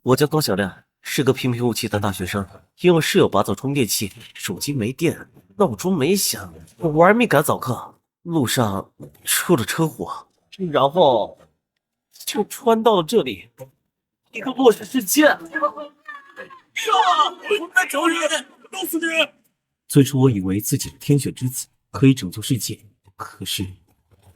我叫高小亮，是个平平无奇的大学生。因为室友拔走充电器，手机没电，闹钟没响，我玩命赶早课，路上出了车祸，然后就穿到了这里，一个末世世界。呀！我们在找你，弄死你！最初我以为自己是天选之子，可以拯救世界，可是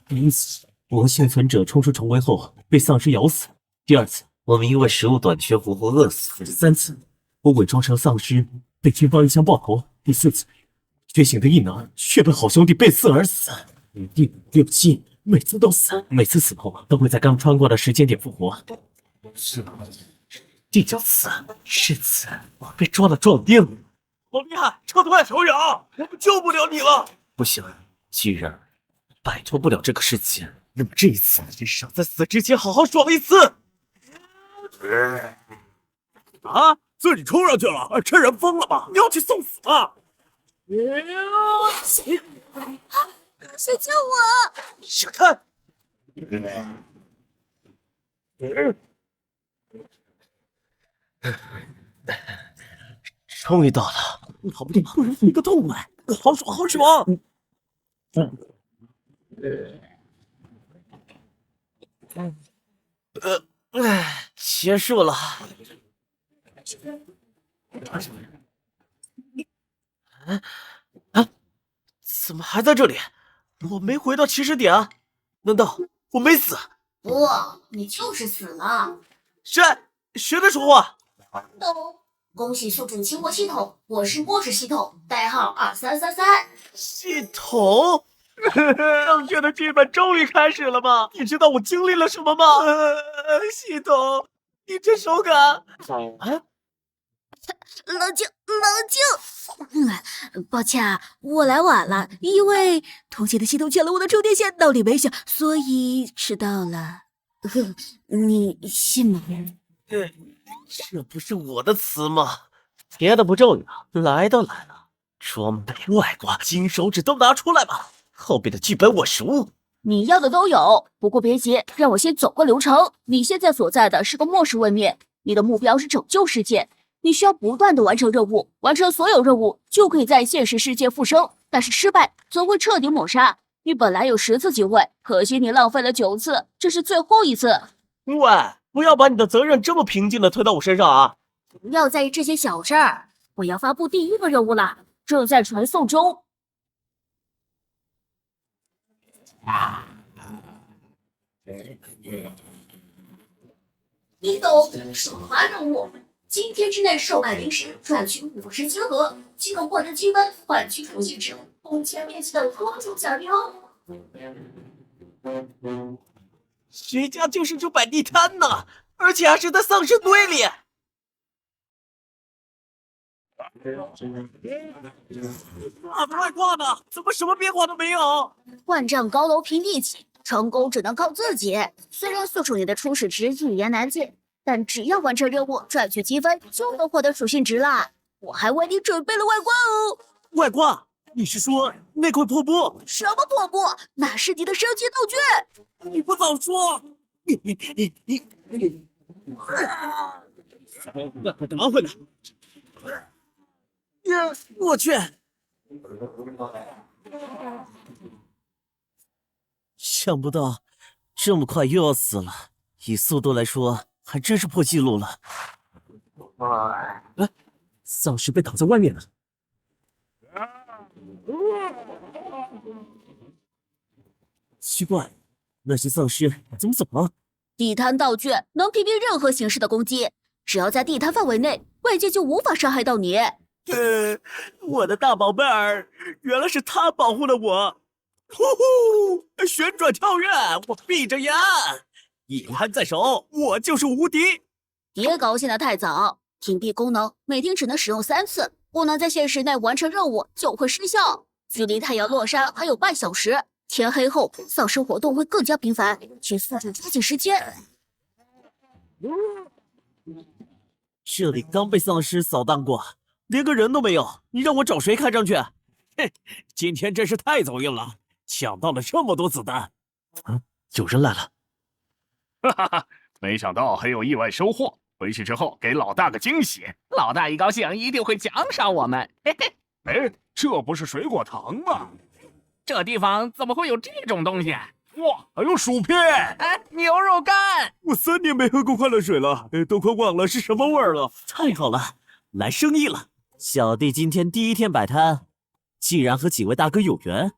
第一次我和幸存者冲出重围后被丧尸咬死，第二次我们因为食物短缺活活饿死，第三次我伪装成丧尸被军方一枪爆头，第四次觉醒的异能却被好兄弟背刺而死，第五、六、七每次都死，每次死后都会在刚穿过的时间点复活。第九次是次我被抓了壮丁，好厉害，撤退，手痒，我们救不了你了。不行，既然摆脱不了这个世界，那么这一次至少在死之前好好爽一次。啊！自己冲上去了，这人疯了吧？你要去送死吗？谁救我？闪开！终于到了，跑不掉，一个痛快，好爽，好爽！结束了。怎么还在这里？我没回到起始点啊？难道我没死？不，你就是死了。谁在说话？恭喜宿主激活系统，我是末世系统，代号2333。系统？正确的剧本终于开始了吗？你知道我经历了什么吗？系统，你这手感……啊！冷静，抱歉啊，我来晚了，因为同期的系统抢了我的充电线，闹铃没响，所以迟到了。你信吗？这不是我的词吗？别的不重要，来都来了，装备、外挂、金手指都拿出来吧。后边的剧本我熟。你要的都有，不过别急，让我先走个流程。你现在所在的是个末世位面，你的目标是拯救世界。你需要不断的完成任务，完成所有任务就可以在现实世界复生，但是失败则会彻底抹杀。你本来有10次机会，可惜你浪费了9次，这是最后一次。喂，不要把你的责任这么平静的推到我身上啊！不要在意这些小事儿，我要发布第一个任务了，正在传送中。一斗首发任务。今天之内售卖零食赚取50金额，即可获得积分换取属性值，目前面积的多种奖励哦。谁家救世主摆地摊呢？而且还是在丧尸堆里。外挂呢？怎么什么变化都没有？万丈高楼平地起，成功只能靠自己。虽然宿主你的初始值一言难尽，但只要完成任务赚取积分，就能获得属性值啦。我还为你准备了外挂哦。外挂？你是说那块破布？什么破布？那是你的升级道具。你不早说！快拿回来！我去！想不到这么快又要死了，以速度来说，还真是破纪录了。丧尸被挡在外面了。奇怪，那些丧尸怎么走了？地摊道具能屏蔽任何形式的攻击，只要在地摊范围内，外界就无法伤害到你。我的大宝贝儿，原来是他保护了我。呼呼，旋转跳跃，我闭着眼，一摊在手，我就是无敌。别高兴得太早，屏蔽功能每天只能使用3次，不能在现实内完成任务就会失效。距离太阳落山还有半小时，天黑后丧尸活动会更加频繁，请宿主抓紧时间。这里刚被丧尸扫荡过，连个人都没有，你让我找谁看上去？嘿，今天真是太走运了，抢到了这么多子弹。有人来了！哈哈哈，没想到还有意外收获。回去之后给老大个惊喜。老大一高兴，一定会奖赏我们。嘿嘿，哎，这不是水果糖吗？这地方怎么会有这种东西？哇，还有薯片！哎，牛肉干！我3年没喝过快乐水了，都快忘了是什么味儿了。太好了，来生意了！小弟今天第一天摆摊，既然和几位大哥有缘，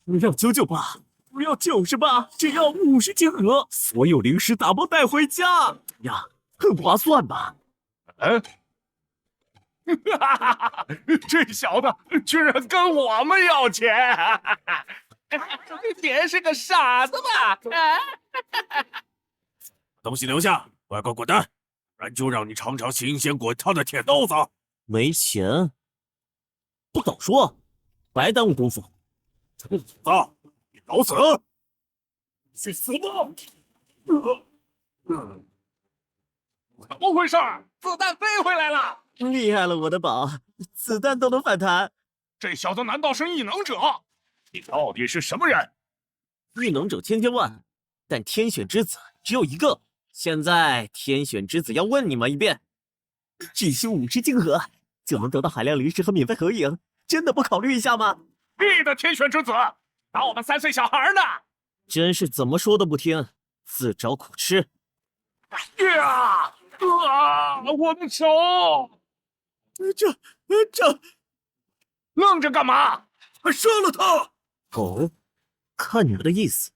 让998，不要98，只要50金盒，所有零食打包带回家呀，很划算吧？嗯，哈哈哈！这小子居然跟我们要钱！别是个傻子吧？东西留下，乖乖滚蛋，不然就让你尝尝新鲜滚烫的铁豆子。没钱，不早说，白耽误功夫。兔子，你找死！去死吧！怎么回事？子弹飞回来了！厉害了，我的宝，子弹都能反弹。这小子难道是异能者？你到底是什么人？异能者千千万，但天选之子只有一个。现在天选之子要问你们一遍，只需50金盒就能得到海量零食和免费合影，真的不考虑一下吗？屁的天选之子，打我们3岁小孩呢！真是怎么说都不听，自找苦吃。呀！我的手！这愣着干嘛？杀了他！哦，看你们的意思，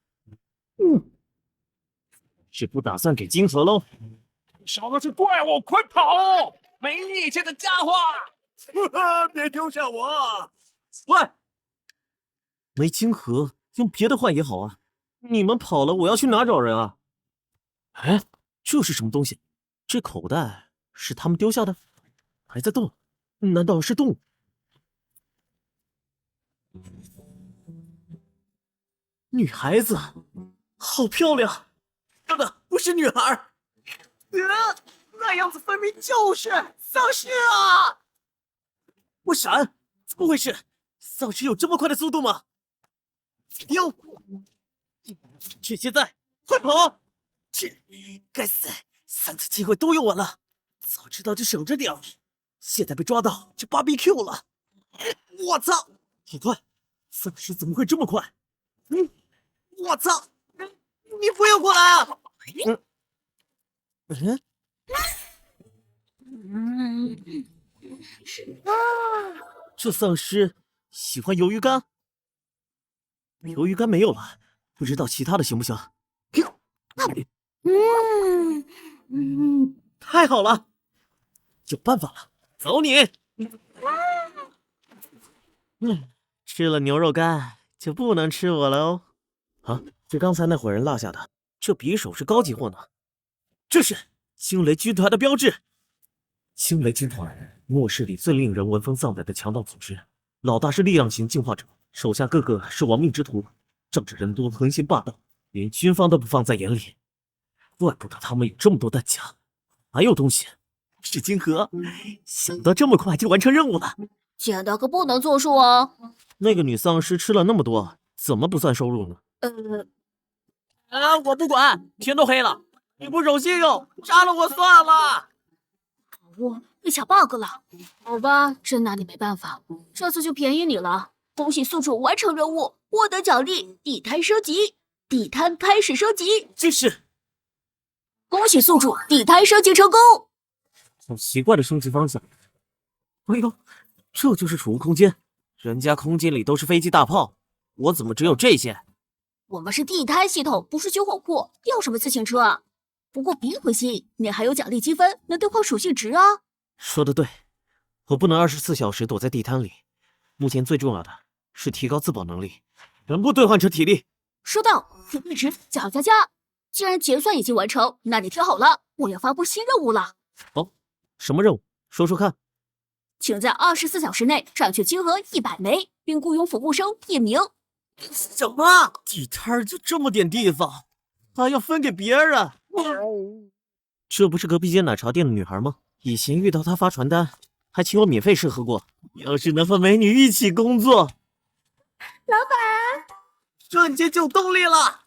是不打算给金盒喽？小子是怪物，快跑！没力气的家伙！别丢下我！喂，没金盒，用别的换也好啊。你们跑了，我要去哪找人啊？哎，这是什么东西？这口袋是他们丢下的，还在动，难道是动物？女孩子，好漂亮！等等，不是女孩。那样子分明就是丧尸啊！我闪，怎么回事？丧尸有这么快的速度吗？丢！这现在，快跑！该死，3次机会都用完了，早知道就省着点儿，现在被抓到就 BBQ 了。我操！好快，丧尸怎么会这么快？我操！你不要过来啊！这丧尸喜欢鱿鱼干？鱿鱼干没有了，不知道其他的行不行？太好了，有办法了，走你！吃了牛肉干就不能吃我了哦。啊，是刚才那伙人落下的，这匕首是高级货呢。这是惊雷军团的标志。惊雷军团，末世里最令人闻风丧胆的强盗组织，老大是力量型进化者，手下个个是亡命之徒，仗着人多横行霸道，连军方都不放在眼里。怪不得他们有这么多弹夹，还有东西，是金盒。想到这么快就完成任务了，捡的可不能作数哦。那个女丧尸吃了那么多，怎么不算收入呢？我不管，天都黑了，你不守信用，杀了我算了。我被卡 bug 了，好吧，真拿你没办法，这次就便宜你了。恭喜宿主完成任务，获得奖励地摊升级，地摊开始升级。这是恭喜宿主地摊升级成功。好奇怪的升级方向。哎呦，这就是储物空间，人家空间里都是飞机大炮，我怎么只有这些？我们是地摊系统，不是军火库，要什么自行车啊？不过别灰心，你还有奖励积分，能兑换属性值啊。说得对，我不能24小时躲在地摊里。目前最重要的是提高自保能力，全部兑换成体力。收到，福利值加加加。既然结算已经完成，那你听好了，我要发布新任务了。哦，什么任务？说说看。请在24小时内赚取金额100枚，并雇佣服务生1名。什么？地摊就这么点地方，还要分给别人？这不是隔壁间奶茶店的女孩吗？以前遇到她发传单，还请我免费试喝过。要是能和美女一起工作，老板，瞬间就有动力了。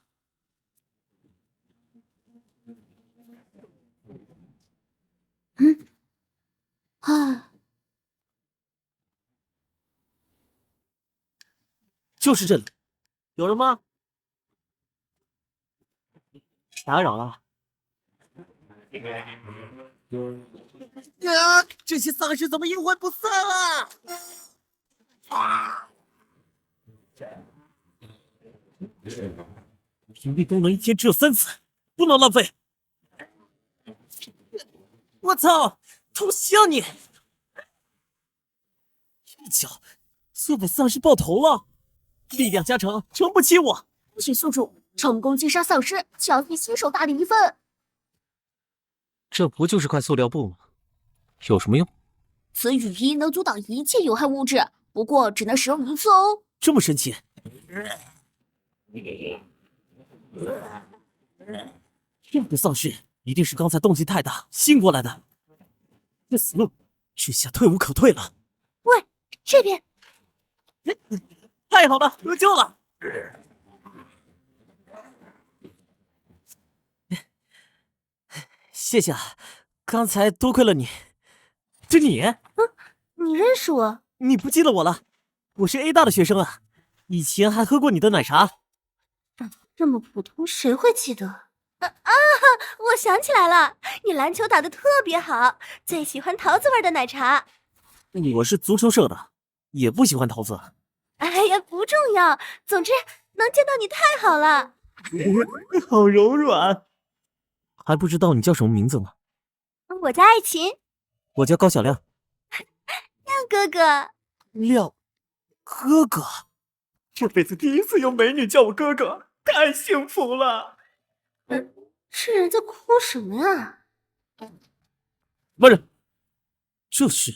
就是这里，有人吗？打扰了。这些丧尸怎么阴魂不散啊？屏蔽功能一天只有3次，不能浪费。我操！偷袭你！一脚就把丧尸爆头了，力量加成，撑不起我。请宿主，成功击杀丧尸，奖励新手大礼1份。这不就是块塑料布吗？有什么用？此雨衣能阻挡一切有害物质，不过只能使用1次哦。这么神奇？这个丧尸一定是刚才动静太大吸引过来的。这死路，这下退无可退了。喂，这边！太好了，得救了！谢谢啊，刚才多亏了你。这你？你认识我？你不记得我了？我是 A 大的学生啊，以前还喝过你的奶茶。这么普通，谁会记得？我想起来了，你篮球打得特别好，最喜欢桃子味的奶茶。我是足球社的，也不喜欢桃子。哎呀，不重要，总之能见到你太好了。好柔软。还不知道你叫什么名字吗？我叫爱琴。我叫高小亮。亮哥哥。亮哥哥，这辈子第一次有美女叫我哥哥，太幸福了。这人在哭什么呀？不是，这是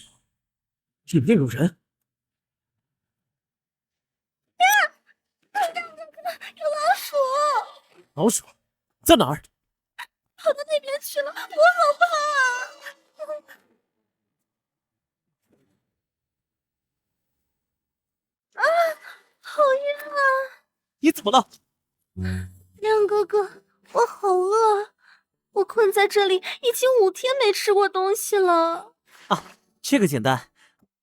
里面有人。有老鼠！老鼠在哪儿？跑到那边去了，我好怕啊！好晕啊！你怎么了？亮哥哥，我好饿，我困在这里已经5天没吃过东西了。啊，这个简单，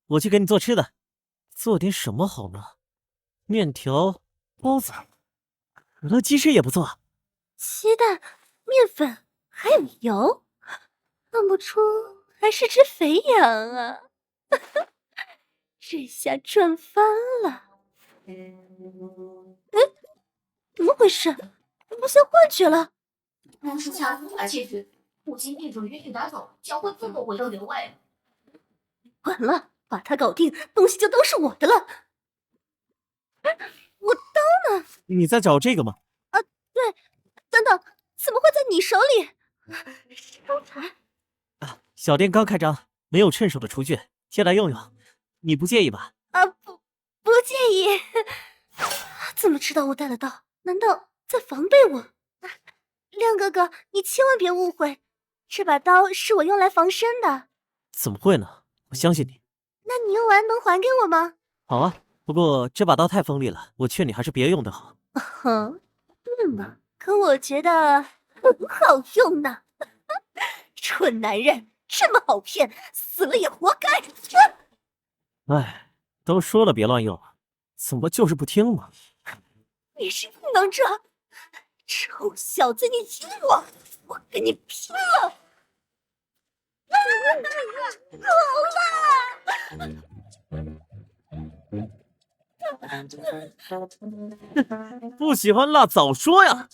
我去给你做吃的。做点什么好呢？面条、包子、可乐鸡翅也不错。鸡蛋、面粉还有油，看不出还是只肥羊啊！这下赚翻了。哎，怎么回事？不像幻觉了。同时下无法窃取，不经地主允许拿走，将会自动回到原位。完了，把它搞定，东西就都是我的了。我刀呢？你在找这个吗？啊，对。等等，怎么会在你手里？收财啊，小店刚开张，没有趁手的厨具，借来用用，你不介意吧？啊，不介意。怎么知道我带了刀？难道在防备我？亮哥哥，你千万别误会，这把刀是我用来防身的。怎么会呢？我相信你。那你用完能还给我吗？好啊，不过这把刀太锋利了，我劝你还是别用的好。对吗？可我觉得很好用呢。蠢男人，这么好骗，死了也活该。哎，都说了别乱用，怎么就是不听嘛？你是硬囊者，臭小子，你听我跟你拼了！不喜欢辣早说呀！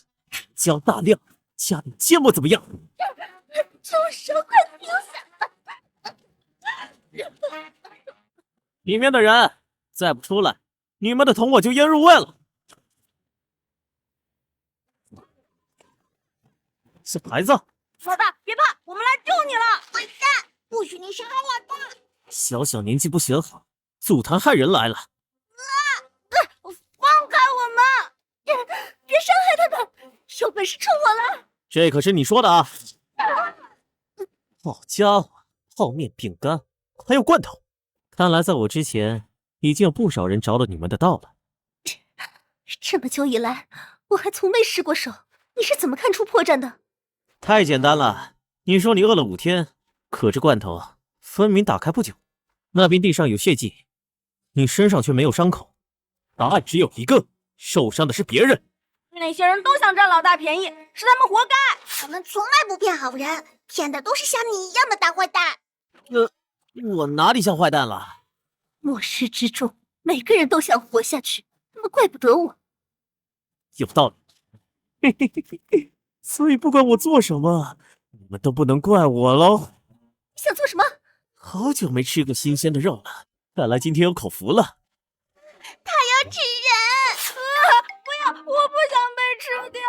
姜大亮，加点芥末怎么样？住手！快停下！里面的人再不出来，你们的同伙就腌入味了。小孩子，老大别怕，我们来救你了！混蛋，不许你伤害老大！小小年纪不学好，祖坛害人来了！放开我们！别伤害他们！有本事冲我来！这可是你说的啊！好家伙，泡面、饼干，还有罐头，看来在我之前，已经有不少人着了你们的道了。这么久以来，我还从没失过手，你是怎么看出破绽的？太简单了，你说你饿了5天，可这罐头分明打开不久，那边地上有血迹，你身上却没有伤口，答案只有一个，受伤的是别人。那些人都想占老大便宜，是他们活该。我们从来不骗好人，骗的都是像你一样的大坏蛋。我哪里像坏蛋了？末世之中，每个人都想活下去，那么怪不得我。有道理。嘿嘿嘿嘿，所以不管我做什么，你们都不能怪我喽。你想做什么？好久没吃个新鲜的肉了，看来今天有口福了。他要吃人！不要，我不想被吃掉。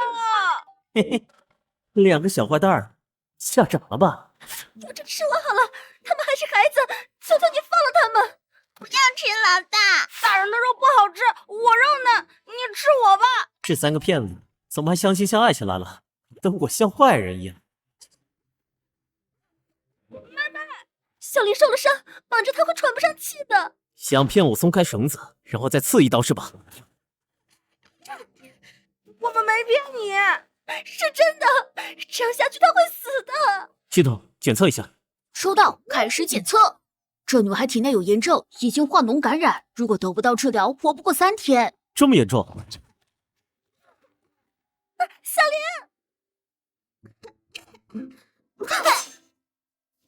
嘿嘿，两个小坏蛋儿，吓傻了吧？就这吃我好了，他们还是孩子，求求你放了他们！不要吃老大！大人的肉不好吃，我肉呢？你吃我吧。这三个骗子怎么还相亲相爱起来了？等我像坏人一样。小林受了伤，绑着他会喘不上气的。想骗我松开绳子，然后再刺一刀是吧？我们没骗你，是真的，这样下去他会死的。系统检测一下。收到，开始检测。这女孩体内有炎症，已经化脓感染，如果得不到治疗，活不过3天。这么严重？小林，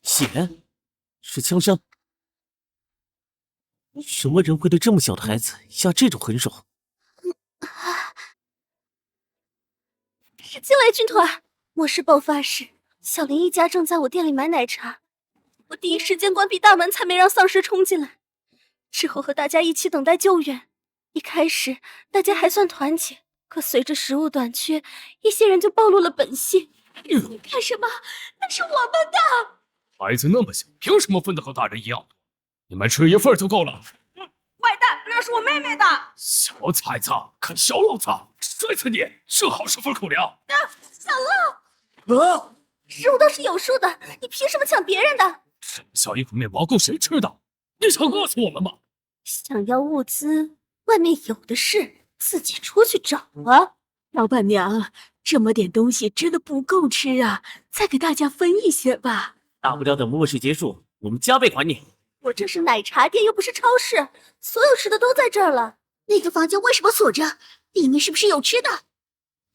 血，是枪伤。什么人会对这么小的孩子下这种狠手？是惊雷军团。末世爆发时，小林一家正在我店里买奶茶，我第一时间关闭大门，才没让丧尸冲进来。之后和大家一起等待救援。一开始大家还算团结，可随着食物短缺，一些人就暴露了本性。干什么？那是我们的。孩子那么小，凭什么分得和大人一样多？你们吃一份就够了。坏蛋，那是我妹妹的。小崽子，看小老子，摔死你！正好是份口粮。小乐，食物都是有数的，你凭什么抢别人的？这么小一口面包够谁吃的？你想饿死我们吗？想要物资，外面有的是，自己出去找啊。老板娘，这么点东西真的不够吃啊，再给大家分一些吧。大不了等末世结束，我们加倍还你。我这是奶茶店，又不是超市，所有吃的都在这儿了。那个房间为什么锁着？里面是不是有吃的？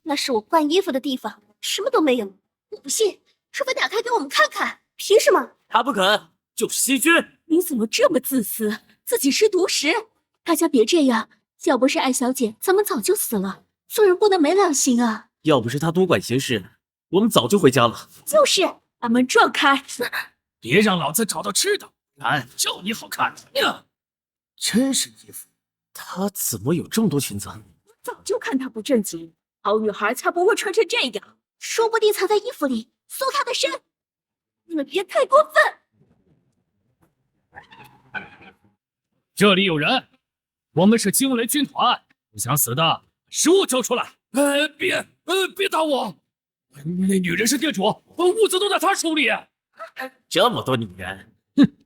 那是我换衣服的地方，什么都没有。我不信，除非打开给我们看看。凭什么？他不肯，就是细菌。你怎么这么自私，自己吃独食？大家别这样，要不是艾小姐，咱们早就死了。做人不能没良心啊！要不是他多管闲事，我们早就回家了。就是，把门撞开！别让老子找到吃的，看叫你好看呀！真是衣服，他怎么有这么多裙子？早就看她不正经，好女孩才不会穿成这样。说不定藏在衣服里，搜她的身。你们别太过分！这里有人，我们是惊雷军团，不想死的，食物交出来！别打我！那女人是店主，物资都在她手里。这么多女人，哼，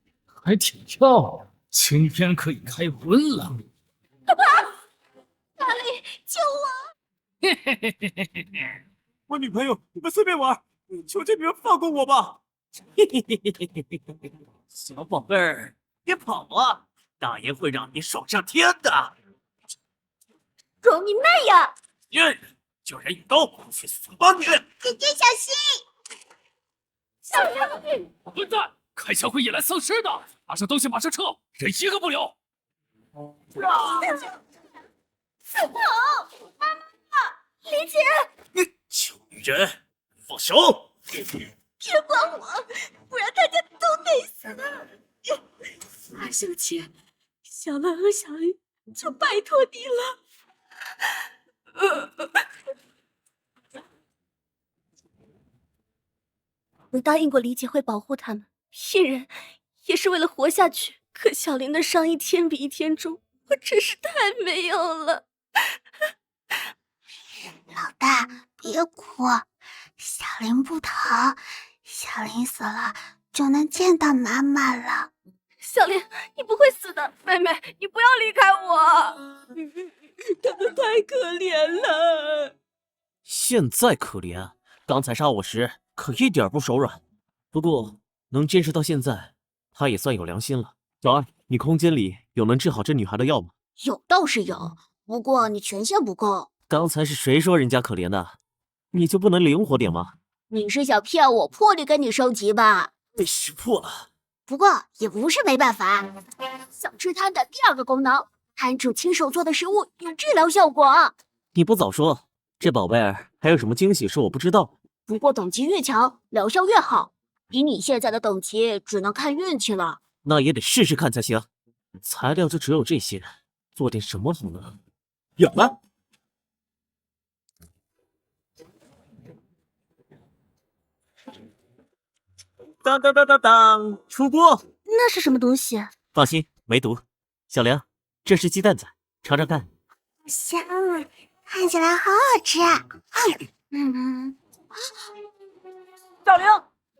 还挺漂亮，今天可以开荤了。大力，救我！嘿嘿嘿嘿嘿嘿嘿！我女朋友，你们随便玩，求求你们放过我吧！嘿嘿嘿嘿嘿嘿嘿，小宝贝儿，别跑啊！大爷会让你爽上天的！装你妹呀！贱人，救人一刀，去死吧你！姐姐小心！小林，混蛋！开枪会引来丧尸的，拿上东西马上撤，人一个不留！死跑！妈妈，李姐！臭女人，放手！别管我，不然大家都得死！艾小姐，小兰和小林就拜托你了。我答应过李姐会保护他们，骗人也是为了活下去。可小林的伤一天比一天重，我真是太没有了。老大，别哭，小林不疼，小林死了就能见到妈妈了。小林，你不会死的，妹妹，你不要离开我。他们太可怜了。现在可怜，刚才杀我时可一点不手软。不过能坚持到现在，他也算有良心了。小二，你空间里有能治好这女孩的药吗？有倒是有，不过你权限不够。刚才是谁说人家可怜的？你就不能灵活点吗？你是想骗我魄力跟你升级吧？被识破了。不过也不是没办法。小吃摊的第2个功能，摊主亲手做的食物有治疗效果。你不早说，这宝贝儿还有什么惊喜是我不知道？不过等级越强，疗效越好。以你现在的等级，只能看运气了。那也得试试看才行。材料就只有这些，做点什么好呢？有了！当当当当当，出锅！那是什么东西？放心，没毒。小梁，这是鸡蛋仔，尝尝看。香啊，看起来好好吃啊！小玲，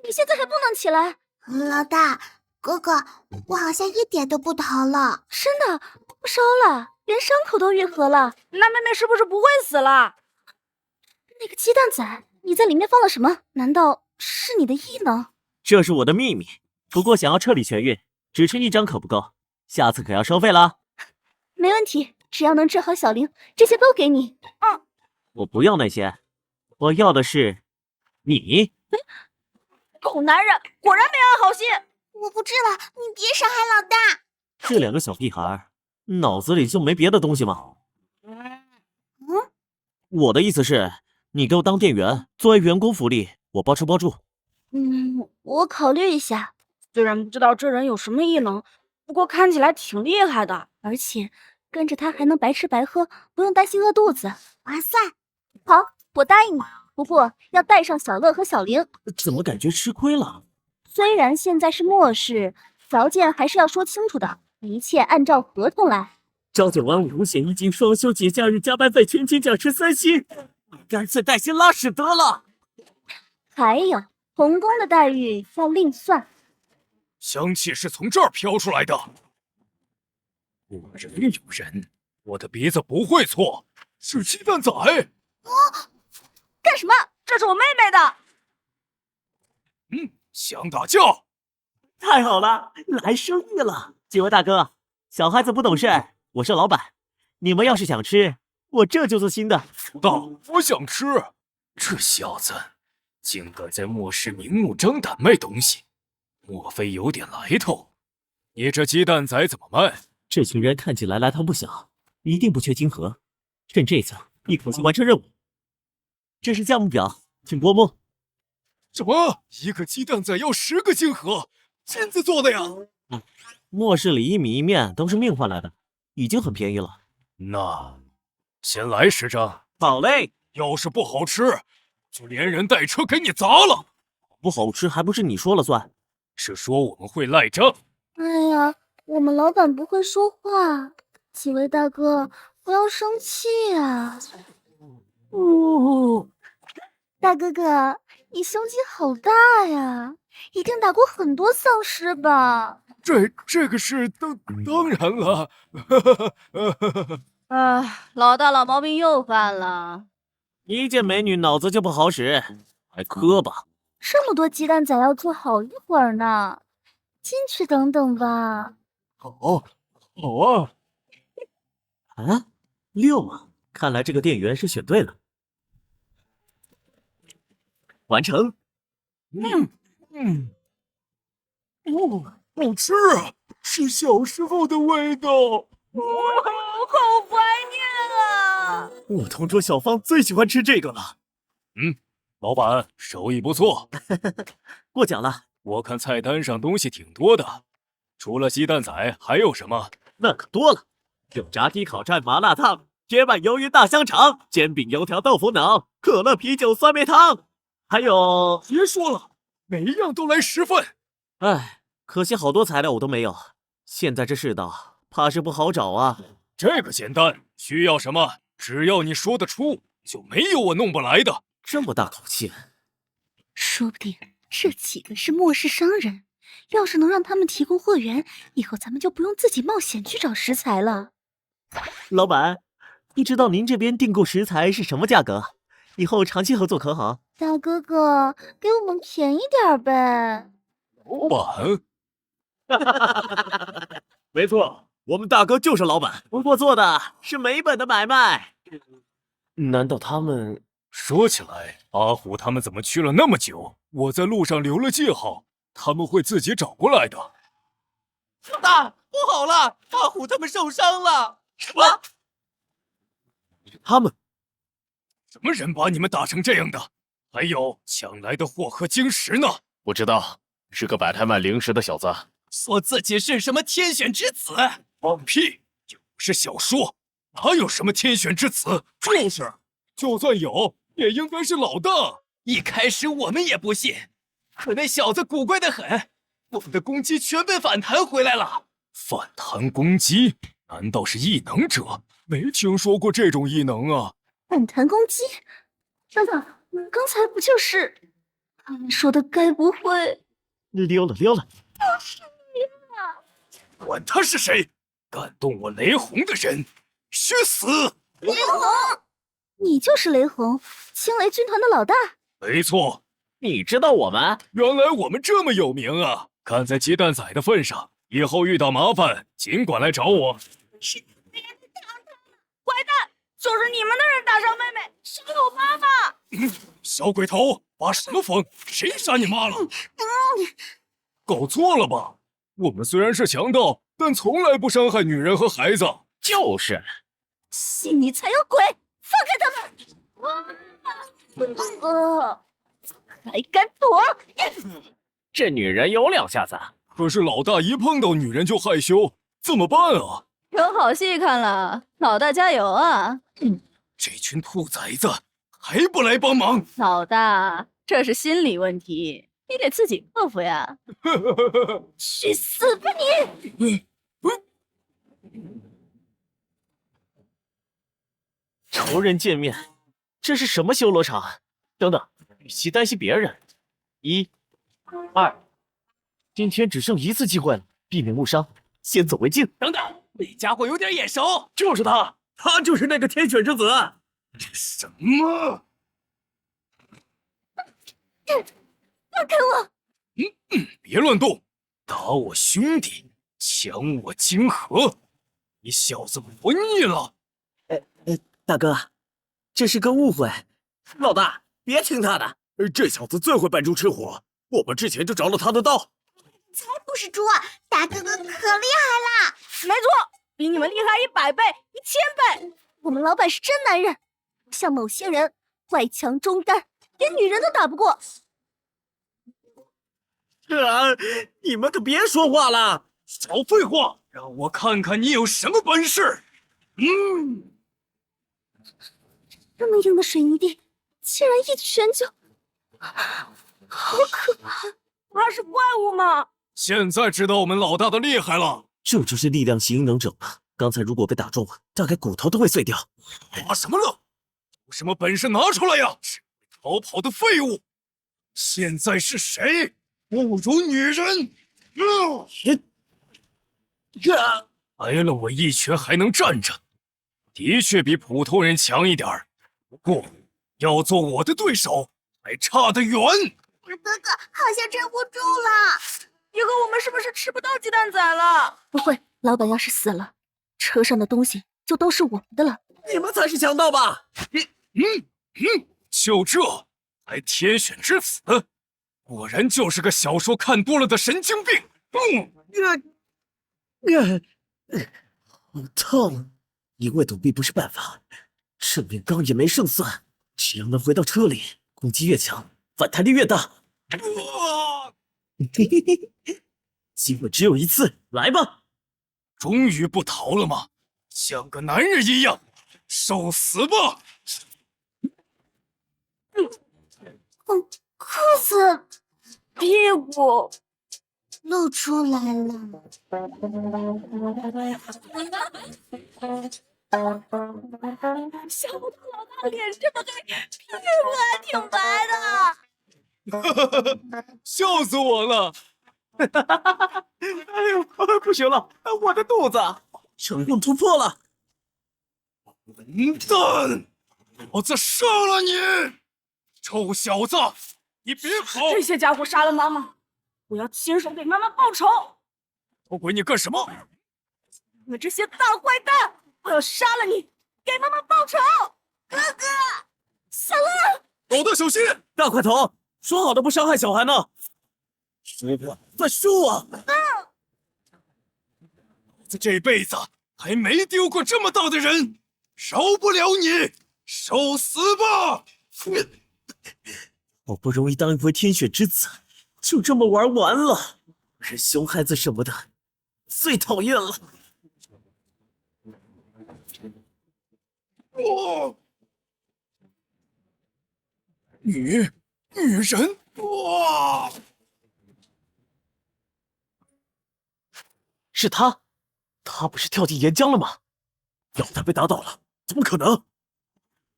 你现在还不能起来？老大，哥哥，我好像一点都不疼了。真的，不烧了，连伤口都愈合了。那妹妹是不是不会死了？那个鸡蛋仔，你在里面放了什么？难道是你的异能？这是我的秘密，不过想要彻底痊愈，只吃1张可不够，下次可要收费啦。没问题，只要能治好小玲，这些都给你。我不要那些，我要的是你。狗男人果然没安好心。我不治了，你别伤害老大。这2个小屁孩脑子里就没别的东西吗？我的意思是，你给我当店员，作为员工福利，我包吃包住。我考虑一下。虽然不知道这人有什么异能，不过看起来挺厉害的，而且跟着他还能白吃白喝，不用担心饿肚子，划算。好，我答应你。不过要带上小乐和小玲。怎么感觉吃亏了？虽然现在是末世，条件还是要说清楚的，一切按照合同来。朝9晚5，5险1金，双休节假日加班费全勤奖吃3星。干脆带薪拉屎得了。还有童工的待遇要另算。香气是从这儿飘出来的。果然有人，我的鼻子不会错，是鸡蛋仔。干什么？这是我妹妹的。想打架？太好了，来生意了！几位大哥，小孩子不懂事，我是老板，你们要是想吃，我这就做新的。福大，我想吃。这小子竟敢在末世明目张胆卖东西，莫非有点来头？你这鸡蛋仔怎么卖？这群人看起来来头不小，一定不缺金盒。趁这次一口气完成任务。这是项目表，请过目。什么？一个鸡蛋仔要10个金盒？金子做的呀？末世里1米1面都是命换来的，已经很便宜了。那先来10张。好嘞。要是不好吃，就连人带车给你砸了。不好吃还不是你说了算？是说我们会赖账？哎呀，我们老板不会说话，几位大哥不要生气啊。大哥哥，你胸肌好大呀，一定打过很多丧尸吧？这个是当然了。老大老毛病又犯了。一见美女脑子就不好使，还磕巴。这么多鸡蛋仔要做好一会儿呢，进去等等吧。好啊。啊，6啊！看来这个店员是选对了。完成。好吃啊，是小时候的味道。好怀念啊！我同桌小芳最喜欢吃这个了。老板手艺不错。过奖了。我看菜单上东西挺多的，除了鸡蛋仔还有什么？那可多了，有炸鸡、烤串、麻辣烫、铁板鱿鱼、大香肠、煎饼、油条、豆腐脑、可乐、啤酒、酸梅汤，还有……别说了，每一样都来10份。哎，可惜好多材料我都没有，现在这世道怕是不好找啊。这个简单，需要什么只要你说得出，就没有我弄不来的。这么大口气，说不定这几个是末世商人，要是能让他们提供货源，以后咱们就不用自己冒险去找食材了。老板，你知道您这边订购食材是什么价格？以后长期合作可好？大哥哥，给我们便宜点呗。老板，没错，我们大哥就是老板，不过做的是没本的买卖。难道他们？说起来，阿虎他们怎么去了那么久？我在路上留了记号，他们会自己找过来的。老大，不好了，阿虎他们受伤了。什么？他们？什么人把你们打成这样的？还有抢来的货和晶石呢？不知道，是个摆摊卖零食的小子。说自己是什么天选之子？放屁！又不是小说，哪有什么天选之子？就是，就算有，也应该是老大。一开始我们也不信，可那小子古怪的很，我们的攻击全被反弹回来了。反弹攻击？难道是异能者？没听说过这种异能啊！反弹攻击？等等，刚才不就是他们说的？该不会溜了溜了！就是你啊！管他是谁，敢动我雷洪的人，须死！雷洪，你就是雷洪，青雷军团的老大。没错，你知道我们？原来我们这么有名啊！看在鸡蛋仔的份上，以后遇到麻烦尽管来找我。是别人打伤了，坏蛋！就是你们的人打伤妹妹，伤我妈妈。小鬼头，发什么疯？谁杀你妈了？搞错了吧？我们虽然是强盗，但从来不伤害女人和孩子。就是，信你才有鬼！放开他们！还敢躲？这女人有两下子。可是老大一碰到女人就害羞，怎么办啊？有好戏看了，老大加油啊！这群兔崽子还不来帮忙？老大，这是心理问题，你得自己克服呀！去死吧你！仇人见面，这是什么修罗场？等等，与其担心别人，1、2，今天只剩一次机会了，避免误伤，先走为敬。等等，那家伙有点眼熟，就是他，他就是那个天选之子。什么？放开我！别乱动！打我兄弟，抢我晶核，你小子活腻了！大哥，这是个误会。老大，别听他的，这小子最会扮猪吃虎。我们之前就着了他的道。才不是猪啊！大哥哥可厉害啦！没错，比你们厉害100倍、1000倍。我们老板是真男人，不像某些人外强中干，连女人都打不过。你们可别说话了！少废话，让我看看你有什么本事！这么硬的水泥地，竟然一拳就……好可怕！他是怪物吗？现在知道我们老大的厉害了。这就是力量型异能者吧？刚才如果被打中，大概骨头都会碎掉。发什么了？有什么本事拿出来呀！逃跑的废物！现在是谁侮辱女人？挨了我一拳还能站着，的确比普通人强一点儿。不过要做我的对手，还差得远。哥哥好像撑不住了，以后我们是不是吃不到鸡蛋仔了？不会，老板要是死了，车上的东西就都是我们的了。你们才是强盗吧？就这，还天选之子，果然就是个小说看多了的神经病。好痛！一味躲避不是办法，正面刚也没胜算，只要能回到车里，攻击越强，反弹力越大。机会只有一次，来吧！终于不逃了吗？像个男人一样，受死吧！裤子、屁股露出来了。想不到老大脸这么黑，屁股还挺白的。笑死我了！哎呦，不行了，我的肚子！成功突破了！混蛋！老子杀了你！臭小子，你别跑！这些家伙杀了妈妈，我要亲手给妈妈报仇！我鬼你干什么？你们这些大坏蛋！我要杀了你，给妈妈报仇！哥哥，小兰，老大小心！大块头，说好的不伤害小孩呢？输吧，再输啊！我这辈子还没丢过这么大的人，饶不了你，受死吧！好不容易当一回天选之子，就这么玩完了。这熊孩子什么的，最讨厌了。女人，哇！是他，他不是跳进岩浆了吗？要他被打倒了，怎么可能？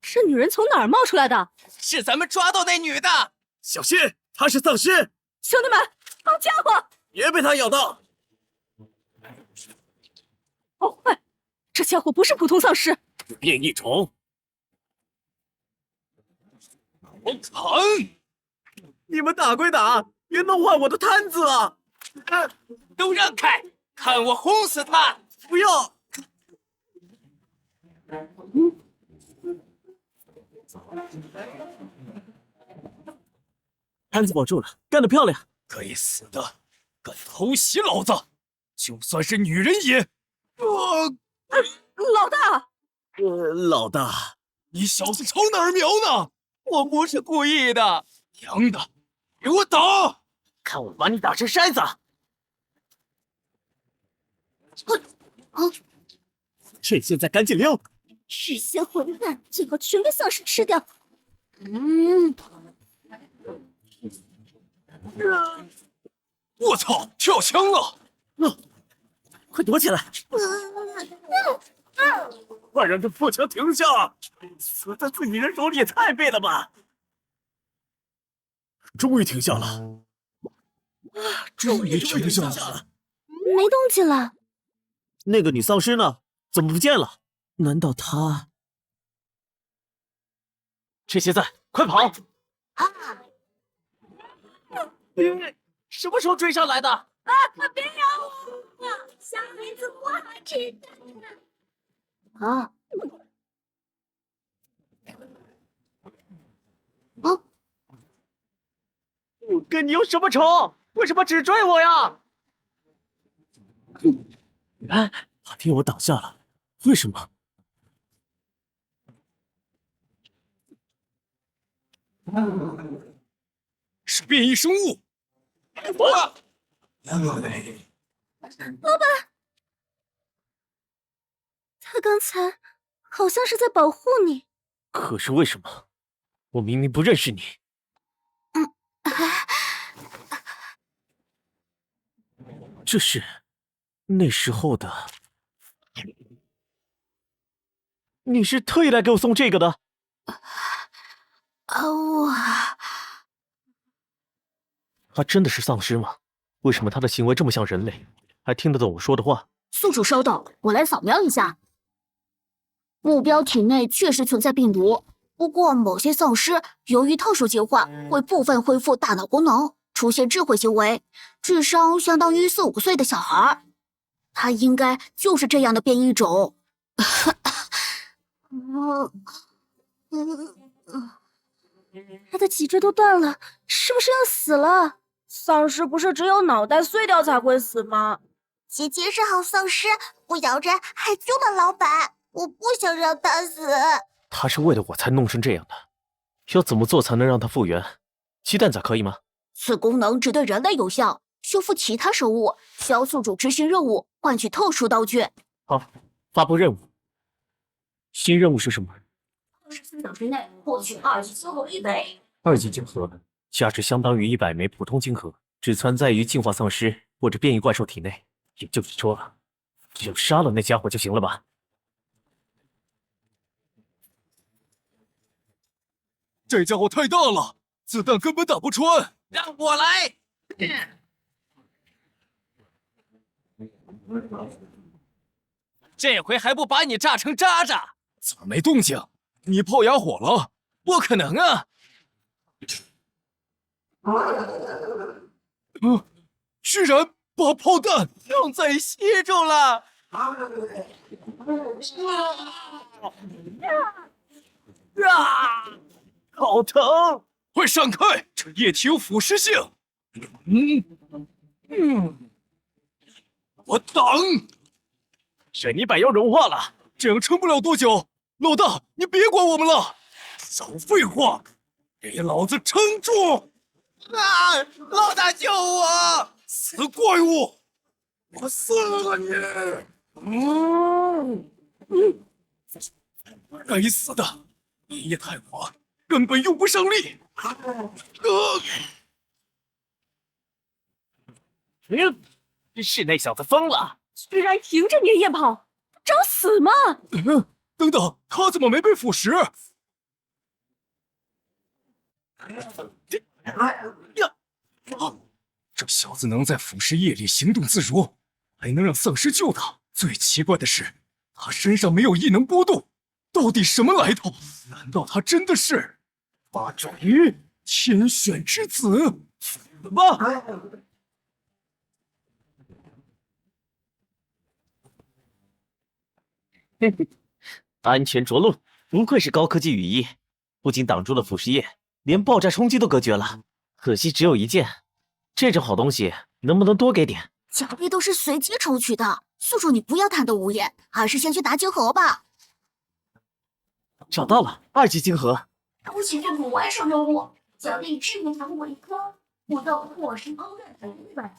这女人从哪儿冒出来的？是咱们抓到那女的。小心，她是丧尸！兄弟们，好家伙！别被她咬到！好坏，这家伙不是普通丧尸，变异虫！我砍！你们打归打，别弄坏我的摊子啊！都让开，看我轰死他！不要！摊子保住了，干得漂亮！该死的，敢偷袭老子！就算是女人也……老大，老大，你小子朝哪儿瞄呢？我不是故意的，娘的，给我打！看我把你打成筛子！趁现在赶紧溜！这些混蛋最好全被丧尸吃掉！我操，跳枪了！快躲起来！快让这破枪停下！死在自己人手里也太背了吧！终于停下了！终于停下了！没动静了。那个女丧尸呢？怎么不见了？难道她……趁现在，快跑！什么时候追上来的？啊！别咬我！小孩子不好吃的。啊！我跟你有什么仇？为什么只追我呀？他替我挡下了，为什么？是变异生物！老板，他刚才好像是在保护你。可是为什么？我明明不认识你。这是那时候的。你是特意来给我送这个的？他真的是丧尸吗？为什么他的行为这么像人类，还听得懂我说的话？宿主收到，我来扫描一下。目标体内确实存在病毒，不过某些丧尸由于特殊进化，会部分恢复大脑功能，出现智慧行为，智商相当于4、5岁的小孩。他应该就是这样的变异种。他的脊椎都断了，是不是要死了？丧尸不是只有脑袋碎掉才会死吗？姐姐是好丧尸，我咬着害羞的老板，我不想让他死。他是为了我才弄成这样的，要怎么做才能让他复原？鸡蛋仔可以吗？此功能只对人类有效，修复其他生物需要宿主执行任务，换取特殊道具。好，发布任务。新任务是什么24小时内获取2级金核1枚。？2级晶核，价值相当于100枚普通晶核，只存在于进化丧尸或者变异怪兽体内。也就是说，只要杀了那家伙就行了吧？这家伙太大了，子弹根本打不穿。让我来。这回还不把你炸成渣渣？怎么没动静？你炮哑火了？不可能啊！居然把炮弹用嘴吸住了！好疼！快闪开！这液体有腐蚀性。我挡！水泥板要融化了，这样撑不了多久。老大，你别管我们了。少废话，给老子撑住！啊！老大救我！死怪物！我撕了你！该死的，你也太滑，根本用不上力。是那小子疯了！居然迎着年夜跑，找死吗？等等，他怎么没被腐蚀？这小子能在腐蚀液里行动自如，还能让丧尸救他。最奇怪的是，他身上没有异能波动，到底什么来头？难道他真的是八爪鱼天选之子？死吧！安全着陆，不愧是高科技雨衣，不仅挡住了腐蚀液，连爆炸冲击都隔绝了。可惜只有一件，这种好东西能不能多给点？奖励都是随机抽取的，宿主你不要贪得无厌，还是先去拿金盒吧。找到了，2级金盒。突袭任务完成任务，奖励致命糖果1颗，获得火石烹饪粉100分。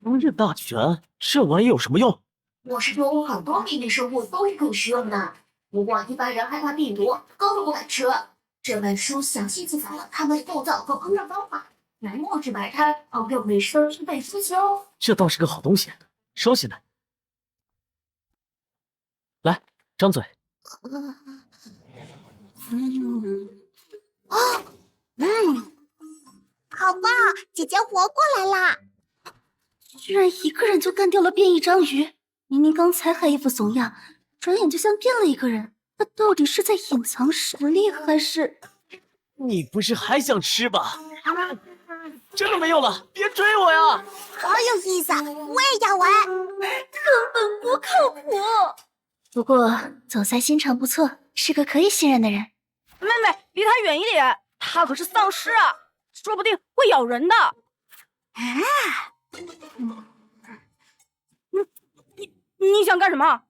烹饪大全，这玩意有什么用？我是中很多秘密生物都是可以食用的，不过一般人害怕病毒，更是不敢吃。这本书详细记载了它们构造和烹饪方法，来墨制摆摊，保证美食必备需求。这倒是个好东西，收起来。来，张嘴。好棒！姐姐活过来啦！居然一个人就干掉了变异章鱼，明明刚才还一副怂样，转眼就像变了一个人。他到底是在隐藏实力，还是……你不是还想吃吧？真的没有了，别追我呀！好有意思，我也要玩。根本不靠谱。不过总裁心肠不错，是个可以信任的人。妹妹，离他远一点，他可是丧尸啊，说不定会咬人的。你想干什么？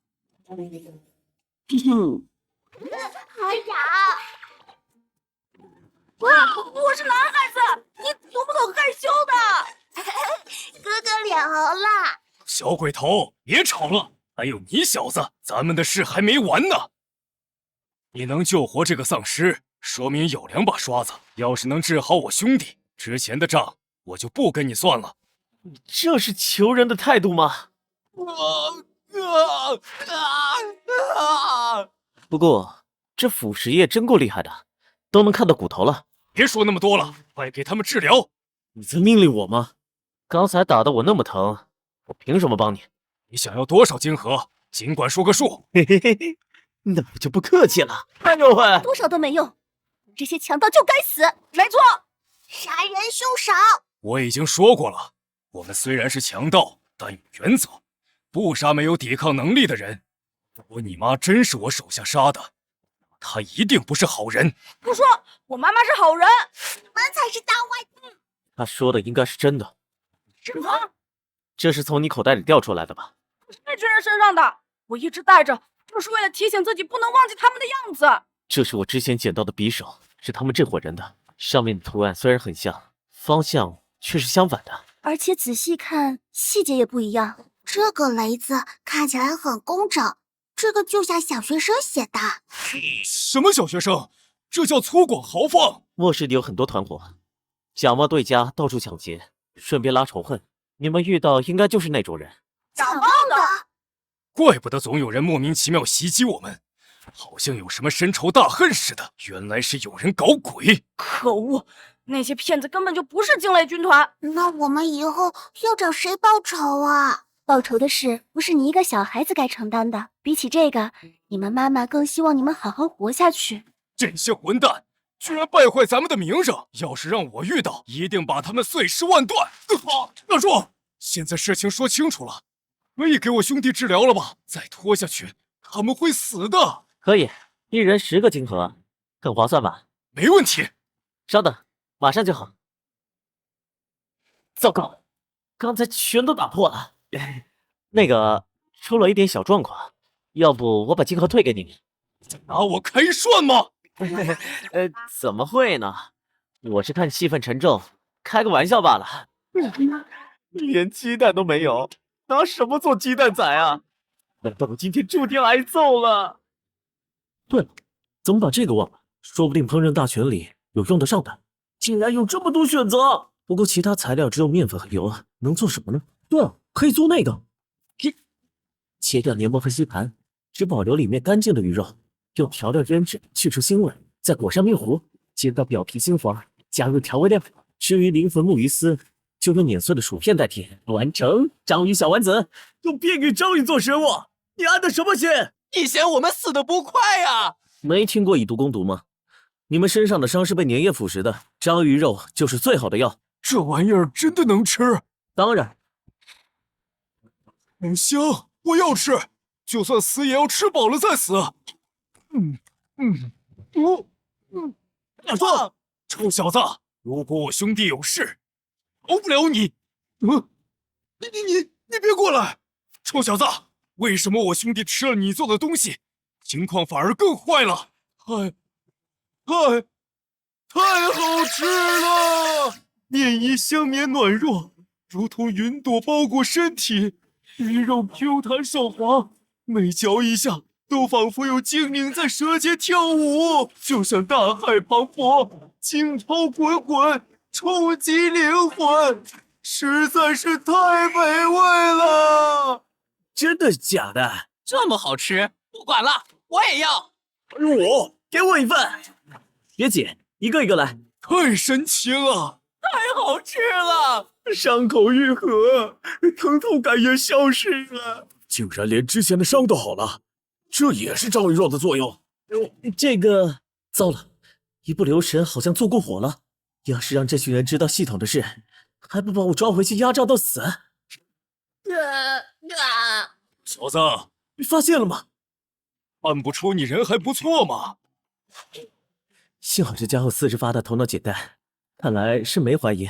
好痒！我是男孩子，你懂不懂害羞的？哥哥脸红了。小鬼头，别吵了！还有你小子，咱们的事还没完呢。你能救活这个丧尸，说明有2把刷子。要是能治好我兄弟，之前的账我就不跟你算了。你这是求人的态度吗？不过这腐蚀液真够厉害的，都能看到骨头了。别说那么多了，快给他们治疗！你在命令我吗？刚才打得我那么疼，我凭什么帮你？你想要多少金盒？尽管说个数。嘿嘿嘿嘿，那我就不客气了。哎呦喂，多少都没用，这些强盗就该死！没错，杀人凶手。我已经说过了，我们虽然是强盗，但有原则，不杀没有抵抗能力的人。如果你妈真是我手下杀的，她一定不是好人。不说，我妈妈是好人。你们才是大坏蛋。他说的应该是真的。什么？这是从你口袋里掉出来的吧？不是那群人身上的，我一直带着，就是为了提醒自己不能忘记他们的样子。这是我之前捡到的匕首，是他们这伙人的。上面的图案虽然很像，方向却是相反的。而且仔细看，细节也不一样。这个雷字看起来很工整，这个就像小学生写的。什么小学生？这叫粗犷豪放。卧室里有很多团伙，假冒对家，到处抢劫，顺便拉仇恨。你们遇到应该就是那种人。假冒的，怪不得总有人莫名其妙袭击我们，好像有什么深仇大恨似的。原来是有人搞鬼！可恶，那些骗子根本就不是惊雷军团。那我们以后要找谁报仇啊？报仇的事不是你一个小孩子该承担的。比起这个，你们妈妈更希望你们好好活下去。这些混蛋居然败坏咱们的名声！要是让我遇到，一定把他们碎尸万段！站住！现在事情说清楚了，可以给我兄弟治疗了吧？再拖下去，他们会死的。可以，一人10个金盒，很划算吧？没问题。稍等，马上就好。糟糕，刚才全都打破了。那个出了一点小状况，要不我把金盒退给你？拿我开涮吗？怎么会呢？我是看气氛沉重，开个玩笑罢了。连鸡蛋都没有，拿什么做鸡蛋仔啊？难道我今天注定挨揍了？对了，怎么把这个忘了？说不定烹饪大全里有用得上的。竟然有这么多选择！不过其他材料只有面粉和油，能做什么呢？对了，可以做那个。切掉黏膜和吸盘，只保留里面干净的鱼肉，用调料腌制去除腥味，再裹上面糊，煎到表皮金黄，加入调味料。至于灵魂木鱼丝，就用碾碎的薯片代替。完成，章鱼小丸子。用片羽章鱼做食物，你安的什么心？你嫌我们死得不快呀？没听过以毒攻毒吗？你们身上的伤是被粘液腐蚀的，章鱼肉就是最好的药。这玩意儿真的能吃？当然。香，我要吃，就算死也要吃饱了再死。大壮，臭小子，如果我兄弟有事，饶不了你。你别过来！臭小子，为什么我兄弟吃了你做的东西，情况反而更坏了？太好吃了！面衣香绵暖糯，如同云朵包裹身体，鱼肉 Q 弹少滑，每嚼一下都仿佛有精灵在舌尖跳舞，就像大海磅礴，惊涛滚滚，冲击灵魂，实在是太美味了！真的假的？这么好吃，不管了，我也要。给我一份。别急，一个一个来。太神奇了！太好吃了，伤口愈合，疼痛感也消失了，竟然连之前的伤都好了，这也是章鱼肉的作用。这个糟了，一不留神好像做过火了。要是让这群人知道系统的事，还不把我抓回去压榨到死？小子，你发现了吗？看不出你人还不错嘛。幸好这家伙四肢发达，头脑简单，看来是没怀疑。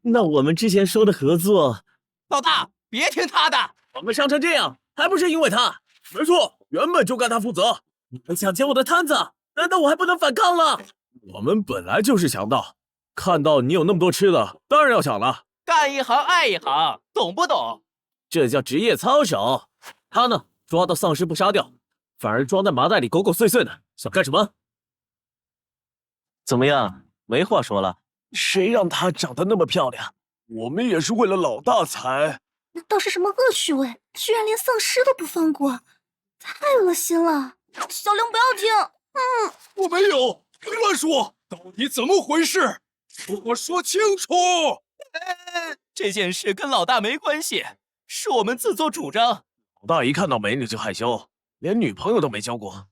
那我们之前说的合作，老大别听他的，我们伤成这样，还不是因为他？没错，原本就该他负责。你们抢劫我的摊子，难道我还不能反抗了？我们本来就是强盗，看到你有那么多吃的，当然要抢了。干一行爱一行，懂不懂？这叫职业操守。他呢，抓到丧尸不杀掉，反而装在麻袋里狗狗碎碎的，想干什么？怎么样，没话说了？谁让她长得那么漂亮？我们也是为了老大才……那倒是什么恶趣味？居然连丧尸都不放过，太恶心了！小玲不要听。我没有，别乱说，到底怎么回事？给我说清楚！这件事跟老大没关系，是我们自作主张。老大一看到美女就害羞，连女朋友都没交过。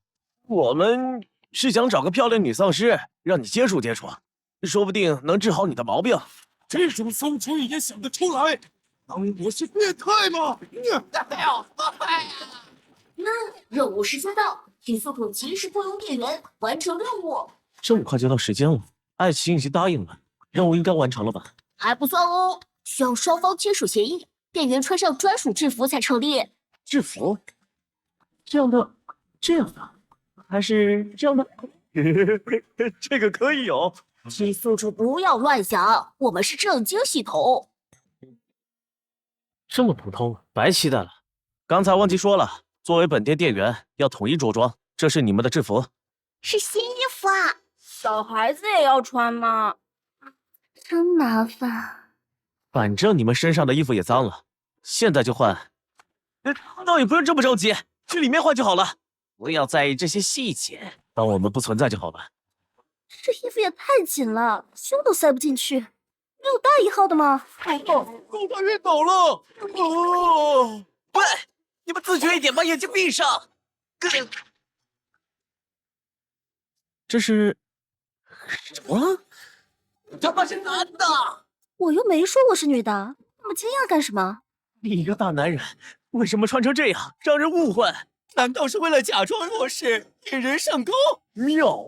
我们是想找个漂亮女丧尸，让你接触接触，说不定能治好你的毛病。这种馊主意也想得出来？当我是变态吗？任务时间到，请速度及时雇佣店员，完成任务。这么快就到时间了，爱奇艺已经答应了，任务应该完成了吧？还不算哦，需要双方签署协议，店员穿上专属制服才成立。制服？这样的，还是这样的？这个可以有。请宿主不要乱想，我们是正经系统。这么普通，白期待了。刚才忘记说了，作为本店店员要统一着装，这是你们的制服。是新衣服啊！小孩子也要穿吗？真麻烦。反正你们身上的衣服也脏了，现在就换。倒也不用这么着急，去里面换就好了，不要在意这些细节，当我们不存在就好了。这衣服也太紧了，胸都塞不进去。没有大1号的吗？狗快晕倒了！喂，你们自觉一点，把眼睛闭上。这是什么？他妈是男的！我又没说我是女的，那么惊讶干什么？你一个大男人，为什么穿成这样，让人误会？难道是为了假装弱势，引人上钩？妙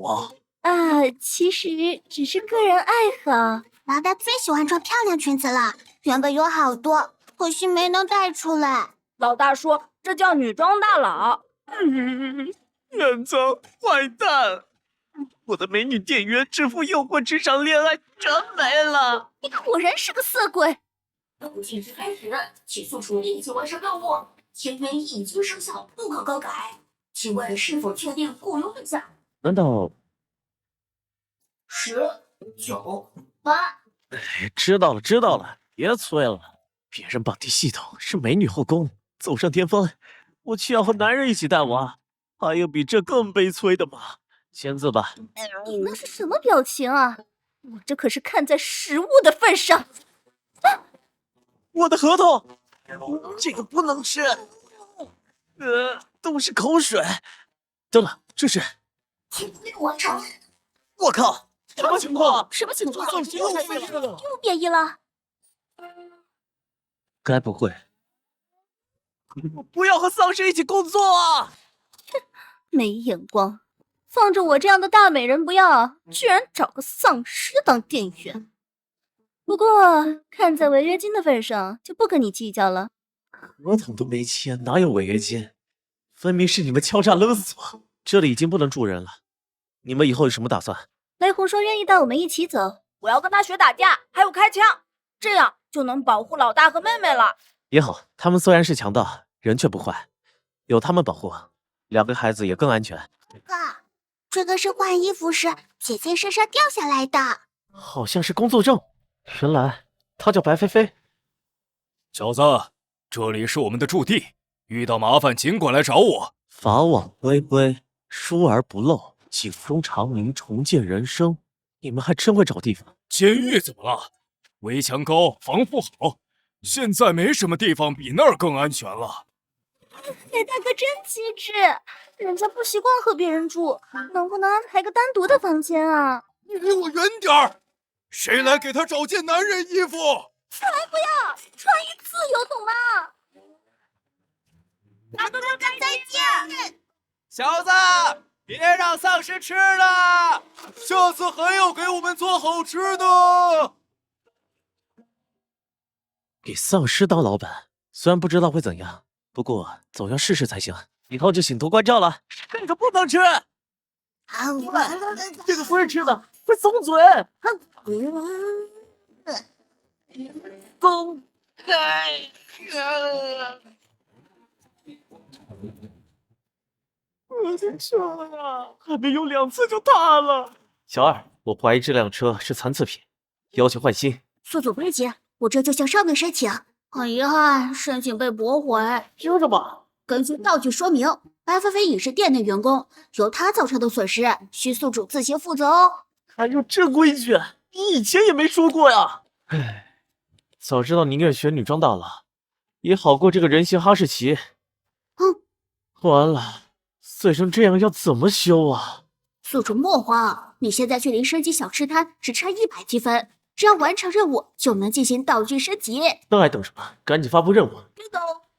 啊！其实只是个人爱好。老大最喜欢穿漂亮裙子了，原本有好多，可惜没能带出来。老大说这叫女装大佬。人赃坏蛋！我的美女店员制服诱惑职场恋爱真没了。你果然是个色鬼。从今日开始，起诉处立即完成任务，签约已经生效，不可更改。请问是否确定雇佣对象难道？10、9、8。知道了，别催了。别人绑定系统是美女后宫，走上巅峰，我却要和男人一起带娃，还有比这更悲催的吗？签字吧。你那是什么表情啊？我这可是看在食物的份上。我的合同，这个不能吃。都是口水。等等，这是请没有完成。我靠，什么情况？什么情况？又又变异了？该不会我不要和丧尸一起工作啊！没眼光，放着我这样的大美人不要，居然找个丧尸当店员。不过看在违约金的份上，就不跟你计较了。合同都没签，哪有违约金？分明是你们敲诈勒索。这里已经不能住人了，你们以后有什么打算？雷虎说愿意带我们一起走。我要跟他学打架，还有开枪，这样就能保护老大和妹妹了。也好，他们虽然是强盗，人却不坏，有他们保护，2个孩子也更安全。哥，这个是换衣服时姐姐身上掉下来的，好像是工作证。原来她叫白菲菲。小子，这里是我们的驻地，遇到麻烦尽管来找我。法网恢恢，疏而不漏，警钟长鸣，重建人生。你们还真会找地方。监狱怎么了？围墙高，防护好，现在没什么地方比那儿更安全了。雷大哥真机智，人家不习惯和别人住，能不能安排个单独的房间啊？你离我远点儿！谁来给他找件男人衣服？才不要！穿衣自由，懂吗？大哥哥，再见！小子，别让丧尸吃了，下次还要给我们做好吃的。给丧尸当老板，虽然不知道会怎样，不过总要试试才行。以后就请多关照了。这个不能吃！这个不是吃的，快松嘴！公开！我的车啊，还没用2次就塌了。小二，我怀疑这辆车是残次品，要求换新。宿主不急，我这就向上面申请。很遗憾，申请被驳回。凭什么？根据道具说明，白菲菲已是店内员工，由她造成的损失，需宿主自行负责哦。还有这规矩，你以前也没说过呀！唉，早知道宁愿选女装大佬，也好过这个人形哈士奇。完了，碎成这样要怎么修啊？宿主莫慌，你现在去临升级小吃摊只差100积分，只要完成任务就能进行道具升级。那还等什么？赶紧发布任务！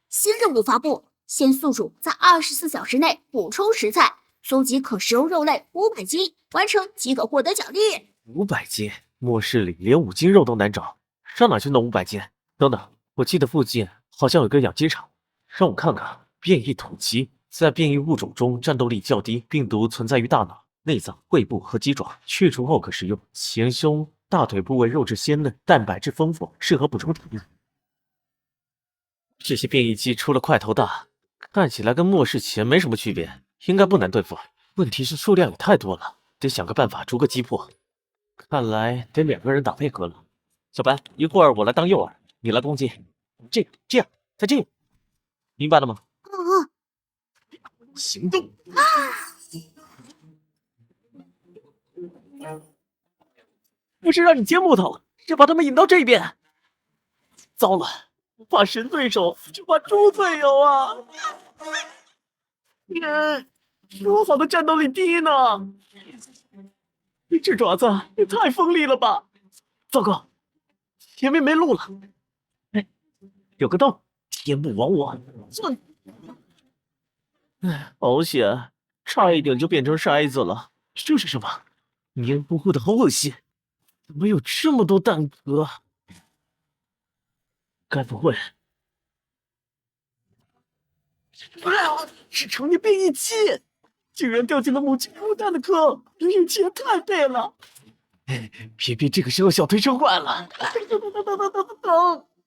新任务发布，限宿主在24小时内补充食材，搜集可食用肉类500斤，完成即可获得奖励。500斤，末世里连5斤肉都难找，上哪去弄500斤？等等，我记得附近好像有个养鸡场，让我看看。变异土鸡在变异物种中战斗力较低，病毒存在于大脑、内脏、胃部和鸡爪，去除后可食用。前胸、大腿部位肉质鲜嫩，蛋白质丰富，适合补充体力。这些变异鸡除了块头大，看起来跟末世前没什么区别，应该不难对付。问题是数量也太多了，得想个办法逐个击破。看来得2个人打配合了。小白，一会儿我来当诱饵，你来攻击。这样，再这样，明白了吗？行动！不是让你接木头，是把他们引到这边。糟了，不怕神对手，就怕猪队友啊！说好的战斗力低呢？这爪子也太锋利了吧！糟糕，前面没路了。哎，有个洞，天不亡我！哎，好险，差一点就变成筛子了。这是什么？黏糊糊的，好恶心！怎么有这么多蛋壳？该不会……是成年变异器，竟然掉进了母鸡孵蛋的坑，运气也太背了。偏偏这个时候小推车坏了，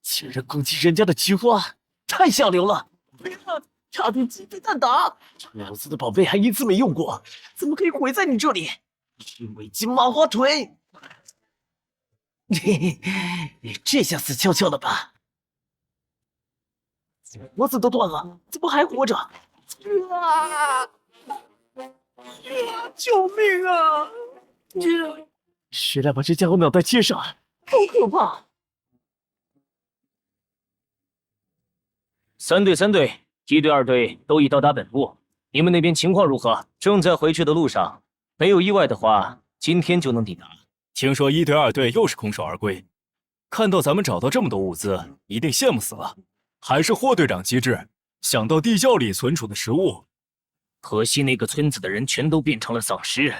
竟然攻击人家的菊花，太下流了！差点鸡飞蛋打，老子的宝贝还一次没用过，怎么可以毁在你这里？围巾麻花腿，这下死翘翘了吧？脖子都断了，怎么还活着？救命啊！谁来把这家伙脑袋切上？好可怕！三队，一队、二队都已到达本部，你们那边情况如何？正在回去的路上，没有意外的话，今天就能抵达。听说一队、二队又是空手而归，看到咱们找到这么多物资，一定羡慕死了。还是霍队长机智，想到地窖里存储的食物。可惜那个村子的人全都变成了丧尸，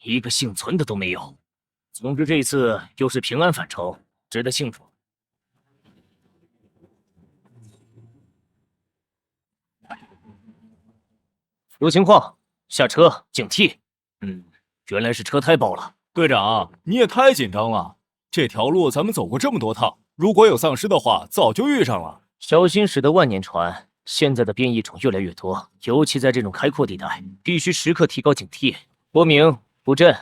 一个幸存的都没有。总之这次又是平安返程，值得庆祝。有情况，下车，警惕。原来是车胎爆了。队长，你也太紧张了。这条路咱们走过这么多趟，如果有丧尸的话，早就遇上了。小心驶得万年船，现在的变异种越来越多，尤其在这种开阔地带，必须时刻提高警惕。波明、布阵，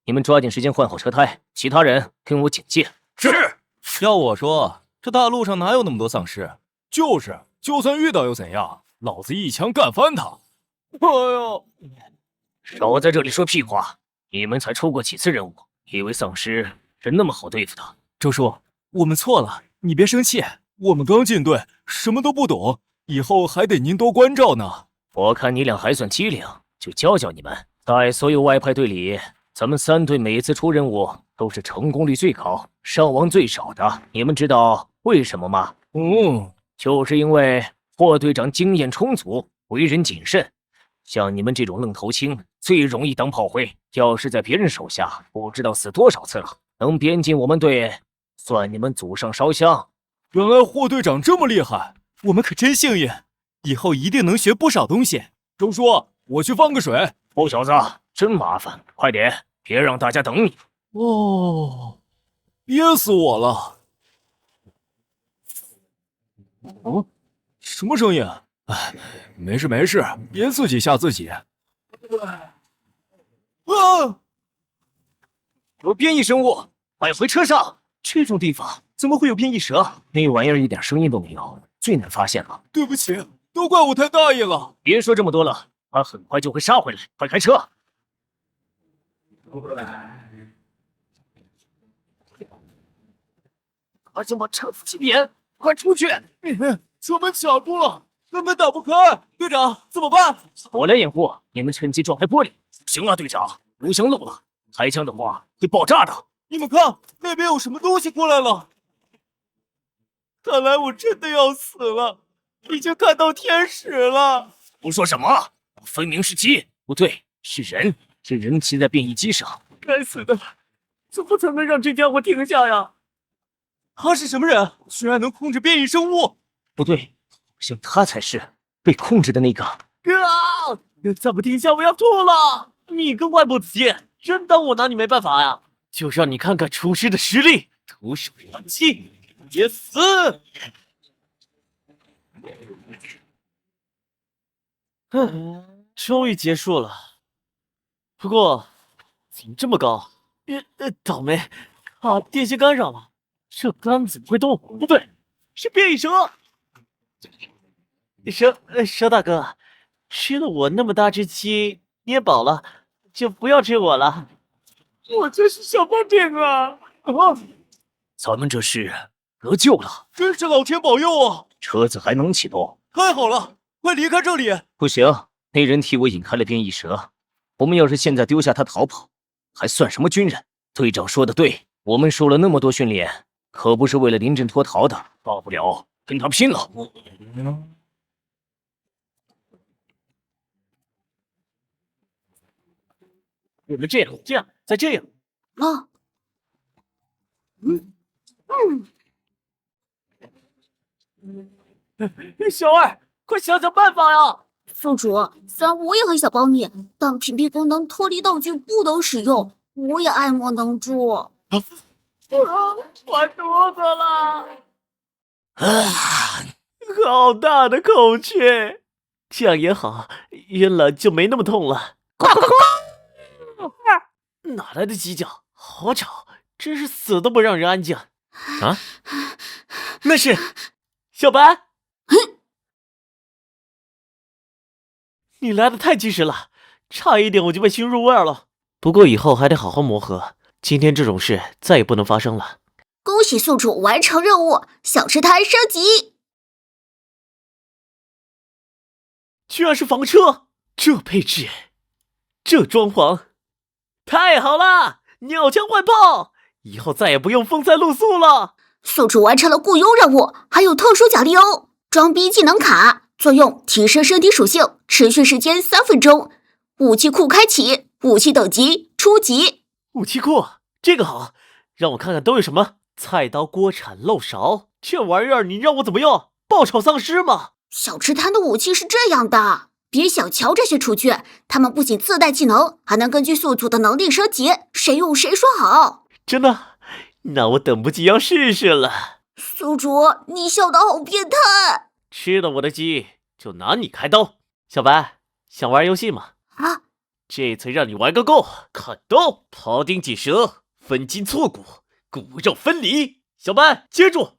你们抓紧时间换好车胎，其他人跟我警戒。是。要我说，这大路上哪有那么多丧尸？就是，就算遇到又怎样？老子一枪干翻他！哎呦！少在这里说屁话！你们才出过几次任务，以为丧尸是那么好对付的？周叔，我们错了，你别生气。我们刚进队，什么都不懂，以后还得您多关照呢。我看你俩还算机灵，就教教你们。在所有外派队里，咱们三队每次出任务都是成功率最高、伤亡最少的。你们知道为什么吗？就是因为霍队长经验充足，为人谨慎。像你们这种愣头青，最容易当炮灰。要是在别人手下，不知道死多少次了。能编进我们队，算你们祖上烧香。原来霍队长这么厉害，我们可真幸运，以后一定能学不少东西。周叔，我去放个水。臭小子，真麻烦，快点，别让大家等你。憋死我了！什么声音？没事，别自己吓自己。有变异生物，快回车上！这种地方怎么会有变异蛇？那玩意儿一点声音都没有，最难发现了。对不起，都怪我太大意了。别说这么多了，他很快就会杀回来，快开车！快先把车子挤扁，快出去！车门卡住了，根本打不开。队长，怎么办？我来掩护，你们趁机撞开玻璃。行啊，队长，油箱漏了，开枪的话会爆炸的。你们看，那边有什么东西过来了？看来我真的要死了，已经看到天使了。胡说什么？分明是鸡，不对，是人，是人骑在变异机上。该死的，怎么才能让这家伙停下呀？他是什么人？居然能控制变异生物？不对，好像他才是被控制的那个。再不停下，我要吐了！你个外部子爷，真当我拿你没办法呀？就让你看看厨师的实力，徒手扬鸡，别死！终于结束了。不过，怎么这么高？倒霉，卡电线杆上了。这杆怎么会动？不对，是变异蛇！蛇大哥，吃了我那么大只鸡，你也饱了，就不要吃我了。我这是什么病啊！咱们这是得救了，真是老天保佑啊！车子还能启动，太好了，快离开这里！不行，那人替我引开了变异蛇，我们要是现在丢下他逃跑，还算什么军人？队长说的对，我们受了那么多训练，可不是为了临阵脱逃的，大不了跟他拼了！我们这样，再这样。啊，小二，快想想办法呀！宿主，虽然我也很想帮你，但屏蔽功能脱离道具不能使用，我也爱莫能助。我肚子了，好大的口气，这样也好，晕了就没那么痛了。哪来的鸡叫？好吵，真是死都不让人安静啊！那是小白，你来的太及时了，差一点我就被熏入味了。不过以后还得好好磨合，今天这种事再也不能发生了。恭喜宿主完成任务，小吃摊升级。居然是房车，这配置，这装潢，太好了！鸟枪换炮，以后再也不用风餐露宿了。宿主完成了雇佣任务，还有特殊奖励哦！装逼技能卡，作用提升身体属性，持续时间3分钟。武器库开启，武器等级初级。武器库这个好，让我看看都有什么。菜刀、锅铲、漏勺，这玩意儿你让我怎么用？爆炒丧尸吗？小吃摊的武器是这样的，别小瞧这些厨具，它们不仅自带技能，还能根据宿主的能力升级，谁用谁说好。真的？那我等不及要试试了。宿主，你笑得好变态！吃了我的鸡，就拿你开刀。小白，想玩游戏吗？啊！这次让你玩个够！砍刀、庖丁解舌、分筋错骨、骨肉分离。小白，接住！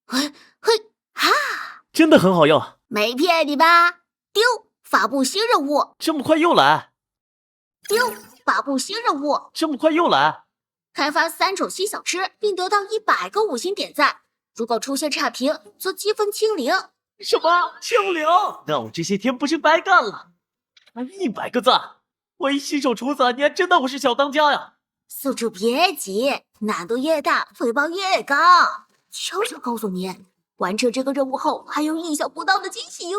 嘿，哈！真的很好用，没骗你吧？丢！发布新任务！这么快又来？丢！发布新任务！这么快又来？开发3种新小吃，并得到100个5星点赞。如果出现差评，则积分清零。什么清零？那我这些天不是白干了？还100个赞！我一新手厨子，你还真当我是小当家呀？宿主别急，难度越大，回报越高。悄悄告诉你，完成这个任务后，还有意想不到的惊喜哟。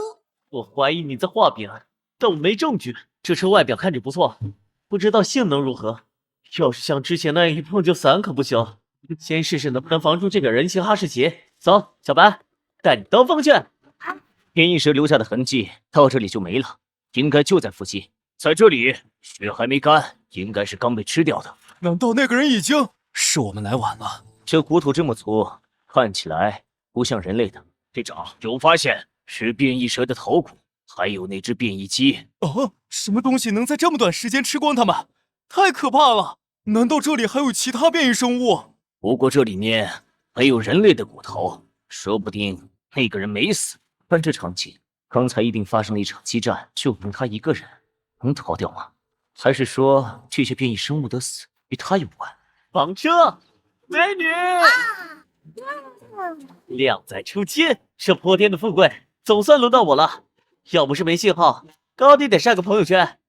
我怀疑你在画饼，但我没证据。这车外表看着不错，不知道性能如何。要是像之前那样一碰就散可不行。先试试能不能防住这个人形哈士奇。走，小白，带你兜风去。变异蛇留下的痕迹到这里就没了，应该就在附近。在这里，血还没干，应该是刚被吃掉的。难道那个人已经……是我们来晚了。这骨头这么粗，看起来不像人类的。队长，有发现是变异蛇的头骨，还有那只变异鸡。哦，什么东西能在这么短时间吃光它们？太可怕了！难道这里还有其他变异生物？不过这里面没有人类的骨头，说不定那个人没死。看这场景，刚才一定发生了一场激战，就凭他一个人能逃掉吗？还是说这些变异生物的死与他有关？房车，美女，靓仔出街，这泼天的富贵总算轮到我了。要不是没信号，高低得晒个朋友圈。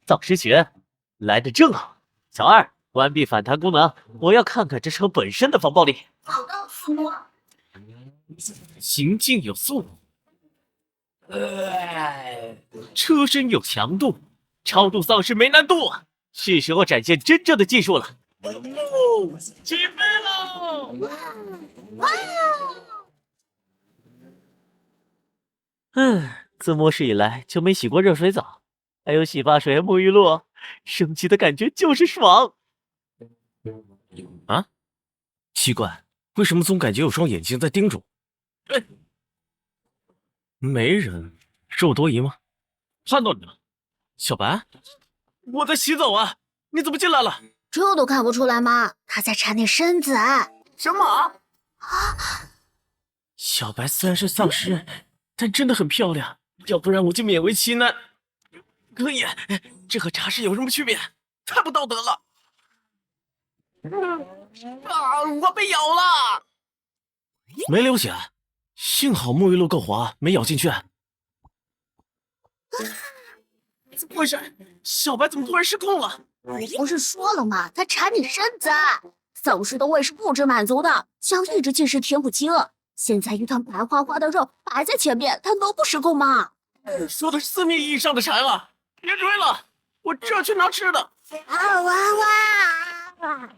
丧尸血来得正好。小二，关闭反弹功能，我要看看这车本身的防爆力。好的，宿主。行进有速，车身有强度，超度丧尸没难度，是时候展现真正的技术了。起飞喽！自摸视以来就没洗过热水澡，还有洗发水、沐浴露，升级的感觉就是爽。啊，奇怪，为什么总感觉有双眼睛在盯着我？没人，是我多疑吗？看到你了，小白，我在洗澡啊，你怎么进来了？这都看不出来吗？他在缠你身子。什么？小白虽然是丧尸，但真的很漂亮，要不然我就勉为其难。可以，这和茶室有什么区别？太不道德了！我被咬了！没流血，幸好沐浴露够滑，没咬进去。怎么回事？小白怎么突然失控了？我不是说了吗？他缠你身子。丧尸的胃是不知满足的，想一直进食填不清。现在一团白花花的肉摆在前面，他能不失控吗？说的是字面意义上的馋啊！别追了，我这去拿吃的。啊哇哇！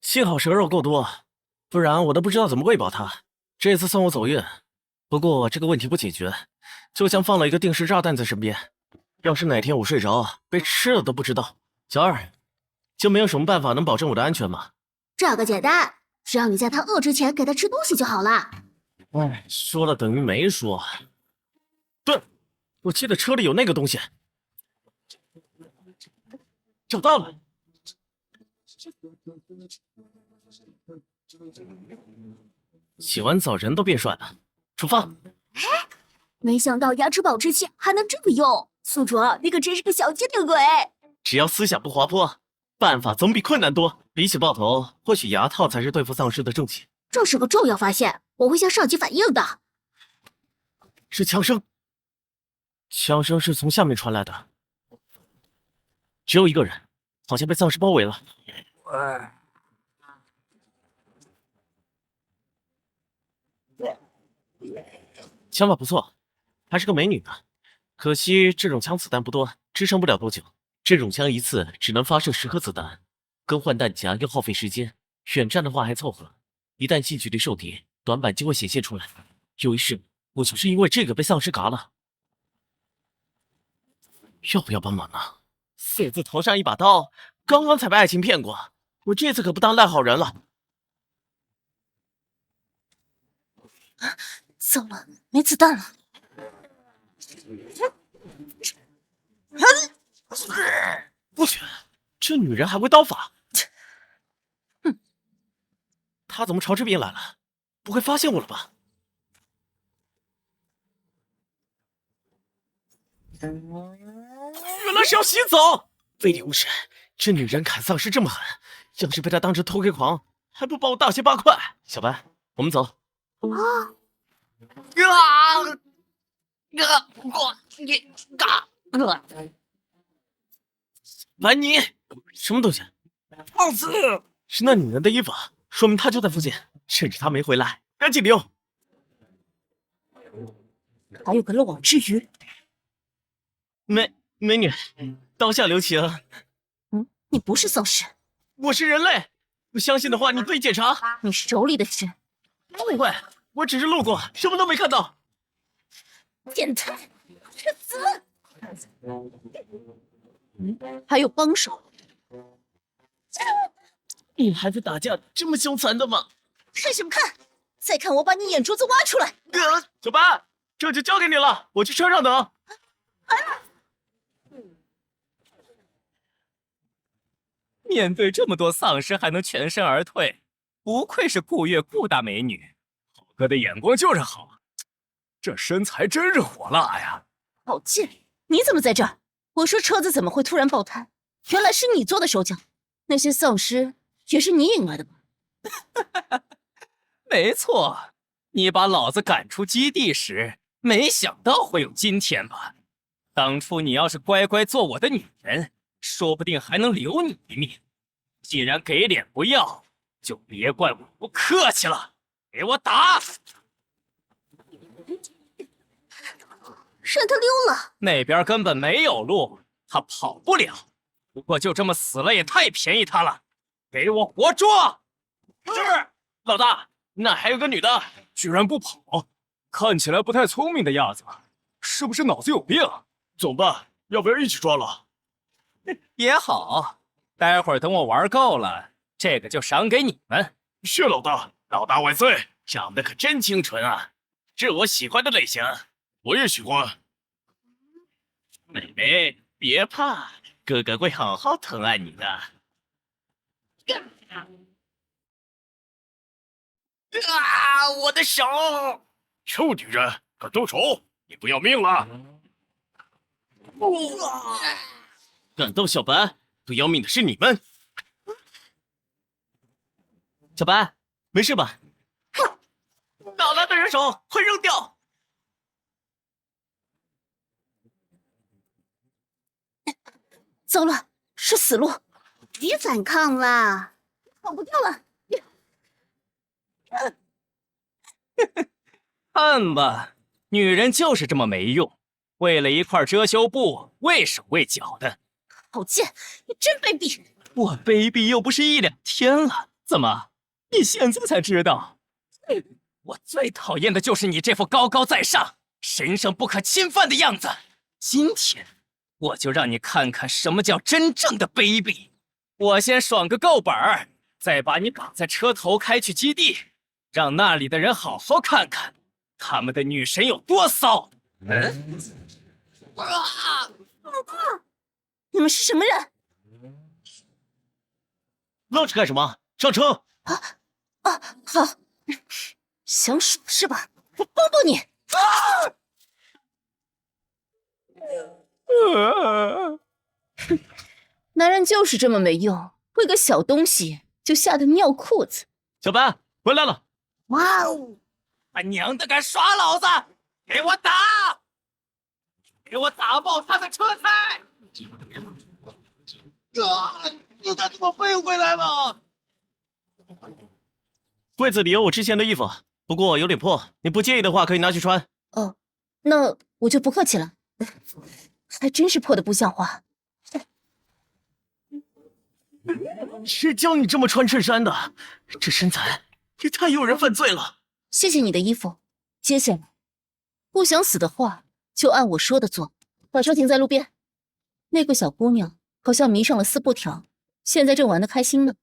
幸好蛇肉够多，不然我都不知道怎么喂饱它。这次算我走运。不过这个问题不解决，就像放了一个定时炸弹在身边，要是哪天我睡着被吃了都不知道。小二，就没有什么办法能保证我的安全吗？这个简单，只要你在他饿之前给他吃东西就好了。哎，说了等于没说。对，我记得车里有那个东西。找到了。洗完澡人都变帅了，出发。没想到牙齿保持器还能这么用，宿主，你可真是个小机灵鬼。只要思想不滑坡，办法总比困难多。比起爆头，或许牙套才是对付丧尸的正解。这是个重要发现，我会向上级反映的。是枪声，枪声是从下面传来的，只有一个人，好像被丧尸包围了。枪法不错，还是个美女呢。可惜这种枪子弹不多，支撑不了多久。这种枪一次只能发射10颗子弹，更换弹夹要耗费时间。远战的话还凑合，一旦近距离受敌，短板就会显现出来。有一事，我就是因为这个被丧尸嘎了。要不要帮忙呢？4字头上一把刀，刚刚才被爱情骗过，我这次可不当烂好人了。糟了，没子弹了！不去，这女人还会刀法。她怎么朝这边来了？不会发现我了吧？原来是要洗澡！非礼勿视，这女人砍丧尸这么狠，要是被她当成偷窥狂，还不把我大卸8块？小白，我们走。兰妮，什么东西？胖子，是那女人的衣服，说明她就在附近。趁着她没回来，赶紧溜。还有个漏网之鱼。美女，刀下留情。你不是丧尸，我是人类。不相信的话，你可以检查。你手里的是误会，我只是路过，什么都没看到。变态，吃子！还有帮手。你孩子打架这么凶残的吗？看什么看？再看我把你眼珠子挖出来！小白，这就交给你了，我去车上等。面对这么多丧尸还能全身而退，不愧是顾月顾大美女，好哥的眼光就是好，这身材真是火辣呀！好贱！你怎么在这儿？我说车子怎么会突然爆胎？原来是你做的手脚，那些丧尸也是你引来的吧？没错，你把老子赶出基地时，没想到会有今天吧？当初你要是乖乖做我的女人，说不定还能留你一命。既然给脸不要，就别怪我不客气了，给我打！让他溜了。那边根本没有路，他跑不了。不过就这么死了也太便宜他了，给我活捉！是，老大，那还有个女的，居然不跑，看起来不太聪明的样子，是不是脑子有病？怎么办？要不要一起抓了？也好，待会儿等我玩够了，这个就赏给你们。谢老大，老大万岁！长得可真清纯啊，这我喜欢的类型。我也喜欢。妹妹，别怕，哥哥会好好疼爱你的。我的手！臭女人，敢动手！你不要命了！敢动小白，不要命的是你们。小白，没事吧？哪来的人手？快扔掉！糟了，是死路！别反抗啦！跑不掉了。看吧，女人就是这么没用，为了一块遮羞布，畏手畏脚的。好贱，你真卑鄙！我卑鄙又不是1、2天了，怎么，你现在才知道？我最讨厌的就是你这副高高在上、神圣不可侵犯的样子。今天，我就让你看看什么叫真正的卑鄙。我先爽个够本儿，再把你绑在车头开去基地，让那里的人好好看看他们的女神有多骚。你们是什么人？愣着干什么？上车！好，想爽是吧？我帮帮你。男人就是这么没用，为个小东西就吓得尿裤子。小白回来了！哇哦！他娘的敢耍老子！给我打！给我打爆他的车胎！他怎么飞回来了？柜子里有我之前的衣服，不过有点破，你不介意的话可以拿去穿。哦，那我就不客气了。还真是破的不像话。谁教你这么穿衬衫的？这身材也太诱人犯罪了。谢谢你的衣服。接下来，不想死的话就按我说的做。把车停在路边。那个小姑娘好像迷上了撕布条，现在正玩得开心呢。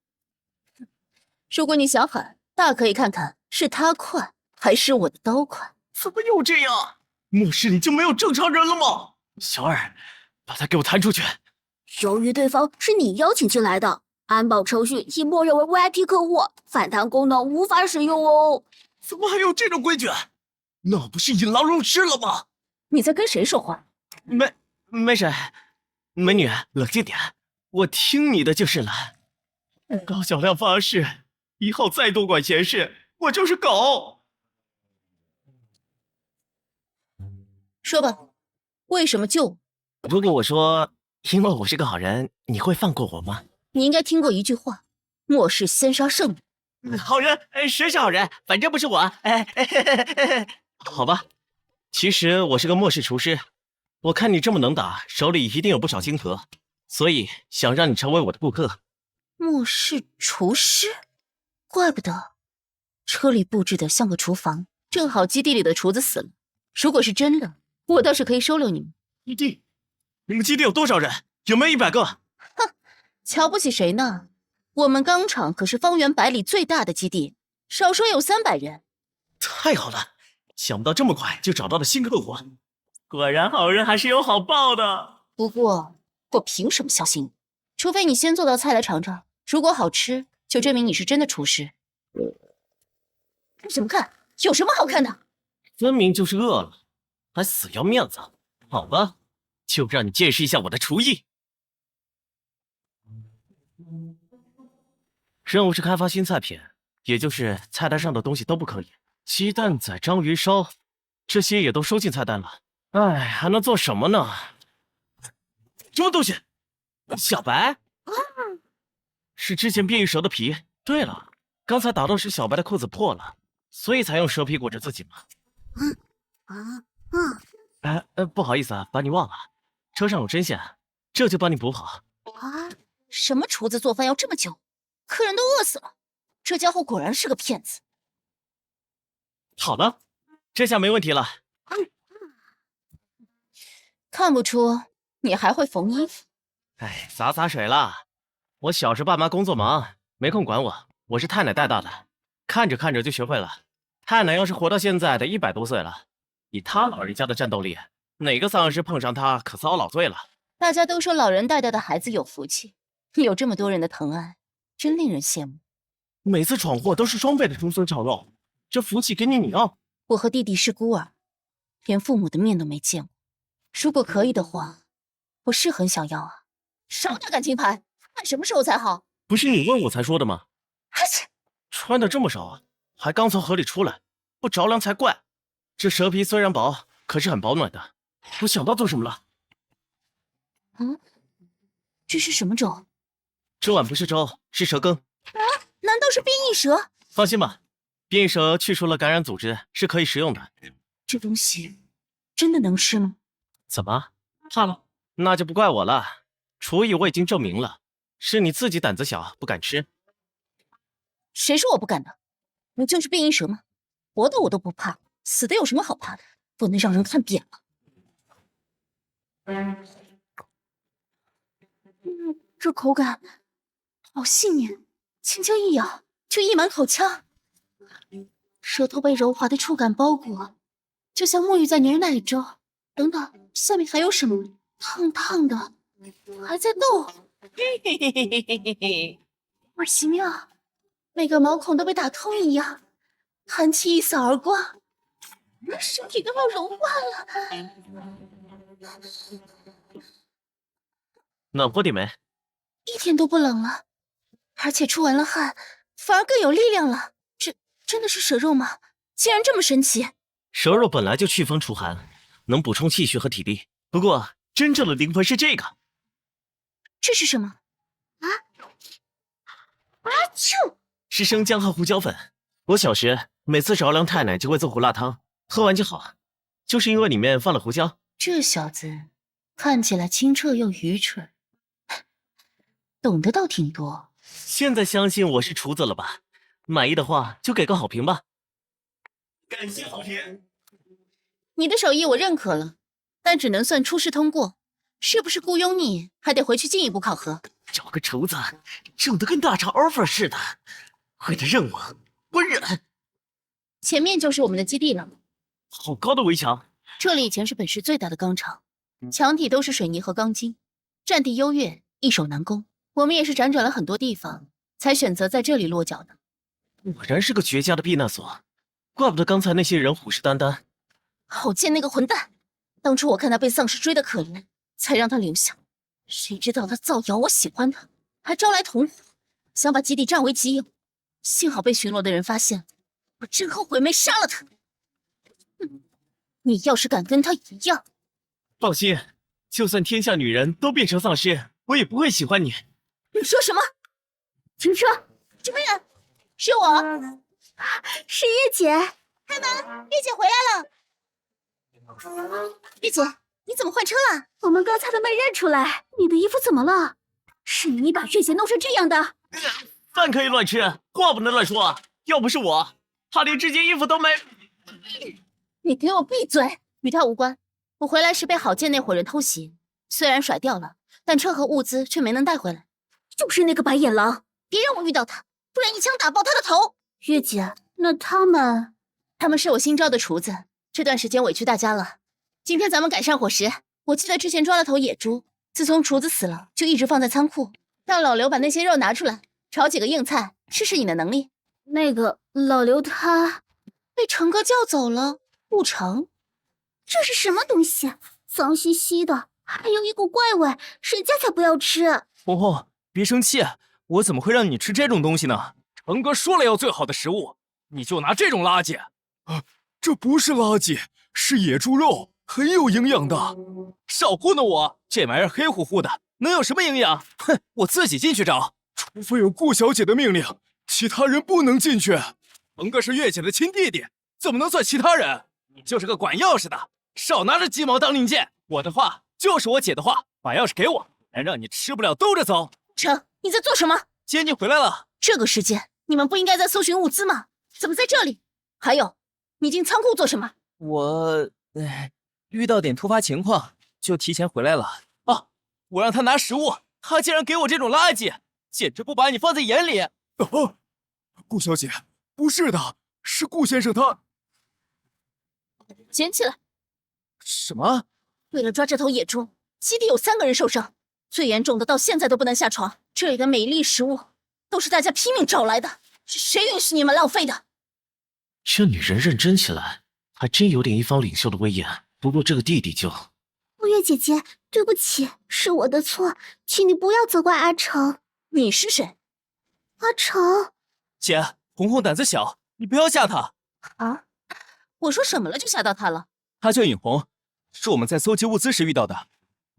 如果你想喊，大可以看看是她快还是我的刀快。怎么又这样？末世里就没有正常人了吗？小二，把他给我弹出去。由于对方是你邀请进来的，安保程序已默认为 VIP 客户，反弹功能无法使用哦。怎么还有这种规矩？那不是引狼入室了吗？你在跟谁说话？没谁。美女，冷静点，我听你的就是了。高小亮发誓，以后再多管闲事，我就是狗。说吧，为什么救我？如果我说因为我是个好人，你会放过我吗？你应该听过一句话：末世先杀圣人。好人？谁是好人？反正不是我。好吧，其实我是个末世厨师。我看你这么能打，手里一定有不少金盒，所以想让你成为我的顾客。末世厨师？怪不得，车里布置的像个厨房，正好基地里的厨子死了。如果是真的，我倒是可以收留你们。基地？你们基地有多少人？有没有100个？哼，瞧不起谁呢？我们钢厂可是方圆100里最大的基地，少说有300人。太好了，想不到这么快就找到了新客户。果然好人还是有好报的。不过我凭什么相信你？除非你先做道菜来尝尝，如果好吃，就证明你是真的厨师。看什么看？有什么好看的？分明就是饿了，还死要面子。好吧，就让你见识一下我的厨艺。任务是开发新菜品，也就是菜单上的东西都不可以。鸡蛋仔、章鱼烧，这些也都收进菜单了。哎，还能做什么呢？什么东西？小白？是之前变异蛇的皮。对了，刚才打斗时小白的裤子破了，所以才用蛇皮裹着自己嘛。不好意思啊，把你忘了。车上有针线，这就帮你补好。什么厨子做饭要这么久？客人都饿死了。这家伙果然是个骗子。好了，这下没问题了。看不出你还会缝衣服。哎，洒水了。我小时爸妈工作忙，没空管我。我是太奶带大的，看着看着就学会了。太奶要是活到现在得100多岁了，以他老人家的战斗力，哪个丧尸碰上他可遭老罪了。大家都说老人带大的孩子有福气，有这么多人的疼爱，真令人羡慕。每次闯祸都是双倍的竹笋炒肉，这福气给你要。我和弟弟是孤儿，连父母的面都没见过。如果可以的话，我是很想要啊。少打感情牌，看什么时候才好？不是你问我才说的吗？还是穿的这么少，还刚从河里出来，不着凉才怪。这蛇皮虽然薄，可是很保暖的。我想到做什么了。这是什么粥？这碗不是粥，是蛇羹。难道是变异蛇？放心吧，变异蛇去除了感染组织，是可以食用的。这东西真的能吃吗？怎么怕了？那就不怪我了。厨艺我已经证明了，是你自己胆子小，不敢吃。谁说我不敢的？你就是变异蛇吗？活的我都不怕，死的有什么好怕的？不能让人看扁了。这口感好细腻，轻轻一咬就溢满口腔，舌头被柔滑的触感包裹，就像沐浴在牛奶中。等等，下面还有什么？烫烫的，还在动。嘿嘿嘿嘿嘿嘿嘿，好奇妙，每个毛孔都被打通一样，寒气一扫而过，身体都要融化了。暖和点没？一点都不冷了，而且出完了汗，反而更有力量了。这真的是蛇肉吗？竟然这么神奇！蛇肉本来就祛风除寒，能补充气血和体力。不过，真正的灵魂是这个。这是什么？啾！是生姜和胡椒粉。我小时每次着凉太奶就会做胡辣汤，喝完就好，就是因为里面放了胡椒。这小子看起来清澈又愚蠢，懂得倒挺多。现在相信我是厨子了吧？满意的话就给个好评吧。感谢好评。你的手艺我认可了，但只能算初试通过。是不是雇佣你，还得回去进一步考核。找个厨子整得跟大厂 offer 似的，为了任务我忍。前面就是我们的基地了。好高的围墙！这里以前是本市最大的钢厂，墙体都是水泥和钢筋，占地优越，易守难攻。我们也是辗转了很多地方，才选择在这里落脚的。果然是个绝佳的避难所，怪不得刚才那些人虎视眈眈。郝建那个混蛋，当初我看他被丧尸追得可怜，才让他留下。谁知道他造谣我喜欢他，还招来同伙，想把基地占为己有。幸好被巡逻的人发现，我真后悔没杀了他。你要是敢跟他一样，放心，就算天下女人都变成丧尸，我也不会喜欢你。你说什么？停车！什么人？是我，是月姐。开门，月姐回来了。月姐，你怎么换车了？我们刚才都没认出来，你的衣服怎么了？是你把月姐弄成这样的？饭可以乱吃，话不能乱说。要不是我，他连这件衣服都没。你给我闭嘴！与他无关。我回来时被郝建那伙人偷袭，虽然甩掉了，但车和物资却没能带回来。就是那个白眼狼，别让我遇到他，不然一枪打爆他的头。月姐，那他们是我新招的厨子，这段时间委屈大家了。今天咱们改善伙食。我记得之前抓了头野猪，自从厨子死了，就一直放在仓库。让老刘把那些肉拿出来，炒几个硬菜，试试你的能力。那个老刘他被成哥叫走了，不成？这是什么东西？脏兮兮的，还有一股怪味，谁家才不要吃？红红，别生气，我怎么会让你吃这种东西呢？成哥说了要最好的食物，你就拿这种垃圾。这不是垃圾，是野猪肉，很有营养的。少糊弄我，这玩意儿黑乎乎的，能有什么营养？哼，我自己进去找。除非有顾小姐的命令，其他人不能进去。成哥是月姐的亲弟弟，怎么能算其他人？你就是个管钥匙的，少拿着鸡毛当令箭。我的话就是我姐的话，把钥匙给我，能让你吃不了兜着走。成，你在做什么？姐，你回来了。这个时间，你们不应该在搜寻物资吗？怎么在这里？还有，你进仓库做什么？我遇到点突发情况，就提前回来了。啊，我让他拿食物，他竟然给我这种垃圾，简直不把你放在眼里。顾小姐，不是的，是顾先生他。捡起来。什么？为了抓这头野猪，基地有3个人受伤，最严重的到现在都不能下床。这里的每一粒食物都是大家拼命找来的，是谁允许你们浪费的？这女人认真起来，还真有点一方领袖的威严。不过这个弟弟就……月姐姐，对不起，是我的错，请你不要责怪阿成。你是谁？阿成。姐，红红胆子小，你不要吓她。啊？我说什么了就吓到她了？她叫尹红，是我们在搜集物资时遇到的。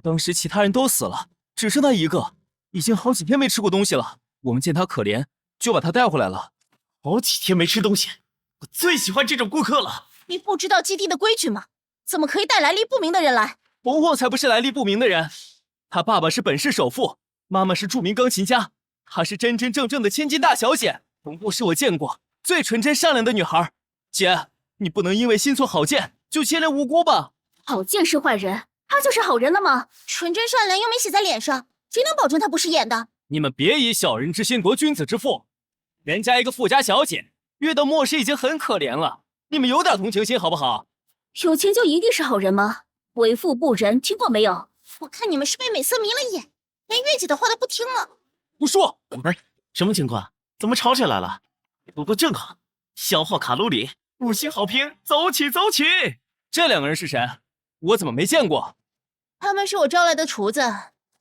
当时其他人都死了，只剩她一个。已经好几天没吃过东西了。我们见他可怜，就把他带回来了。好几天没吃东西，我最喜欢这种顾客了。你不知道基地的规矩吗？怎么可以带来历不明的人来？红红才不是来历不明的人，他爸爸是本市首富，妈妈是著名钢琴家，她是真真正正的千金大小姐。红红是我见过最纯真善良的女孩。姐，你不能因为心存好剑就牵连无辜吧？郝建是坏人，他就是好人了吗？纯真善良又没写在脸上，谁能保证他不是演的？你们别以小人之心夺君子之腹，人家一个富家小姐遇到末世已经很可怜了，你们有点同情心好不好？有钱就一定是好人吗？为富不仁，听过没有？我看你们是被美色迷了眼，连月姐的话都不听了。不说，什么情况？怎么吵起来了？不过正好，消耗卡路里，5星好评，走起走起！这两个人是谁？我怎么没见过？他们是我招来的厨子。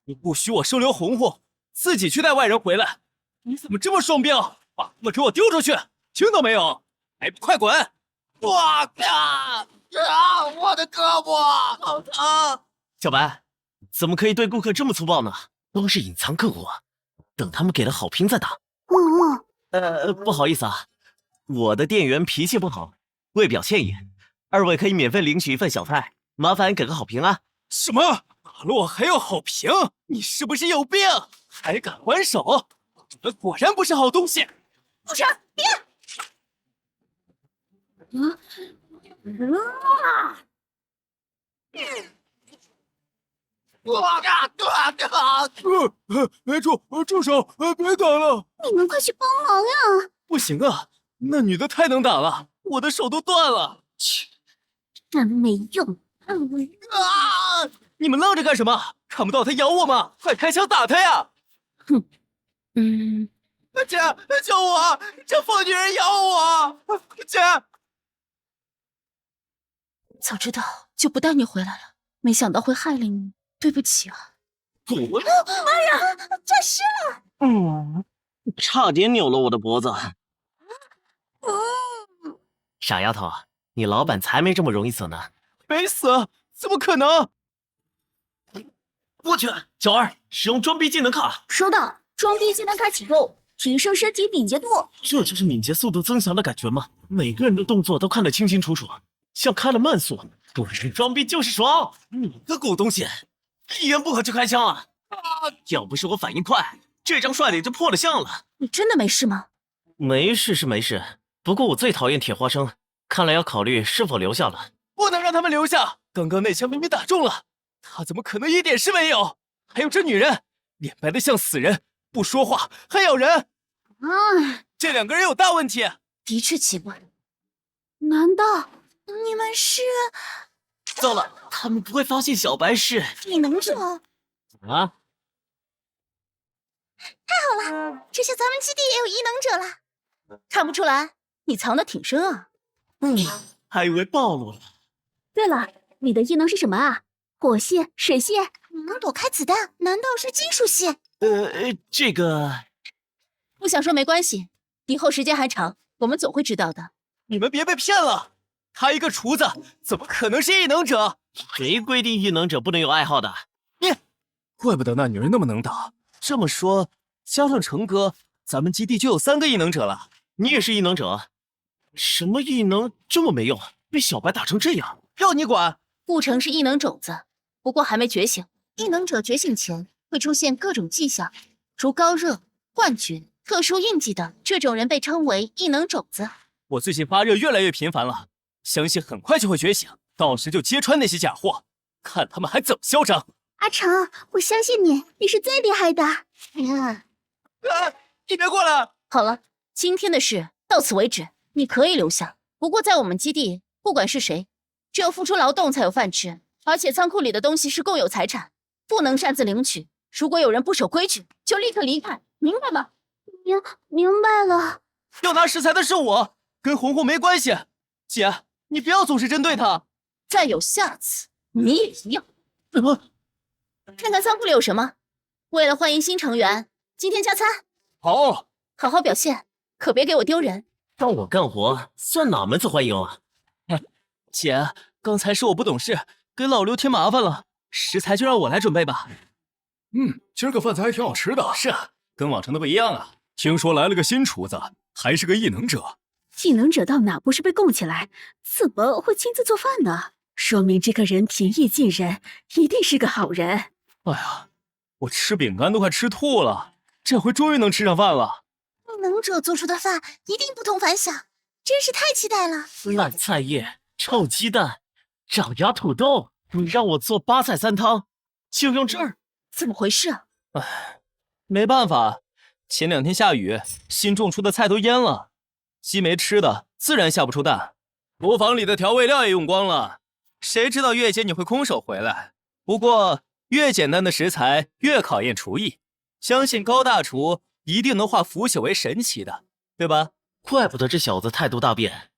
你不许我收留红红，自己去带外人回来。你怎么这么双标？把我给我丢出去，听到没有？还不快滚！哇啊！我的胳膊好疼！小白，怎么可以对顾客这么粗暴呢？都是隐藏客户，等他们给了好评再打。不好意思啊，我的店员脾气不好，为表歉意，2位可以免费领取一份小菜，麻烦给个好评啊！什么？打了我还要好评？你是不是有病？还敢还手？你们果然不是好东西！不成，别！住手！别打了！你们快去帮忙呀！不行啊，那女的太能打了，我的手都断了。真没用！啊！你们愣着干什么？看不到她咬我吗？快开枪打她呀！姐，救我！这疯女人咬我！姐，早知道就不带你回来了，没想到会害了你，对不起啊！滚！妈呀，诈尸了！差点扭了我的脖子。傻丫头，你老板才没这么容易死呢。没死？怎么可能？我去，小二，使用装逼技能卡。收到，装逼技能卡启动，提升身体敏捷度。这就是敏捷速度增强的感觉吗？每个人的动作都看得清清楚楚，像开了慢速。果然装逼就是爽！你个狗东西，一言不合就开枪啊！要不是我反应快，这张帅脸就破了相了。你真的没事吗？没事是没事，不过我最讨厌铁花生，看来要考虑是否留下了。不能让他们留下！刚刚那枪明明打中了，他怎么可能一点事没有？还有这女人，脸白的像死人，不说话还咬人。这两个人有大问题。的确奇怪，难道你们是？糟了，他们不会发现小白是异能者？啊？这下咱们基地也有异能者了。看不出来，你藏得挺深啊。还以为暴露了。对了，你的异能是什么啊？火系、水系？能躲开子弹？难道是金属系？这个不想说没关系，以后时间还长，我们总会知道的。你们别被骗了，他一个厨子怎么可能是异能者？谁规定异能者不能有爱好的？怪不得那女人那么能打。这么说，加上成哥，咱们基地就有3个异能者了。你也是异能者？什么异能这么没用？被小白打成这样，要你管？顾城是异能种子，不过还没觉醒。异能者觉醒前会出现各种迹象，如高热、幻觉、特殊印记等，这种人被称为异能种子。我最近发热越来越频繁了，相信很快就会觉醒，到时就揭穿那些假货，看他们还怎么嚣张。阿成，我相信你，你是最厉害的。你别过来！好了，今天的事到此为止，你可以留下。不过在我们基地，不管是谁，只有付出劳动才有饭吃，而且仓库里的东西是共有财产，不能擅自领取。如果有人不守规矩，就立刻离开，明白吗？明白了。要拿食材的是我，跟红红没关系。姐，你不要总是针对她。再有下次，你也一样。看看仓库里有什么。为了欢迎新成员，今天加餐。好，好好表现，可别给我丢人。帮我干活算哪门子欢迎啊？姐，刚才是我不懂事，给老刘添麻烦了，食材就让我来准备吧。今儿个饭菜还挺好吃的。是啊，跟往常的不一样啊。听说来了个新厨子，还是个异能者。异能者到哪不是被供起来，怎么会亲自做饭呢？说明这个人平易近人，一定是个好人。哎呀，我吃饼干都快吃吐了，这回终于能吃上饭了。异能者做出的饭一定不同凡响，真是太期待了。烂菜叶、臭鸡蛋、长牙土豆，你让我做8菜3汤，就用这儿？怎么回事啊？没办法，前2天下雨，新种出的菜都淹了，鸡没吃的，自然下不出蛋。厨房里的调味料也用光了，谁知道月姐你会空手回来？不过越简单的食材越考验厨艺，相信高大厨一定能化腐朽为神奇的，对吧？怪不得这小子态度大变，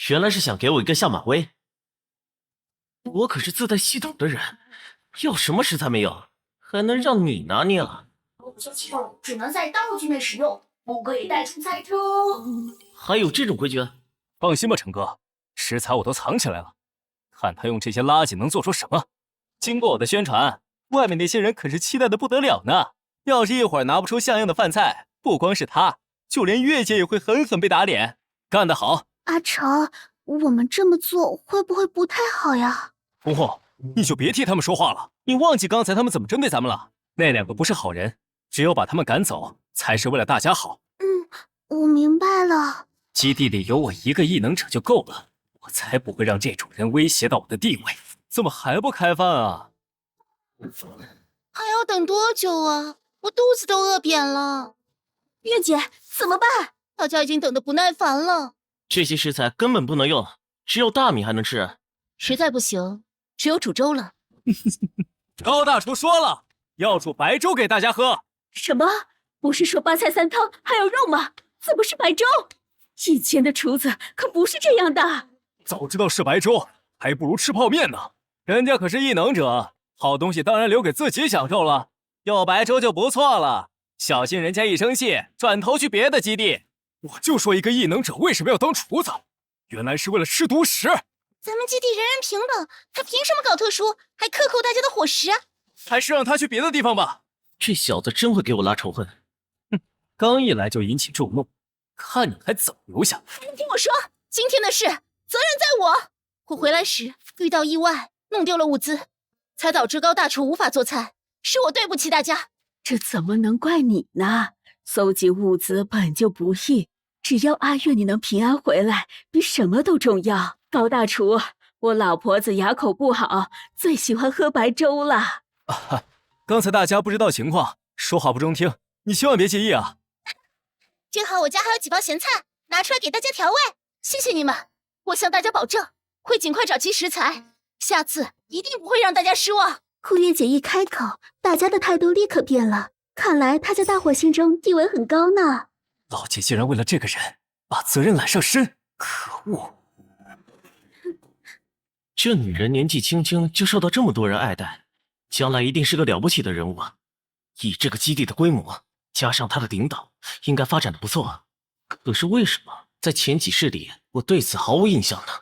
原来是想给我一个下马威。我可是自带系统的人，要什么食材没有，还能让你拿捏啊？这系统只能在道具内使用，不可以带出菜车。还有这种规矩？放心吧，成哥，食材我都藏起来了，看他用这些垃圾能做出什么。经过我的宣传，外面那些人可是期待的不得了呢。要是一会儿拿不出像样的饭菜，不光是他，就连月姐也会狠狠被打脸。干得好，阿成，我们这么做会不会不太好呀？红红，你就别替他们说话了。你忘记刚才他们怎么针对咱们了？那2个不是好人，只有把他们赶走，才是为了大家好。我明白了。基地里有我一个异能者就够了，我才不会让这种人威胁到我的地位。怎么还不开饭啊？还要等多久啊？我肚子都饿扁了。月姐，怎么办？大家已经等得不耐烦了。这些食材根本不能用，只有大米还能吃。实在不行，只有煮粥了。高大厨说了，要煮白粥给大家喝。什么？不是说8菜3汤还有肉吗？怎么是白粥？以前的厨子可不是这样的。早知道是白粥，还不如吃泡面呢。人家可是异能者，好东西当然留给自己享受了。有白粥就不错了，小心人家一生气，转头去别的基地。我就说一个异能者为什么要当厨子，原来是为了吃独食。咱们基地人人平等，他凭什么搞特殊，还克扣大家的伙食啊？还是让他去别的地方吧。这小子真会给我拉仇恨。刚一来就引起众怒，看你还怎么留下。你听我说，今天的事责任在我。我回来时遇到意外，弄丢了物资，才导致高大厨无法做菜，是我对不起大家。这怎么能怪你呢？搜集物资本就不易，只要阿月你能平安回来，比什么都重要。高大厨，我老婆子牙口不好，最喜欢喝白粥了。刚才大家不知道情况，说话不中听，你千万别介意啊。正好我家还有几包咸菜，拿出来给大家调味。谢谢你们，我向大家保证，会尽快找齐食材，下次一定不会让大家失望。顾月姐一开口，大家的态度立刻变了，看来她在大伙心中地位很高呢。老姐竟然为了这个人把责任揽上身，可恶！这女人年纪轻轻就受到这么多人爱戴，将来一定是个了不起的人物啊！以这个基地的规模，加上她的领导，应该发展的不错。可是为什么在前几世里，我对此毫无印象呢？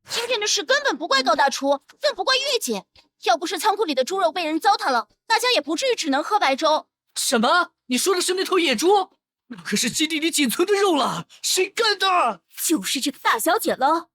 今天的事根本不怪高大厨，更不怪月姐。要不是仓库里的猪肉被人糟蹋了，大家也不至于只能喝白粥。什么？你说的是那头野猪？那可是基地里仅存的肉了，谁干的？就是这个大小姐了。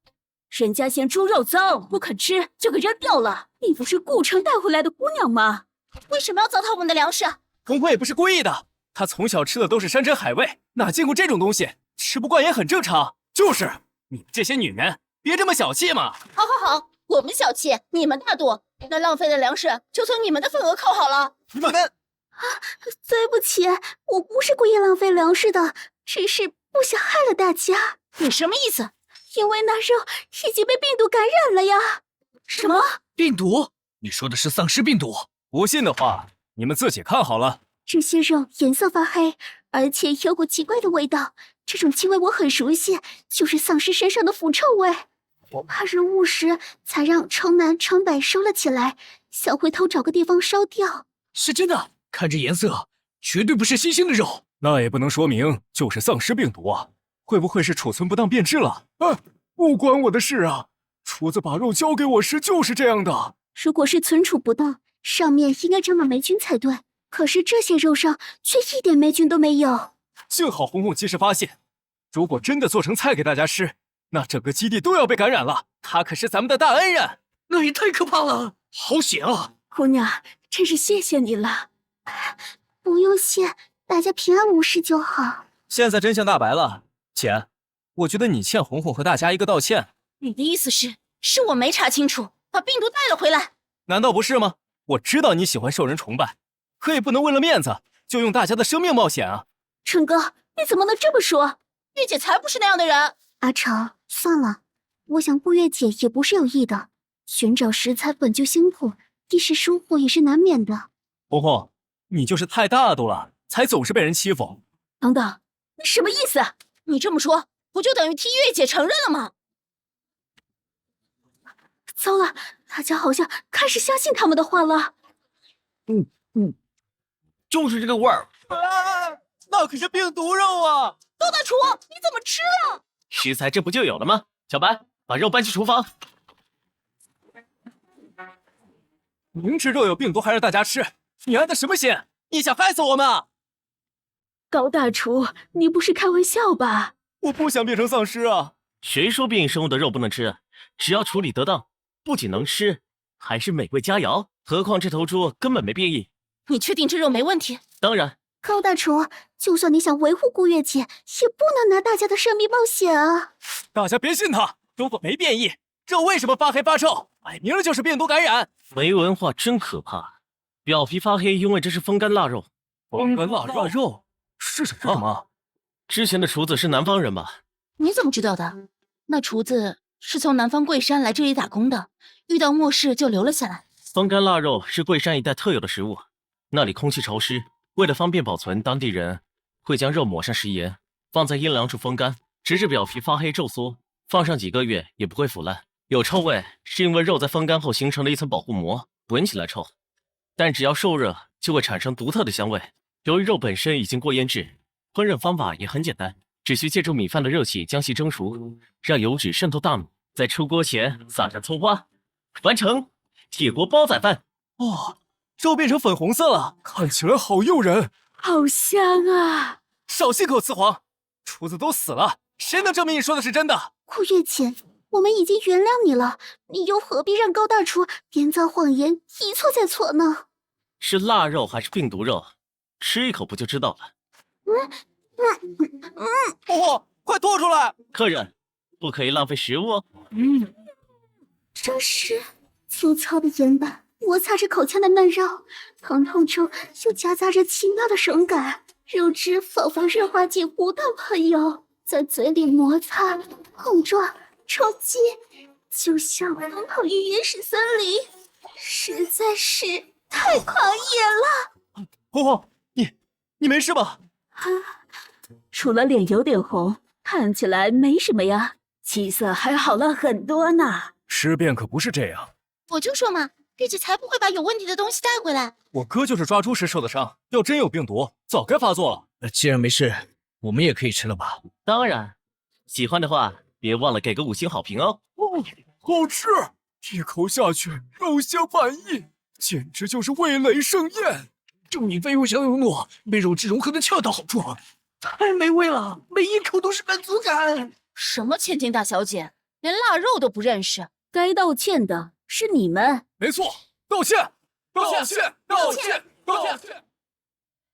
人家嫌猪肉脏不肯吃，就给扔掉了。你不是顾城带回来的姑娘吗？为什么要糟蹋我们的粮食？红红也不是故意的，她从小吃的都是山珍海味，哪见过这种东西，吃不惯也很正常。就是你们这些女人，别这么小气嘛！好，好，我们小气，你们大度。那浪费的粮食就从你们的份额扣好了。你们对不起，我不是故意浪费粮食的，只是不想害了大家。你什么意思？因为那肉已经被病毒感染了呀。什么？病毒？你说的是丧尸病毒？不信的话，你们自己看好了。这些肉颜色发黑，而且有股奇怪的味道。这种气味我很熟悉，就是丧尸身上的腐臭味。我怕人误食，才让城南城北收了起来，想回头找个地方烧掉。是真的，看这颜色，绝对不是新鲜的肉。那也不能说明就是丧尸病毒啊，会不会是储存不当变质了？不关我的事啊！厨子把肉交给我时就是这样的。如果是存储不当，上面应该长满霉菌才对。可是这些肉上却一点霉菌都没有。幸好红红及时发现，如果真的做成菜给大家吃，那整个基地都要被感染了。他可是咱们的大恩人，那也太可怕了，好险啊！姑娘，真是谢谢你了。不用谢，大家平安无事就好。现在真相大白了，姐，我觉得你欠红红和大家一个道歉。你的意思是我没查清楚，把病毒带了回来？难道不是吗？我知道你喜欢受人崇拜，可也不能为了面子就用大家的生命冒险啊！成哥，你怎么能这么说？月姐才不是那样的人。阿成，算了，我想顾月姐也不是有意的。寻找食材本就辛苦，一时疏忽也是难免的。红红，你就是太大度了，才总是被人欺负。等等，你什么意思？你这么说，不就等于替月姐承认了吗？糟了，大家好像开始相信他们的话了。就是这个味儿。那可是病毒肉啊！高大厨，你怎么吃了？食材这不就有了吗？小白，把肉搬去厨房。明知肉有病毒还让大家吃，你安的什么心？你想害死我们啊？高大厨，你不是开玩笑吧？我不想变成丧尸啊！谁说变异生物的肉不能吃？只要处理得当，不仅能吃，还是美味佳肴。何况这头猪根本没变异。你确定这肉没问题？当然。高大厨，就算你想维护顾月姐，也不能拿大家的生命冒险啊！大家别信他，如果没变异，肉为什么发黑发臭？摆明了就是病毒感染。没文化真可怕，表皮发黑，因为这是风干腊肉。风干腊肉是什么？之前的厨子是南方人吧？你怎么知道的？那厨子是从南方贵山来这里打工的，遇到末世就留了下来。风干腊肉是贵山一带特有的食物，那里空气潮湿，为了方便保存，当地人会将肉抹上食盐，放在阴凉处风干，直至表皮发黑皱缩，放上几个月也不会腐烂。有臭味是因为肉在风干后形成了一层保护膜，闻起来臭，但只要受热就会产生独特的香味。由于肉本身已经过腌制，烹饪方法也很简单，只需借助米饭的热气将其蒸熟，让油脂渗透大米，在出锅前撒上葱花，完成铁锅煲仔饭。哇，肉变成粉红色了，看起来好诱人，好香啊！少信口雌黄，厨子都死了，谁能证明你说的是真的？顾月姐，我们已经原谅你了，你又何必让高大厨编造谎言，一错再错呢？是腊肉还是病毒肉？吃一口不就知道了。哦，快吐出来！客人，不可以浪费食物哦。这是粗糙的盐巴摩擦着口腔的嫩肉，疼痛中又夹杂着奇妙的爽感，肉汁仿佛润滑剂不断喷涌，在嘴里摩擦、碰撞、冲击，就像奔跑于原始森林，实在是太狂野了。红红，你没事吧？除了脸有点红，看起来没什么呀，气色还好了很多呢。尸变可不是这样。我就说嘛，月姐才不会把有问题的东西带回来。我哥就是抓猪时受的伤，要真有病毒，早该发作了。既然没事，我们也可以吃了吧？当然，喜欢的话别忘了给个5星好评哦。好吃，一口下去，肉香满溢，简直就是味蕾盛宴。正你肥又香又糯，被肉质融合的恰到好处，太美味了，每一口都是满足感。什么千金大小姐，连腊肉都不认识？该道歉的是你们。没错，道歉，道歉，道歉，道歉！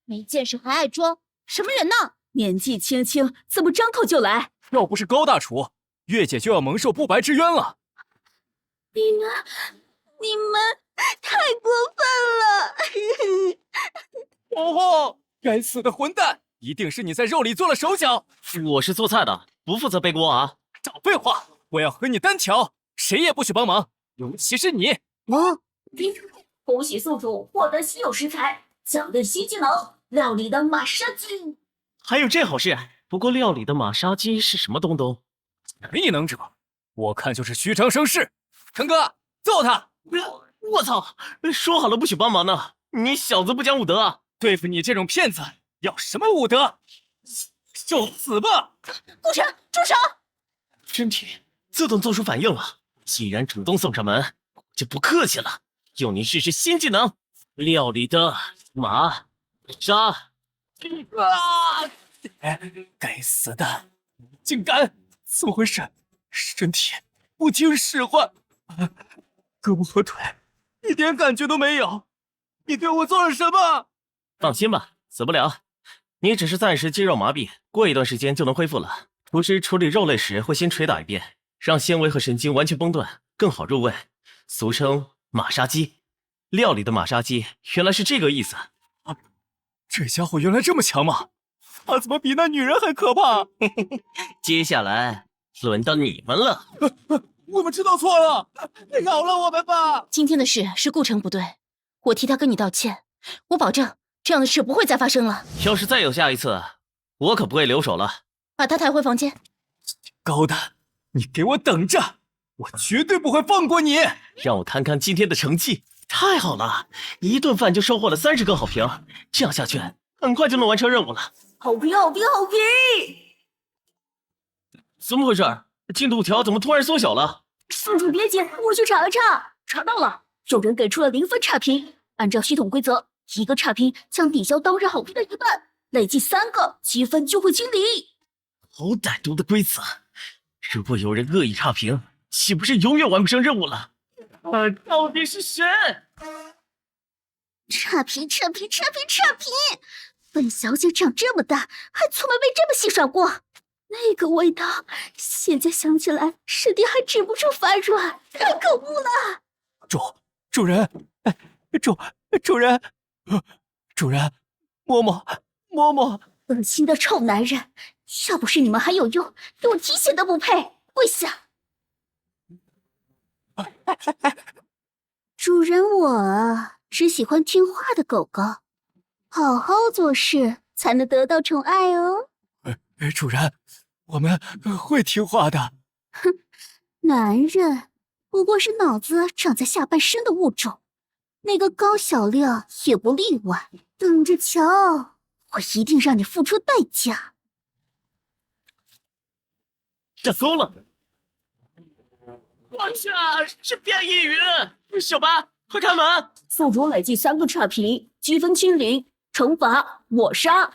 没见识还爱装，什么人呢？年纪轻轻，怎么张口就来？要不是高大厨，月姐就要蒙受不白之冤了。你们太过分了！红红，该死的混蛋，一定是你在肉里做了手脚。我是做菜的，不负责背锅啊！少废话，我要和你单挑，谁也不许帮忙，尤其是你。恭喜宿主获得稀有食材，奖励新技能——料理的马杀鸡。还有这好事？不过料理的马杀鸡是什么东东？异能者，我看就是虚张声势。成哥，揍他！我操！说好了不许帮忙呢，你小子不讲武德啊！对付你这种骗子，要什么武德？受死吧！顾晨，住手！身体自动做出反应了，既然主动送上门，我就不客气了，用你试试新技能——料理的马杀！啊！该死的，竟敢！怎么回事？身体不听使唤，胳膊和腿一点感觉都没有。你对我做了什么？放心吧，死不了。你只是暂时肌肉麻痹，过一段时间就能恢复了。厨师处理肉类时会先捶打一遍，让纤维和神经完全崩断，更好入味，俗称马杀鸡。料理的马杀鸡原来是这个意思。这家伙原来这么强吗？他怎么比那女人还可怕？接下来轮到你们了。我们知道错了，饶了我们吧！今天的事是顾城不对，我替他跟你道歉，我保证这样的事不会再发生了。要是再有下一次，我可不会留手了。把他抬回房间。高的，你给我等着，我绝对不会放过你！让我看看今天的成绩。太好了，一顿饭就收获了30个好评，这样下去很快就能完成任务了。好评好评好评！怎么回事？进度条怎么突然缩小了？宿主别急，我去查了查，查到了，有人给出了0分差评。按照系统规则，1个差评将抵消当日好评的1半，累计3个积分就会清零。好歹毒的规则！如果有人恶意差评，岂不是永远完不成任务了？到底是谁？差评！本小姐长这么大，还从没被这么戏耍过。那个味道，现在想起来，身体还止不住发软，太可恶了！主人，主人，嬷嬷，恶心的臭男人！要不是你们还有用，连我提鞋都不配，跪下！主人，我只喜欢听话的狗狗，好好做事才能得到宠爱哦。主人，我们会听话的。哼，男人不过是脑子长在下半身的物种，那个高小亮也不例外。等着瞧，我一定让你付出代价。这馊了！我去，是变异鱼！小白，快开门！宿主累计3个差评，积分清零，惩罚我杀。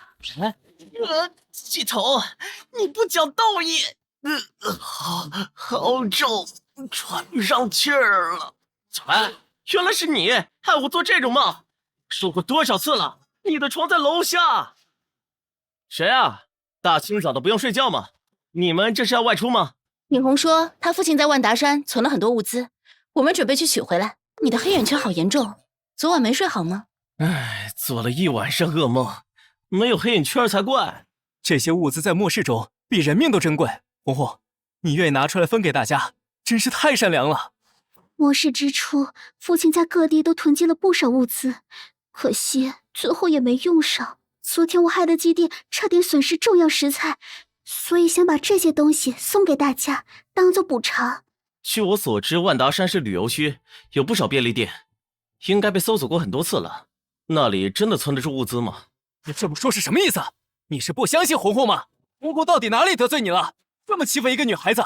系统，你不讲道义！好重，喘不上气儿了。小白，原来是你，害我做这种梦。说过多少次了，你的床在楼下。谁啊？大清早的不用睡觉吗？你们这是要外出吗？敏红说他父亲在万达山存了很多物资，我们准备去取回来。你的黑眼圈好严重，昨晚没睡好吗？做了一晚上噩梦，没有黑眼圈才怪。这些物资在末世中比人命都珍贵。红红，你愿意拿出来分给大家，真是太善良了。末世之初，父亲在各地都囤积了不少物资，可惜最后也没用上。昨天我害得基地差点损失重要食材，所以想把这些东西送给大家，当做补偿。据我所知，万达山是旅游区，有不少便利店，应该被搜索过很多次了。那里真的存得住物资吗？你这么说是什么意思？你是不相信红红吗？红红到底哪里得罪你了？这么欺负一个女孩子，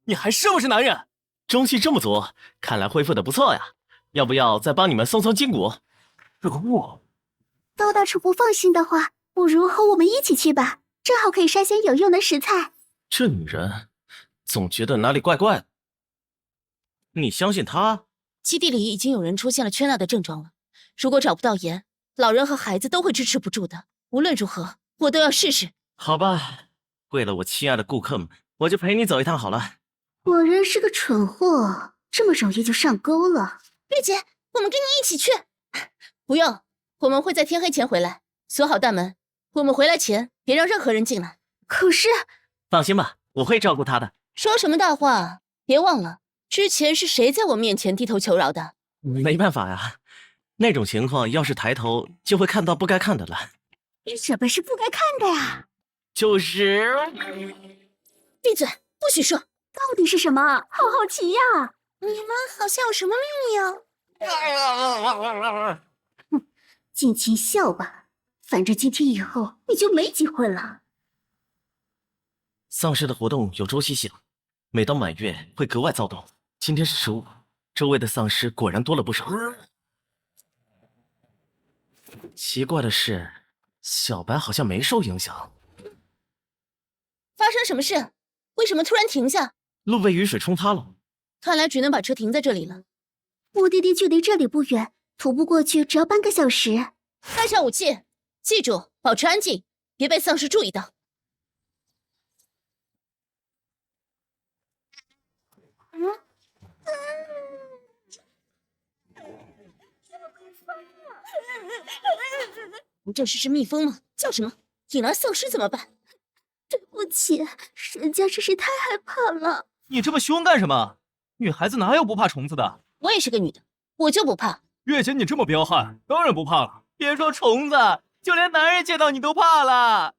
你还是不是男人？中气这么足，看来恢复的不错呀。要不要再帮你们送筋骨？可恶！高大厨不放心的话，不如和我们一起去吧，正好可以筛选有用的食材。这女人总觉得哪里怪怪的。你相信她？基地里已经有人出现了缺钠的症状了，如果找不到盐，老人和孩子都会支持不住的。无论如何，我都要试试。好吧，为了我亲爱的顾客们，我就陪你走一趟好了。果然是个蠢货，这么容易就上钩了。月姐，我们跟你一起去。不用，我们会在天黑前回来，锁好大门。我们回来前别让任何人进来。可是，放心吧，我会照顾她的。说什么大话？别忘了，之前是谁在我面前低头求饶的？没办法呀，那种情况要是抬头，就会看到不该看的了。什么是不该看的呀？就是闭嘴，不许说。到底是什么？好好奇呀！你们好像有什么秘密啊？哼，尽情笑吧，反正今天以后你就没机会了。丧尸的活动有周期性，每到满月会格外躁动。今天是15，周围的丧尸果然多了不少。奇怪的是，小白好像没受影响。发生什么事？为什么突然停下？路被雨水冲塌了。看来只能把车停在这里了。目的地距离这里不远，徒步过去只要半个小时。带上武器，记住保持安静，别被丧尸注意到。不正是只蜜蜂吗？叫什么？引来丧尸怎么办？对不起，人家真是太害怕了。你这么凶干什么？女孩子哪有不怕虫子的？我也是个女的，我就不怕。月姐你这么彪悍，当然不怕了。别说虫子，就连男人见到你都怕了。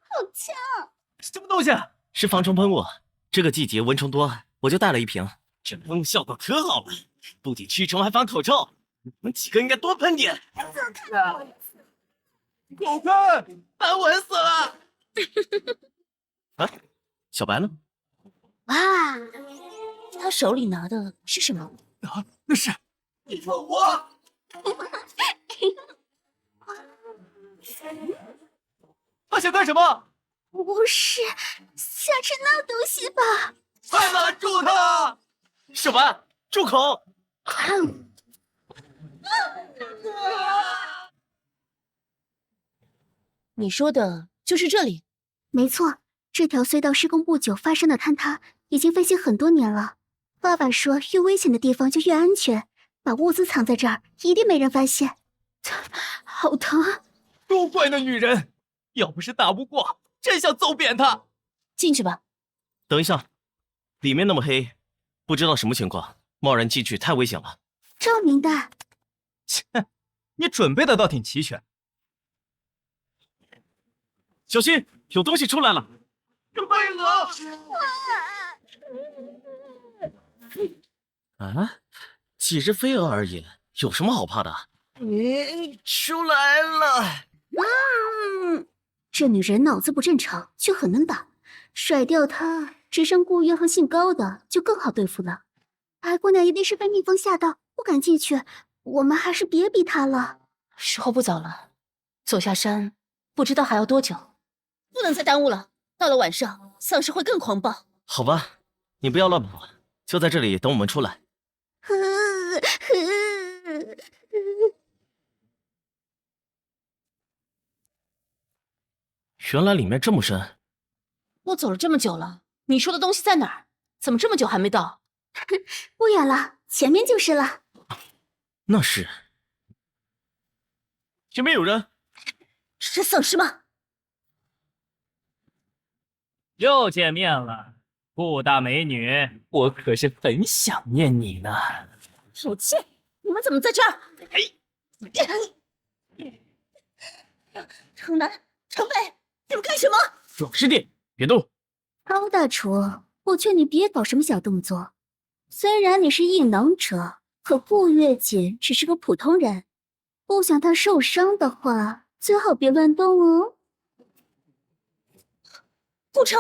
好呛！什么东西？是防虫喷雾，这个季节蚊虫多，我就带了一瓶。这喷雾效果可好了，不仅驱虫还防口臭。你们几个应该多喷点。狗看，把蚊死了。啊，小白呢？哇，他手里拿的是什么？啊，那是你放我！他想干什么？不是，像是那东西吧？快拦住他！小白，住口！你说的就是这里？没错，这条隧道施工不久发生的坍塌，已经分析很多年了。爸爸说，越危险的地方就越安全，把物资藏在这儿，一定没人发现。好疼啊！都怪那女人，要不是打不过，真想揍扁她。进去吧。等一下，里面那么黑，不知道什么情况，贸然进去太危险了。照明的。切，你准备的倒挺齐全。小心，有东西出来了！有飞蛾！啊，几只飞蛾而已，有什么好怕的？出来了！这女人脑子不正常，却很能打，甩掉她，智商过越和性高的就更好对付了。白姑娘一定是被蜜蜂吓到，不敢进去。我们还是别逼她了。时候不早了，走下山不知道还要多久。不能再耽误了，到了晚上，丧尸会更狂暴。好吧，你不要乱跑，就在这里等我们出来。原来里面这么深。我走了这么久了，你说的东西在哪儿？怎么这么久还没到？不远了，前面就是了。那是。前面有人。是丧尸吗？又见面了，顾大美女，我可是很想念你呢。好气！你们怎么在这儿？城南、城北，你们干什么？壮士弟，别动！高大厨，我劝你别搞什么小动作。虽然你是异能者，可顾月锦只是个普通人，不想他受伤的话，最好别乱动哦。顾城，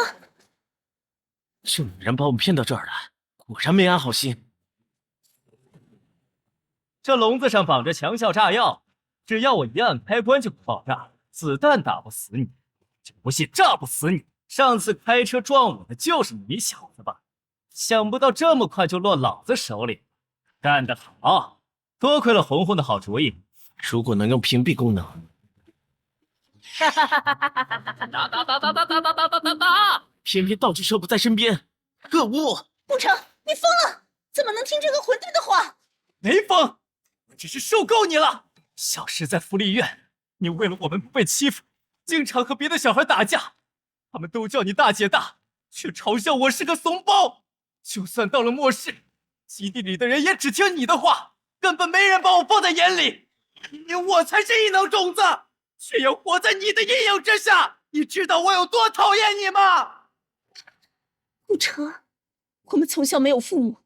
这女人把我们骗到这儿来，果然没安好心。这笼子上绑着强效炸药，只要我一按开关就会爆炸，子弹打不死你，这不信炸不死你。上次开车撞我的就是你小子吧？想不到这么快就落老子手里，干得好！多亏了红红的好主意。如果能用屏蔽功能，打！偏偏道具车不在身边，可恶！顾城，你疯了？怎么能听这个混蛋的话？没疯，我只是受够你了。小时在福利院，你为了我们不被欺负，经常和别的小孩打架，他们都叫你大姐大，却嘲笑我是个怂包。就算到了末世，基地里的人也只听你的话，根本没人把我放在眼里。我才是异能种子，却要活在你的阴影之下。你知道我有多讨厌你吗？顾城，我们从小没有父母，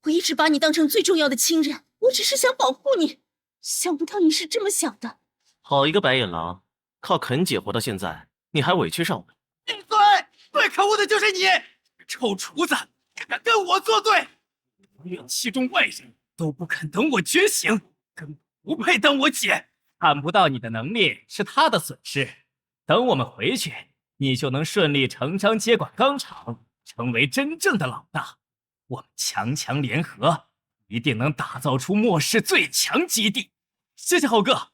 我一直把你当成最重要的亲人，我只是想保护你，想不到你是这么想的。好一个白眼狼，靠啃姐活到现在，你还委屈上我？闭嘴！最可恶的就是你，臭厨子，敢跟我作对！永远器重外人，都不肯等我觉醒，根本不配当我姐。看不到你的能力是他的损失。等我们回去，你就能顺理成章接管钢厂，成为真正的老大。我们强强联合，一定能打造出末世最强基地。谢谢豪哥。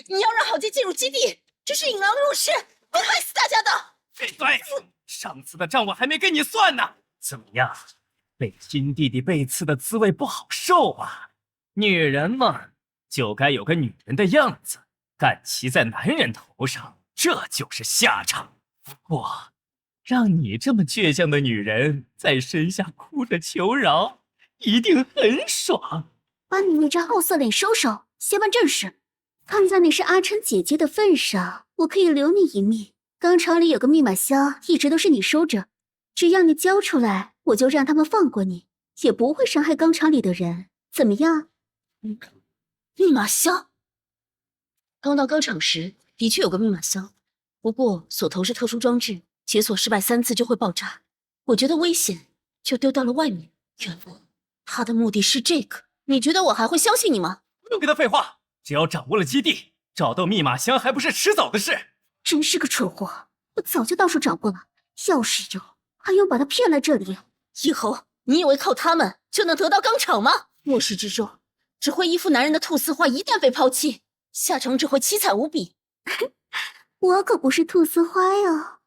你要让郝杰进入基地，这是引狼入室，会害死大家的。闭嘴！上次的账我还没跟你算呢。怎么样？被亲弟弟背刺的滋味不好受吧？女人嘛，就该有个女人的样子，敢骑在男人头上，这就是下场。不过，让你这么倔强的女人在身下哭着求饶，一定很爽。把你那张好色脸收收，先办正事。看在你是阿琛姐姐的份上，我可以留你一命。钢厂里有个密码箱，一直都是你收着，只要你交出来，我就让他们放过你，也不会伤害钢厂里的人。怎么样？密码箱。刚到钢厂时，的确有个密码箱，不过锁头是特殊装置，解锁失败3次就会爆炸。我觉得危险，就丢到了外面。原来他的目的是这个，你觉得我还会相信你吗？不用跟他废话，只要掌握了基地，找到密码箱还不是迟早的事。真是个蠢货，我早就到手掌握了。要是有，还用把他骗来这里？以后你以为靠他们就能得到钢厂吗？末世之中，只会依附男人的菟丝花一旦被抛弃，下场只会凄惨无比。我可不是菟丝花哟，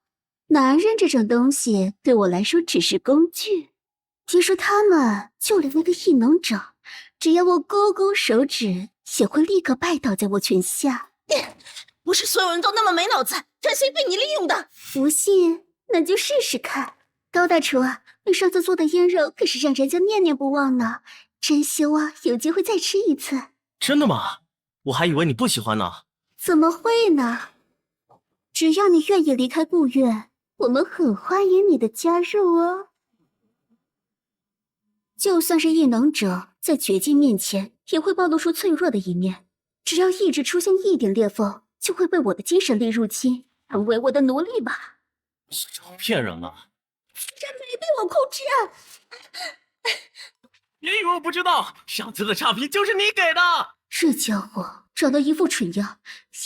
男人这种东西对我来说只是工具。别说他们，就连那个异能者，只要我勾勾手指，也会立刻拜倒在我拳下。不是所有人都那么没脑子，任性被你利用的。不信，那就试试看。高大厨啊，你上次做的腌肉可是让人家念念不忘呢，真希望有机会再吃一次。真的吗？我还以为你不喜欢呢。怎么会呢？只要你愿意离开顾院，我们很欢迎你的加入哦。就算是异能者，在绝境面前也会暴露出脆弱的一面，只要意志出现一点裂缝，就会被我的精神力入侵，成为我的奴隶吧。骗人啊！竟然没被我控制！别以为我不知道，上次的差评就是你给的。这家伙长得一副蠢样，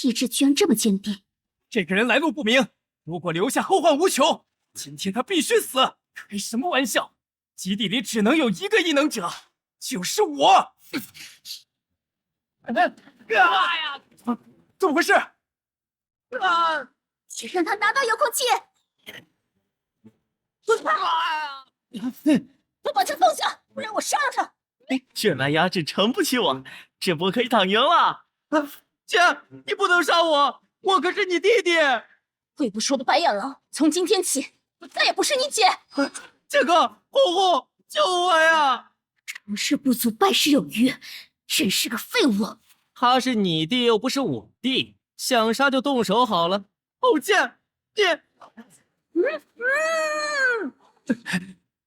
意志居然这么坚定。这个人来路不明，如果留下后患无穷，今天他必须死！开什么玩笑？基地里只能有一个异能者，就是我。怎么回事？请让他拿到遥控器！都把枪放下，不然我杀了他！这枚牙齿撑不起我，这波可以躺赢了。姐，你不能杀我，我可是你弟弟。会不说的白眼狼，从今天起，我再也不是你姐。杰哥，呼呼，救我呀！成事不足败事有余，真是个废物。他是你弟又不是我弟，想杀就动手好了。侯健，你，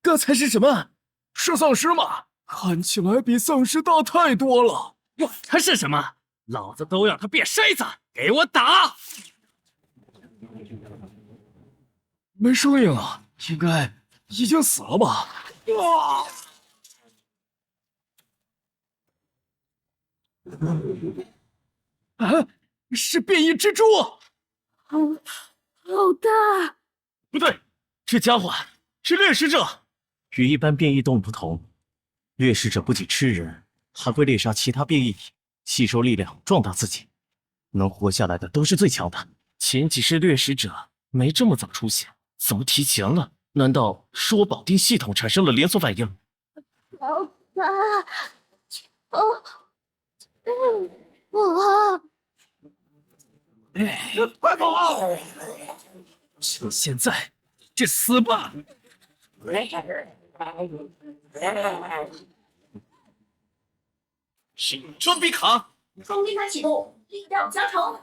刚才是什么？是丧尸吗？看起来比丧尸大太多了。管他是什么，老子都让他变筛子，给我打！没声音了，应该已经死了吧？啊！是变异蜘蛛！好大！不对，这家伙是掠食者。与一般变异动物不同，掠食者不仅吃人，还会猎杀其他变异体，吸收力量壮大自己。能活下来的都是最强的。前几世掠食者没这么早出现，怎么提前了？难道是我绑定系统产生了连锁反应？好大！我。快跑！就现在，去死吧！装逼卡，装逼卡启动，力量加成。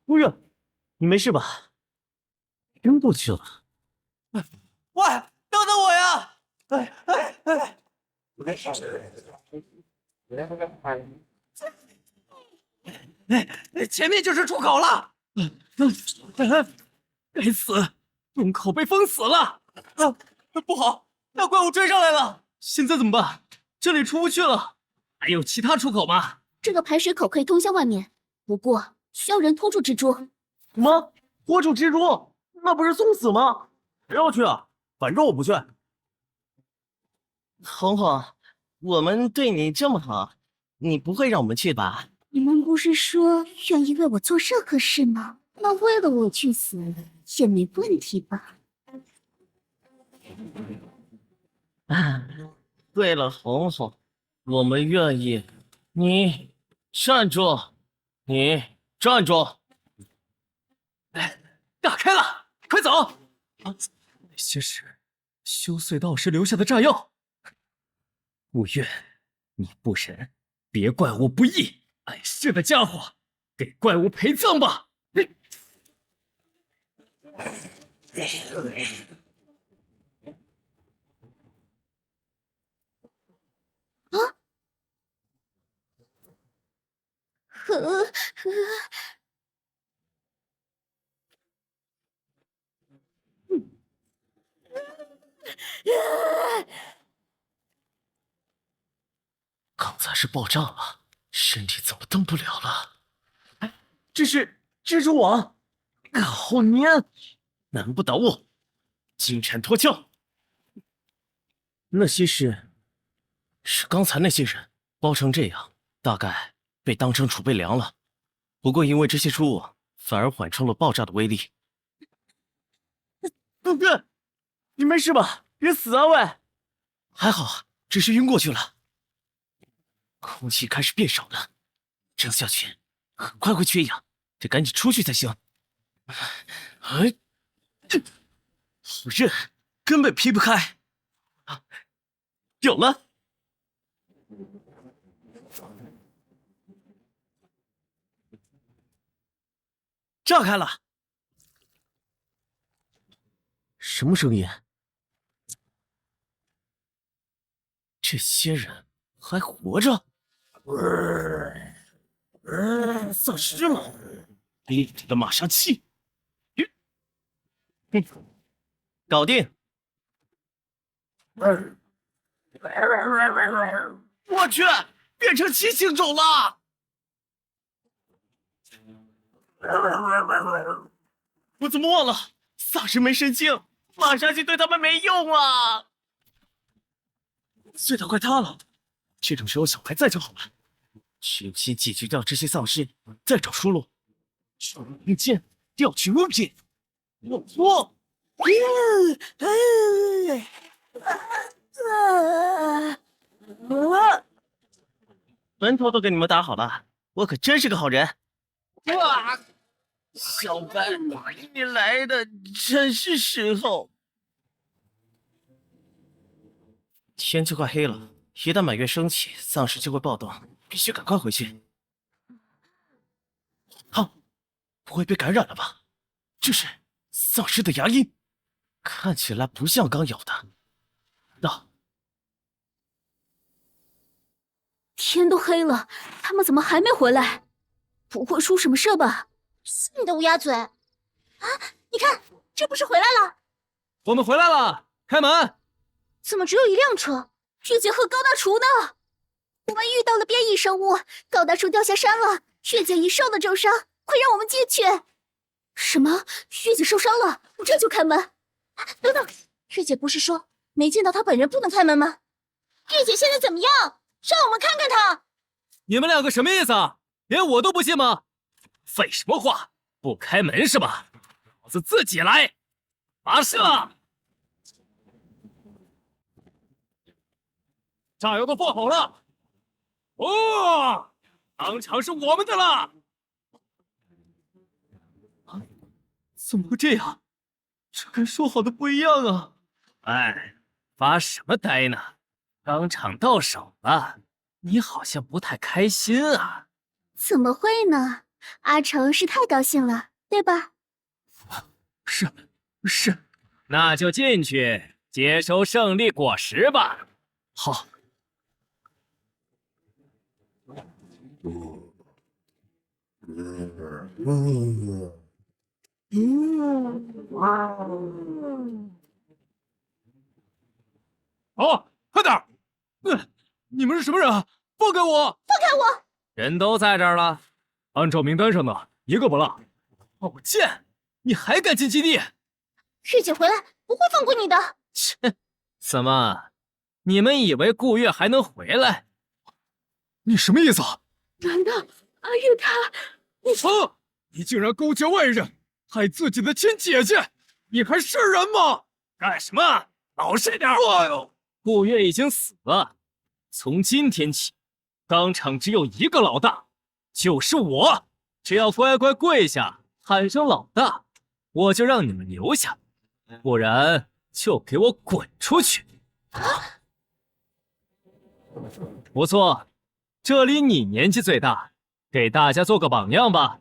夫人，你没事吧？晕过去了。喂，等等我呀！前面就是出口了。该死，洞口被封死了。不好，那怪物追上来了。现在怎么办？这里出不去了。还有其他出口吗？这个排水口可以通向外面，不过需要人拖住蜘蛛。什么？拖住蜘蛛？那不是送死吗？不要去啊，反正我不去。红红，我们对你这么好，你不会让我们去吧？你们不是说愿意为我做任何事吗？那为了我去死也没问题吧？啊，对了，红红，我们愿意。你站住！你站住！打开了，快走！那些是修隧道时留下的炸药。不愿，你不仁，别怪我不义。碍事的家伙，给怪物陪葬吧！刚才是爆炸了，身体怎么动不了了？哎，这是蜘蛛网，好粘，难不倒我。金蝉脱壳。那些是刚才那些人包成这样，大概被当成储备粮了。不过因为这些出物，反而缓冲了爆炸的威力。哥，你没事吧？别死啊喂！还好啊，只是晕过去了。空气开始变少了，这样下去很快会缺氧，得赶紧出去才行。哎，好热，根本劈不开。啊，有了！炸开了！什么声音？这些人还活着？丧尸吗？立体的马杀气！搞定！我去，变成畸形种了！我怎么忘了？丧尸没神经，马杀气对他们没用啊！隧道快塌了，这种时候小白在就好了。只有先解决掉这些丧尸，再找出路。手中一剑，调取物品。我错。坟头都给你们打好了，我可真是个好人。哇，小白，你来的真是时候。天就快黑了，一旦满月升起，丧尸就会暴动，必须赶快回去。好，不会被感染了吧？这是丧尸的牙印，看起来不像刚咬的。那天都黑了，他们怎么还没回来？不会出什么事吧？是你的乌鸦嘴啊！你看，这不是回来了？我们回来了，开门！怎么只有一辆车？月姐和高大厨呢？我们遇到了变异生物，高大厨掉下山了，月姐一受了重伤，快让我们进去！什么？月姐受伤了？这就开门！等等，月姐不是说没见到她本人不能开门吗？月姐现在怎么样？让我们看看她。你们两个什么意思啊？连我都不信吗？废什么话！不开门是吧？老子自己来！发射！炸药都放好了。哦，当场是我们的了。啊，怎么会这样？这跟说好的不一样啊！哎，发什么呆呢？当场到手了，你好像不太开心啊？怎么会呢？阿成是太高兴了，对吧？是，那就进去接收胜利果实吧。好。好，快点！你们是什么人？放开我！放开我！人都在这儿了，按照名单上的，一个不落。宝剑，你还敢进基地？师姐回来，不会放过你的。切，怎么，你们以为顾月还能回来？你什么意思？难道阿月她？你竟然勾结外人，害自己的亲姐姐，你还是人吗？干什么？老实点！哎呦，顾月已经死了，从今天起，当场只有一个老大，就是我。只要乖乖跪下，喊声老大，我就让你们留下，不然就给我滚出去。不错，这里你年纪最大，给大家做个榜样吧。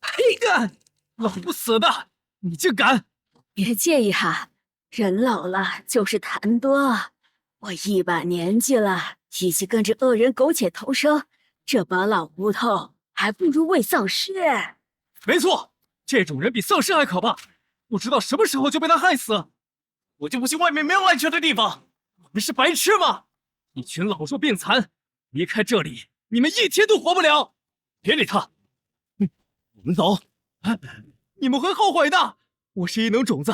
嘿干，老不死的，你竟敢！别介意哈，人老了就是痰多。我一把年纪了，与其跟着恶人苟且偷生，这把老骨头还不如喂丧尸。没错，这种人比丧尸还可怕，不知道什么时候就被他害死。我就不信外面没有安全的地方。我们是白痴吗？一群老弱病残，离开这里，你们一天都活不了。别理他。我们走。你们会后悔的。我是异能种子，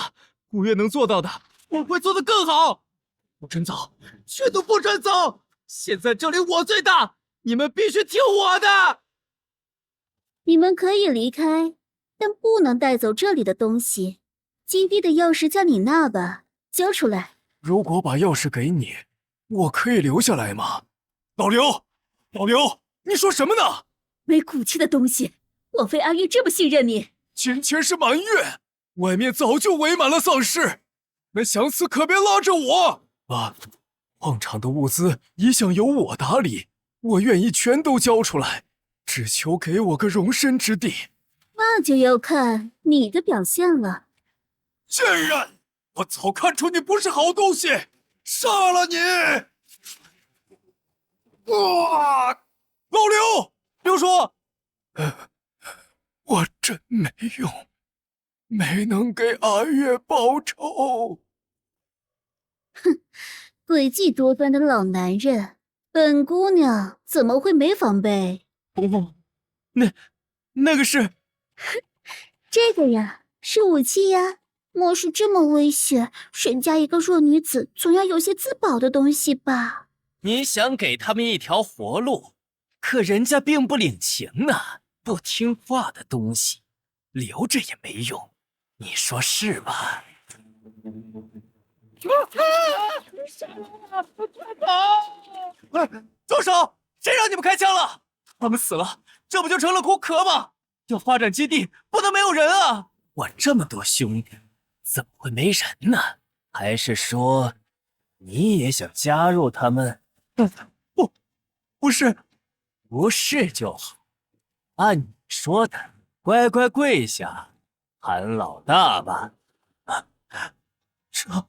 古月能做到的，我会做得更好。不准走，全都不准走！现在这里我最大，你们必须听我的。你们可以离开，但不能带走这里的东西。基地的钥匙在你那吧，交出来。如果把钥匙给你，我可以留下来吗？老刘，你说什么呢？没骨气的东西！莫非阿月这么信任你？今天是满月，外面早就围满了丧尸，那想死可别拉着我啊！矿场的物资一向由我打理，我愿意全都交出来，只求给我个容身之地。那就要看你的表现了。贱人，我早看出你不是好东西，杀了你！老刘叔，我真没用，没能给阿月报仇。哼，诡计多端的老男人，本姑娘怎么会没防备？不，那个是……这个呀，是武器呀。莫是这么危险，人家一个弱女子，总要有些自保的东西吧？你想给他们一条活路，可人家并不领情呢。不听话的东西，留着也没用，你说是吧？住手！谁让你们开枪了？他们死了，这不就成了空壳吗？要发展基地，不能没有人啊！我这么多兄弟，怎么会没人呢？还是说，你也想加入他们？不是，不是就好。按你说的，乖乖跪下，喊老大吧。这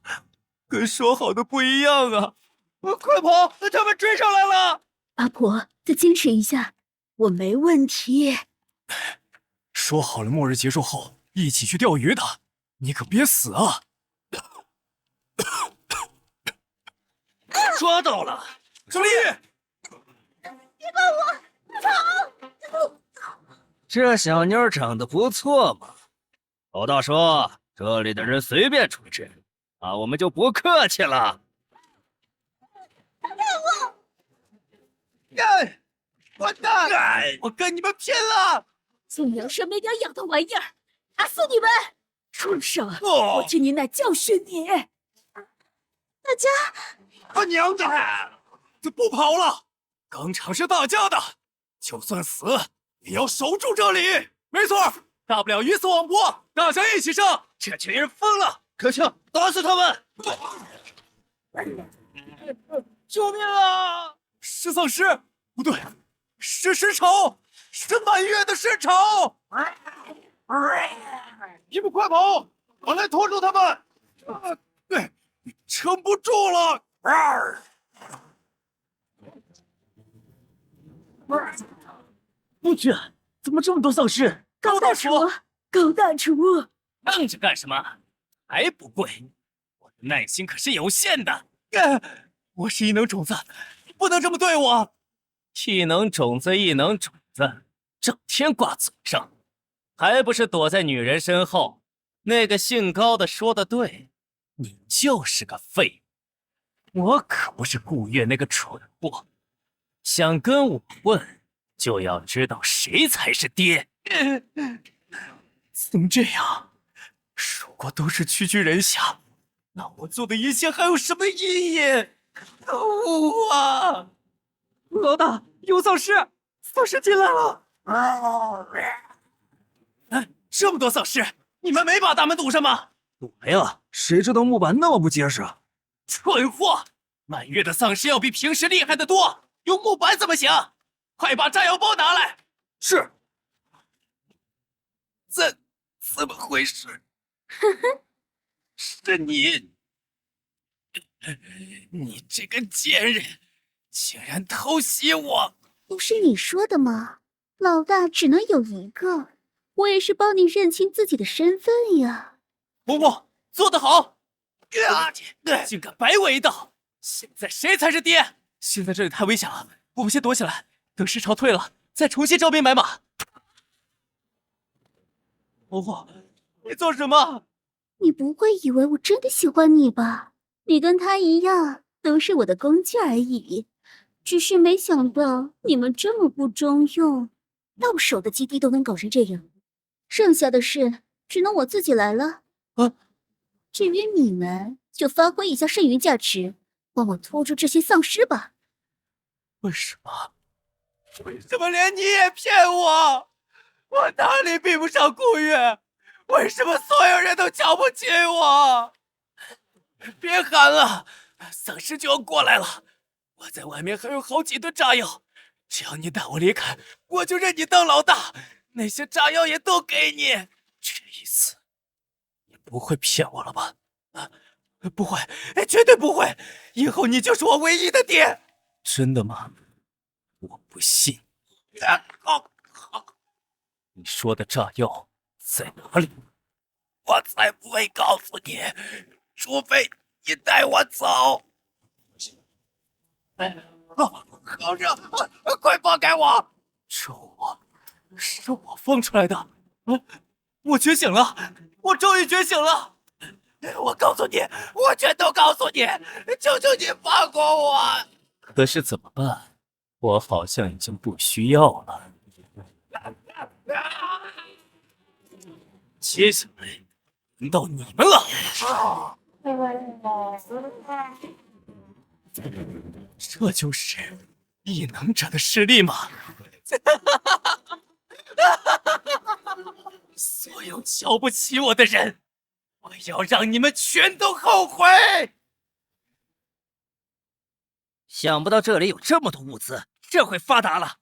跟说好的不一样啊！快跑，他们追上来了！阿婆，再坚持一下，我没问题。说好了，末日结束后一起去钓鱼的，你可别死啊！抓到了，小丽！别管我，跑！这小妞长得不错嘛。老大说，这里的人随便处置，那我们就不客气了。打开我！混蛋！我跟你们拼了！就娘生没点养的玩意儿，打死你们！畜生！我去你奶教训你！大家，他娘的，这不跑了！钢厂是大家的，就算死也要守住这里。没错，大不了鱼死网破，大家一起上！这群人疯了，可枪打死他们！救命啊！是丧尸？不对，是尸潮，是满月的尸潮！你们快跑，我来拖住他们！对，撑不住了！不去，怎么这么多丧尸？高大厨，高大厨，愣着干什么？还不跪？我的耐心可是有限的。我是异能种子，不能这么对我。异能种子，异能种子，整天挂嘴上，还不是躲在女人身后？那个姓高的说的对，你就是个废物。我可不是顾月那个蠢货，想跟我混，就要知道谁才是爹。怎么这样？如果都是区区人下，那我做的一切还有什么意义？可恶啊！老大，有丧尸！丧尸进来了！这么多丧尸，你们没把大门堵上吗？堵了呀，谁知道木板那么不结实？蠢货！满月的丧尸要比平时厉害得多，用木板怎么行？快把炸药包拿来！是。怎么回事？是你！你这个贱人，竟然偷袭我！不是你说的吗？老大只能有一个，我也是帮你认清自己的身份呀。伯伯做得好！竟敢摆我一道！现在谁才是爹？现在这里太危险了，我们先躲起来，等尸潮退了，再重新招兵买马。伯伯，你做什么？你不会以为我真的喜欢你吧？你跟他一样，都是我的工具而已。只是没想到你们这么不中用，到手的基地都能搞成这样，剩下的事只能我自己来了。至于你们，就发挥一下剩余价值，帮我拖住这些丧尸吧。为什么连你也骗我？我哪里比不上顾月？为什么所有人都瞧不起我？别喊了，丧尸就要过来了。我在外面还有好几吨炸药，只要你带我离开，我就认你当老大，那些炸药也都给你。这一次，你不会骗我了吧？不会，绝对不会！以后你就是我唯一的爹。真的吗？我不信。你说的炸药在哪里？我才不会告诉你，除非你带我走。好热，快放开我！是我放出来的。我觉醒了，我终于觉醒了。我告诉你，我全都告诉你，求求你放过我！可是怎么办？我好像已经不需要了。接下来轮到你们了。这就是异能者的实力吗？所有瞧不起我的人，我要让你们全都后悔！想不到这里有这么多物资，这回发达了！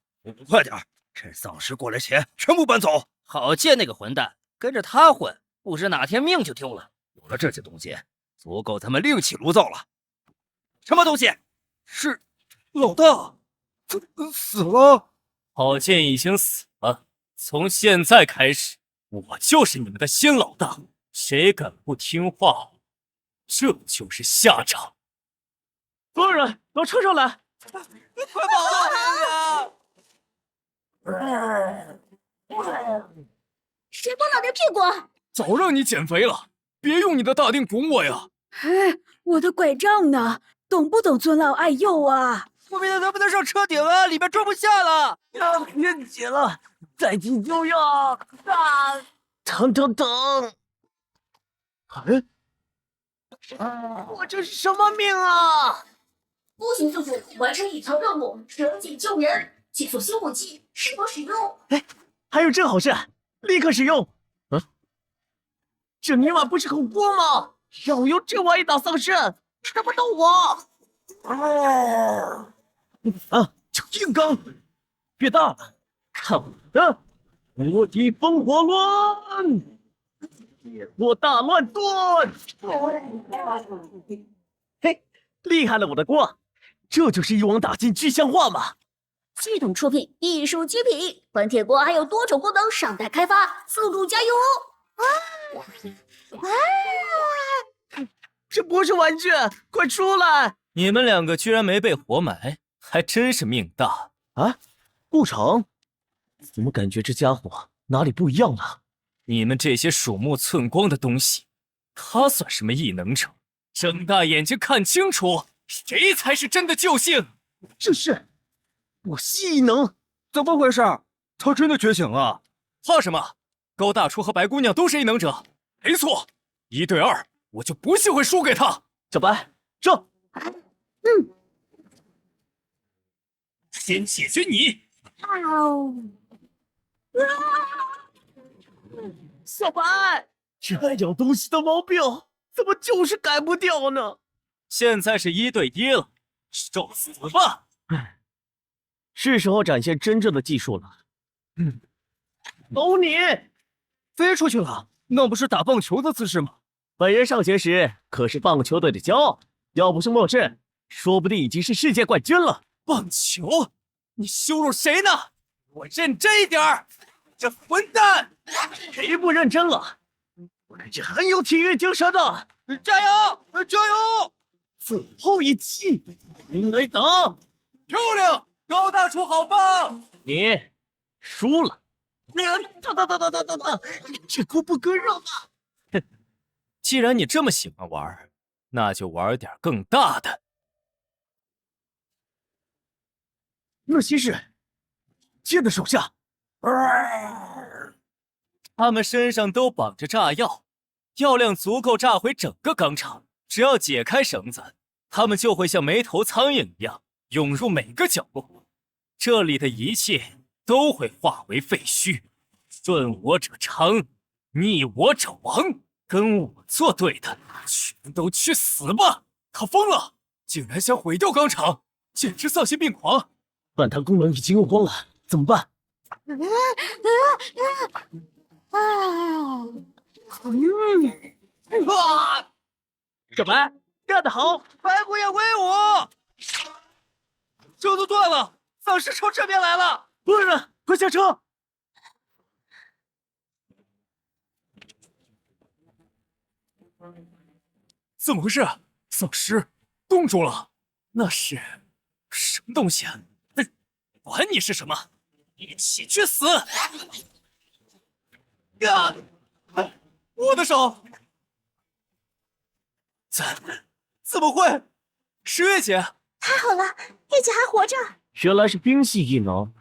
快点，趁丧尸过来前全部搬走！好见那个混蛋，跟着他混，不知哪天命就丢了。有了这些东西，足够咱们另起炉灶了。什么东西？是老大死了。郝建已经死了，从现在开始，我就是你们的新老大。谁敢不听话，这就是下场。所有人到车上来！快跑啊！谁摸老爹屁股？早让你减肥了，别用你的大腚拱我呀！哎，我的拐杖呢？懂不懂尊老爱幼啊？后面的能不能上车顶啊？里面装不下了。别挤了，再挤就要疼！我这是什么命啊！步行救助，完成一条任务，舍己救人，解锁新武器，是否使用？还有这好事，立刻使用！这明晚不是火锅吗？让我用这玩意打丧尸，吃不到我！叫硬刚，越大了，看我的无敌风火轮！野火大乱炖！嘿，厉害了我的锅！这就是一网打尽具象化嘛！系统出品，艺术极品，本铁锅还有多种功能尚待开发，速度加油哦！这不是玩具，快出来！你们两个居然没被活埋，还真是命大。啊，顾城，怎么感觉这家伙哪里不一样了？你们这些鼠目寸光的东西，他算什么异能者？睁大眼睛看清楚，谁才是真的救星？这是我异能，怎么回事？他真的觉醒了？怕什么？高大厨和白姑娘都是异能者，没错，1对2，我就不信会输给他。小白，上！先解决你！小白，这有东西的毛病怎么就是改不掉呢？现在是1对1了，受死吧！是时候展现真正的技术了。走你！飞出去了，那不是打棒球的姿势吗？本人上学时可是棒球队的骄傲，要不是末世，说不定已经是世界冠军了。棒球？你羞辱谁呢？我认真一点儿！这混蛋！谁不认真了？我可是很有体育精神的！加油！加油！最后一击，林雷等，漂亮！高大厨好棒！你输了。这可不可让啊！哼，既然你这么喜欢玩，那就玩点更大的。那些是剑的手下，他们身上都绑着炸药，药量足够炸毁整个钢厂。只要解开绳子，他们就会像没头苍蝇一样涌入每个角落，这里的一切都会化为废墟。顺我者昌，逆我者亡。跟我作对的，全都去死吧！他疯了，竟然想毁掉钢厂，简直丧心病狂。反弹功能已经用光了，怎么办？小白干得好，白姑娘威武！车都断了，丧尸朝这边来了！不是，快下车！怎么回事？丧尸冻住了？那是什么东西啊？管你是什么，一起去死！啊！我的手！怎么会？是月姐！太好了，月姐还活着！原来是冰系异能，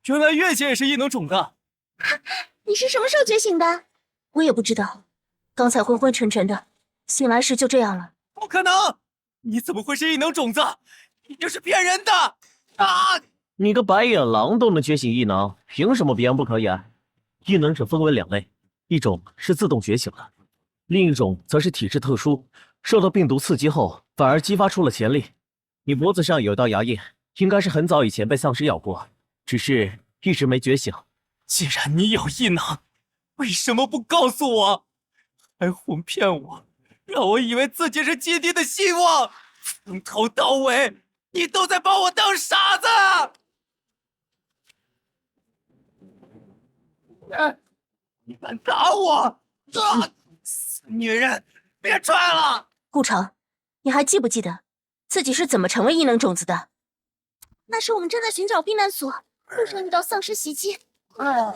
原来月姐也是异能种的。你是什么时候觉醒的？我也不知道，刚才昏昏沉沉的，醒来时就这样了。不可能！你怎么会是异能种子？你这是骗人的！啊！你个白眼狼都能觉醒异能，凭什么别人不可以？异能者分为2类，一种是自动觉醒了，另一种则是体质特殊，受到病毒刺激后反而激发出了潜力。你脖子上有道牙印，应该是很早以前被丧尸咬过，只是一直没觉醒。既然你有异能，为什么不告诉我？还哄骗我，让我以为自己是基地的希望。从头到尾，你都在把我当傻子！你敢打我！死女人，别踹了！顾城，你还记不记得自己是怎么成为异能种子的？那时我们正在寻找避难所，路上遇到丧尸袭击，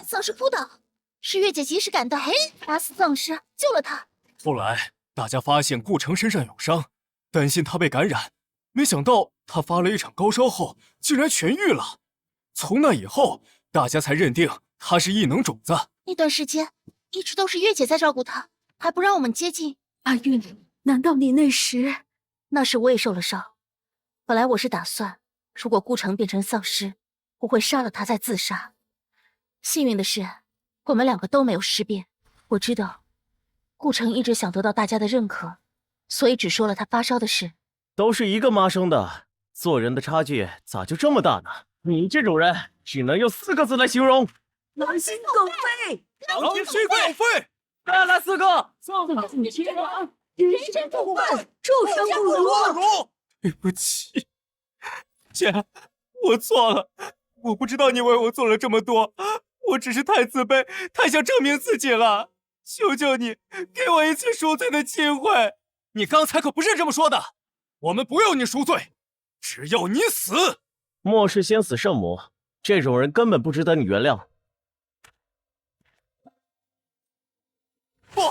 丧尸扑倒，是月姐及时赶到，打死丧尸，救了他。后来大家发现顾城身上有伤，担心他被感染，没想到他发了一场高烧后竟然痊愈了。从那以后，大家才认定他是异能种子。那段时间一直都是月姐在照顾他，还不让我们接近。阿韵，难道你那时……那时我也受了伤，本来我是打算，如果顾城变成丧尸，我会杀了他再自杀。幸运的是，我们2个都没有尸变。我知道，顾城一直想得到大家的认可，所以只说了他发烧的事。都是一个妈生的，做人的差距咋就这么大呢？你这种人只能用4个字来形容：狼心狗肺！狼心狗肺！再来4个！纵子天王，人神不犯，畜生不如。对不起，姐，我错了，我不知道你为我做了这么多，我只是太自卑，太想证明自己了。求求你，给我一次赎罪的机会。你刚才可不是这么说的，我们不用你赎罪，只要你死。末世先死圣母，这种人根本不值得你原谅。不，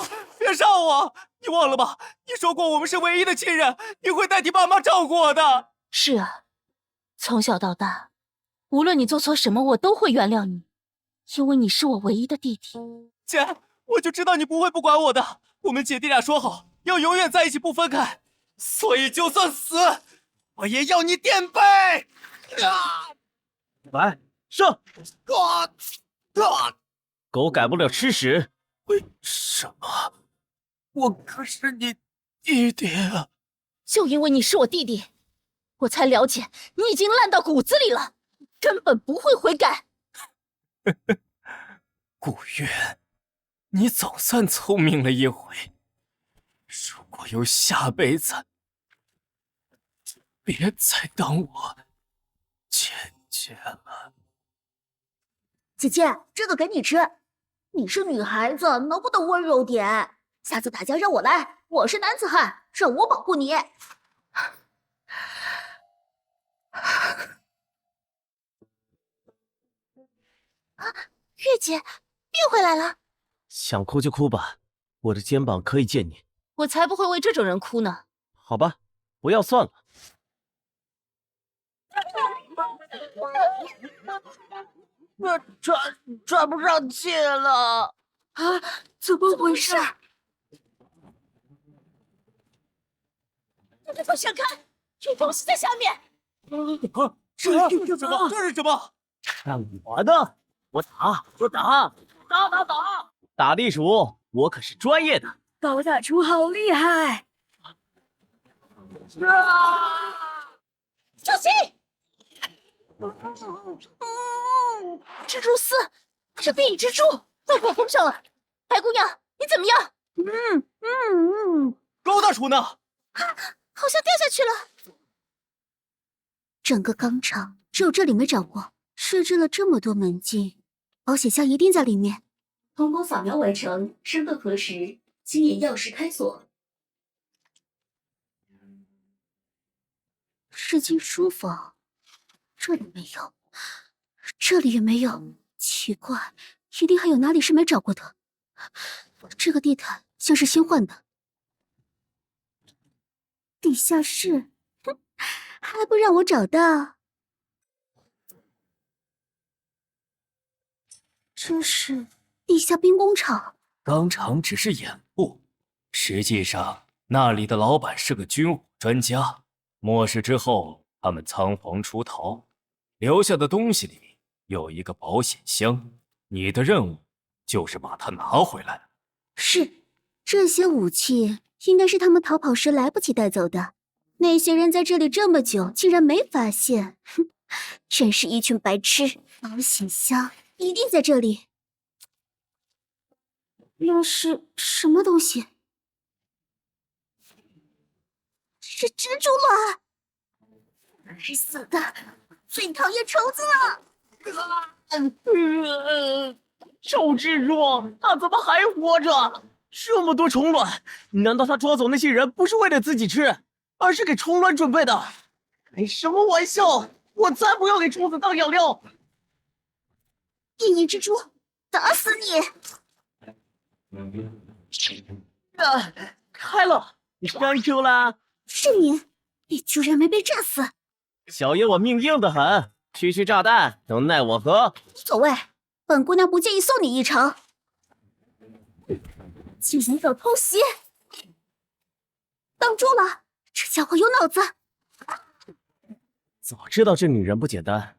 别杀我！你忘了吗？你说过我们是唯一的亲人，你会代替爸妈照顾我的。是啊，从小到大，无论你做错什么，我都会原谅你，因为你是我唯一的弟弟。姐，我就知道你不会不管我的。我们姐弟俩说好要永远在一起不分开，所以就算死，我也要你垫背。来，上！狗改不了吃屎。为什么？我可是你弟弟啊！就因为你是我弟弟，我才了解你已经烂到骨子里了，根本不会悔改。古月，你总算聪明了一回。如果有下辈子，别再当我姐姐了。姐姐，这个给你吃。你是女孩子，能不能温柔点？下次打架让我来，我是男子汉，让我保护你。月姐变回来了。想哭就哭吧，我的肩膀可以借你。我才不会为这种人哭呢。好吧，不要算了。喘不上气了啊！怎么回事？你快闪开！有东西在下面！这是什么？这是什么？看我的！我打！打地鼠，我可是专业的。高大厨好厉害！小心！蜘蛛丝，是壁蜘蛛，都快封上了。白姑娘，你怎么样？高大厨呢？好像掉下去了。整个钢厂只有这里没找过，设置了这么多门禁，保险箱一定在里面。通过扫描完成，身份核实，请以钥匙开锁。试金书房，这里没有，这里也没有，奇怪，一定还有哪里是没找过的。这个地毯像是新换的。地下室，哼，还不让我找到？这是地下兵工厂。钢厂只是掩护，实际上那里的老板是个军武专家。末世之后，他们仓皇出逃，留下的东西里有一个保险箱，你的任务就是把它拿回来。是，这些武器应该是他们逃跑时来不及带走的。那些人在这里这么久，竟然没发现，哼，真是一群白痴。保险箱一定在这里。那是什么东西？是蜘蛛卵！该死的，最讨厌虫子了！臭蜘蛛，他怎么还活着？这么多虫卵，难道他抓走那些人不是为了自己吃，而是给虫卵准备的？开什么玩笑！我才不要给虫子当养料！异异蜘蛛，打死你！开了，你上钩啦！是你，你居然没被炸死！小爷我命硬得很，区区炸弹能奈我何？无所谓，本姑娘不介意送你一程。竟然敢偷袭！挡住了，这家伙有脑子！早知道这女人不简单，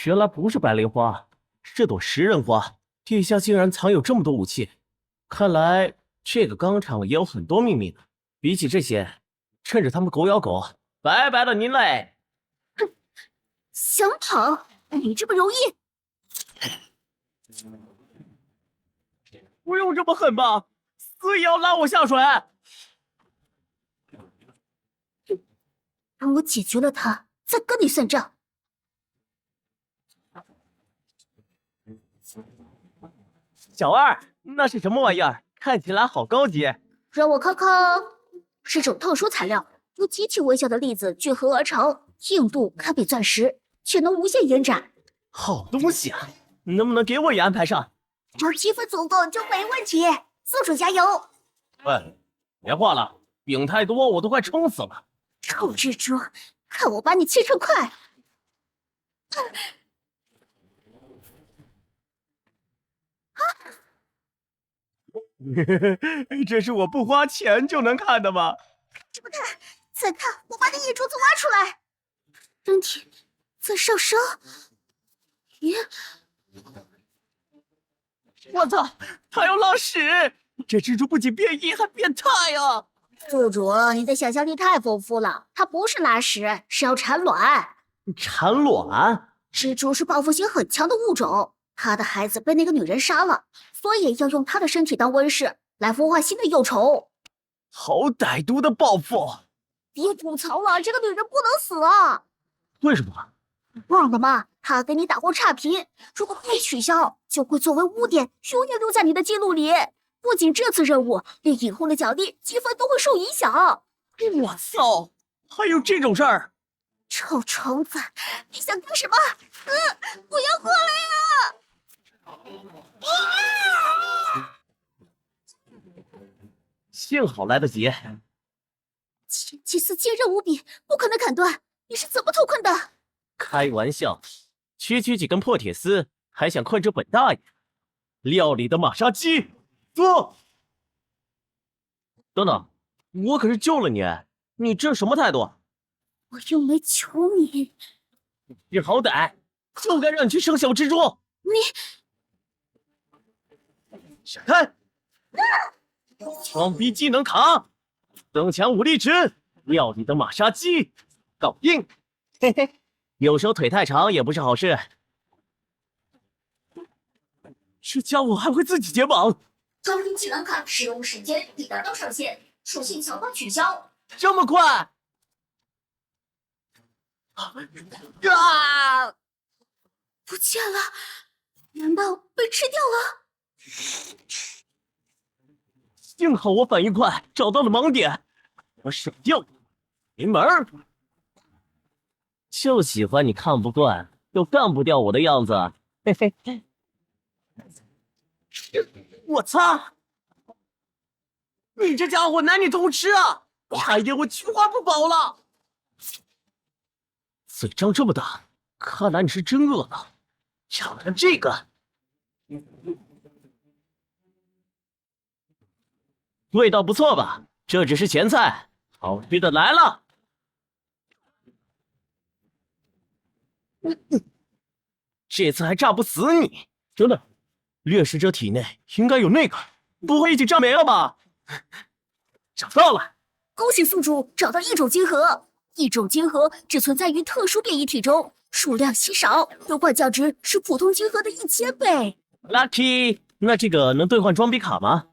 原来不是白莲花，是朵食人花。地下竟然藏有这么多武器，看来这个钢厂也有很多秘密呢。比起这些，趁着他们狗咬狗，拜拜了您嘞！哼，想跑没这么容易。不用这么狠吧，死也要拉我下水。等我解决了他，再跟你算账。小二，那是什么玩意儿？看起来好高级。让我看看，是种特殊材料，由极其微小的粒子聚合而成，硬度堪比钻石，却能无限延展。好东西啊，能不能给我也安排上？只要积分足够就没问题。宿主加油！喂，别画了，饼太多，我都快撑死了。臭蜘蛛，看我把你切成块！这是我不花钱就能看的吗？这么看，再看我把你眼珠子挖出来，身体在上升。咦，我操，它要拉屎！这蜘蛛不仅变异，还变态啊！宿主，你的想象力太丰富了，它不是拉屎，是要产卵。产卵？蜘蛛是报复心很强的物种，它的孩子被那个女人杀了，所以要用它的身体当温室，来孵化新的幼虫。好歹毒的报复！别吐槽了，这个女人不能死啊！为什么？忘了吗？她给你打过差评，如果被取消，就会作为污点，永远留在你的记录里。不仅这次任务，连以后的奖励积分都会受影响。我操，还有这种事儿！臭虫子，你想干什么？不要过来呀！幸好来得及。前期4阶任务笔不可能砍断，你是怎么偷困的？开玩笑，区区几根破铁丝，还想困着本大爷？料理的马杀鸡，走！等等，我可是救了你，你这什么态度？我又没求你，你好歹就该让你去生小蜘蛛。你闪开！装逼技能卡，增强武力值，料理的马杀鸡，搞定！嘿嘿，有时候腿太长也不是好事。这家伙还会自己解绑！装逼技能卡使用时间已达到上限，属性强化取消。这么快？啊！不见了，难道被吃掉了？幸好我反应快，找到了盲点，我省掉你，没门儿！就喜欢你看不惯又干不掉我的样子，嘿嘿。我擦！你这家伙男女通吃啊！差一点我菊花不保了！嘴张这么大，看来你是真饿了。尝尝这个，味道不错吧？这只是前菜，好吃的来了。这次还炸不死你！等等，掠食者体内应该有那个，不会一起炸没了吧？找到了！恭喜宿主找到异种晶核。异种晶核只存在于特殊变异体中，数量稀少，兑换价值是普通晶核的1000倍。Lucky， 那这个能兑换装逼卡吗？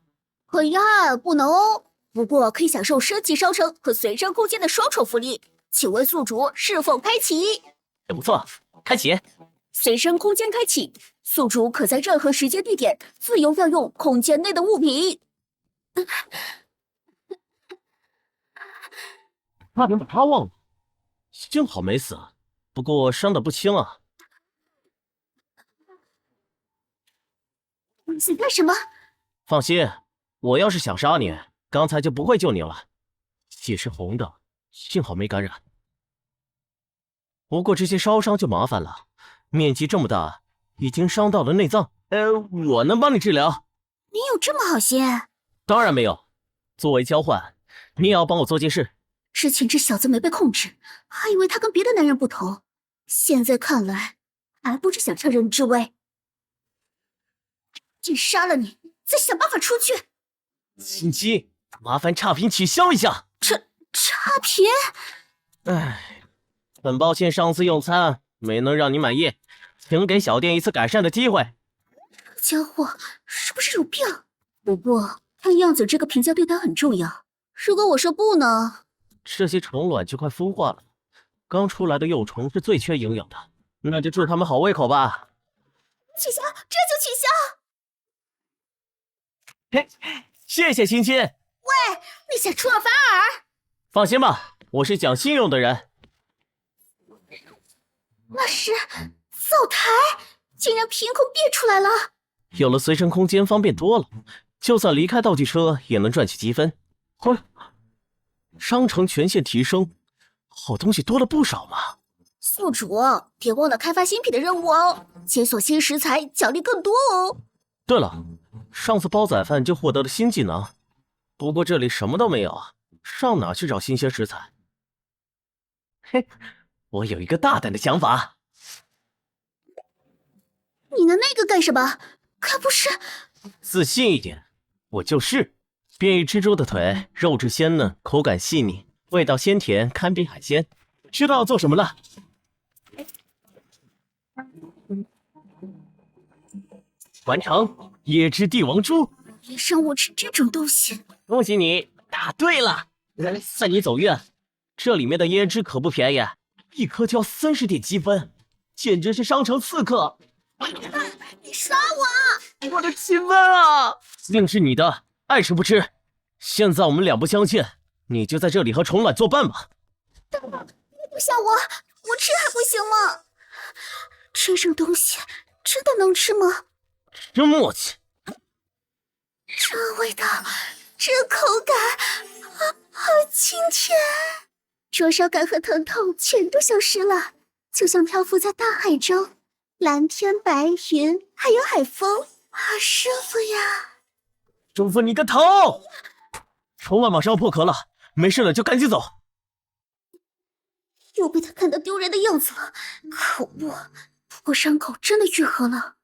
可以啊，不能哦。不过可以享受升级商城和随身空间的双重福利。请问宿主是否开启？也不错，开启。随身空间开启，宿主可在任何时间地点自由调用空间内的物品。差点把他忘了，幸好没死，不过伤得不轻啊。你想干什么？放心，我要是想杀你，刚才就不会救你了。血是红的，幸好没感染。不过这些烧伤就麻烦了，面积这么大，已经伤到了内脏。我能帮你治疗。你有这么好心？当然没有，作为交换，你也要帮我做件事。之前这小子没被控制，还以为他跟别的男人不同，现在看来，还不是想趁人之危。先杀了你，再想办法出去。心机，麻烦差评取消一下。差评？唉，很抱歉上次用餐没能让你满意，请给小店一次改善的机会。家伙是不是有病？不过看样子这个评价对他很重要。如果我说不呢？这些虫卵就快孵化了，刚出来的幼虫是最缺营养的，那就祝他们好胃口吧。取消，这就取消。嘿，谢谢亲亲。喂，你想出尔反尔？放心吧，我是讲信用的人。那是灶台竟然凭空变出来了！有了随身空间，方便多了，就算离开道具车也能赚取积分。商城权限提升，好东西多了不少嘛。宿主，别忘了开发新品的任务哦，解锁新食材，奖励更多哦。对了，上次煲仔饭就获得了新技能，不过这里什么都没有，上哪去找新鲜食材？嘿，我有一个大胆的想法。你拿那个干什么？可不是……自信一点，我就是。变异蜘蛛的腿，肉质鲜嫩，口感细腻，味道鲜甜，堪比海鲜。知道要做什么了？完成！椰汁帝王猪。别让我吃这种东西！恭喜你答对了，算你走运。这里面的椰汁可不便宜，一颗就要30点积分，简直是商城刺客！你刷我！我的积分啊！命是你的，爱吃不吃。现在我们两不相欠，你就在这里和虫卵作伴吧。别不想我吃还不行吗？这种东西真的能吃吗？真默契。这味道，这口感，好清甜，灼烧感和疼痛全都消失了，就像漂浮在大海中，蓝天白云，还有海风，好舒服呀！祝福你个头！虫卵马上要破壳了，没事了就赶紧走。又被他看到丢人的样子了，可恶！不过伤口真的愈合了，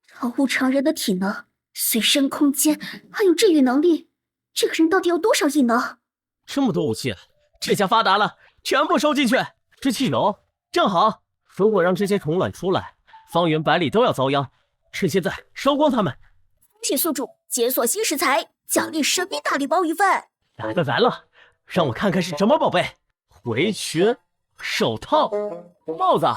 超乎常人的体能。随身空间还有治愈能力，这个人到底有多少异能？这么多武器，这下发达了，全部收进去。这汽油正好，如果让这些虫卵出来，方圆百里都要遭殃。趁现在烧光他们。恭喜宿主解锁新食材，奖励神秘大礼包一份。来了，让我看看是什么宝贝。围裙、手套、帽子，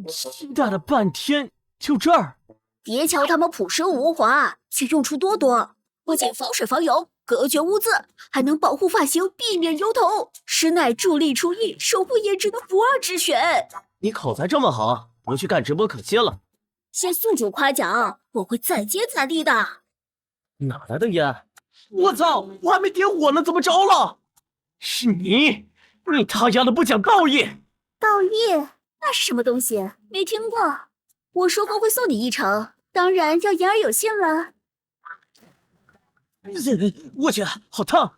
期待了半天，就这儿。别瞧他们朴实无华，却用处多多。不仅防水防油，隔绝污渍，还能保护发型，避免油头，实乃助力厨艺、守护颜值的不二之选。你口才这么好，不去干直播可惜了。谢宿主夸奖，我会再接再厉的。哪来的烟？我操！我还没点火呢，怎么着了？是你他丫的不讲道义！道义？那是什么东西？没听过。我说过会送你一程，当然要言而有信了。我去，好烫！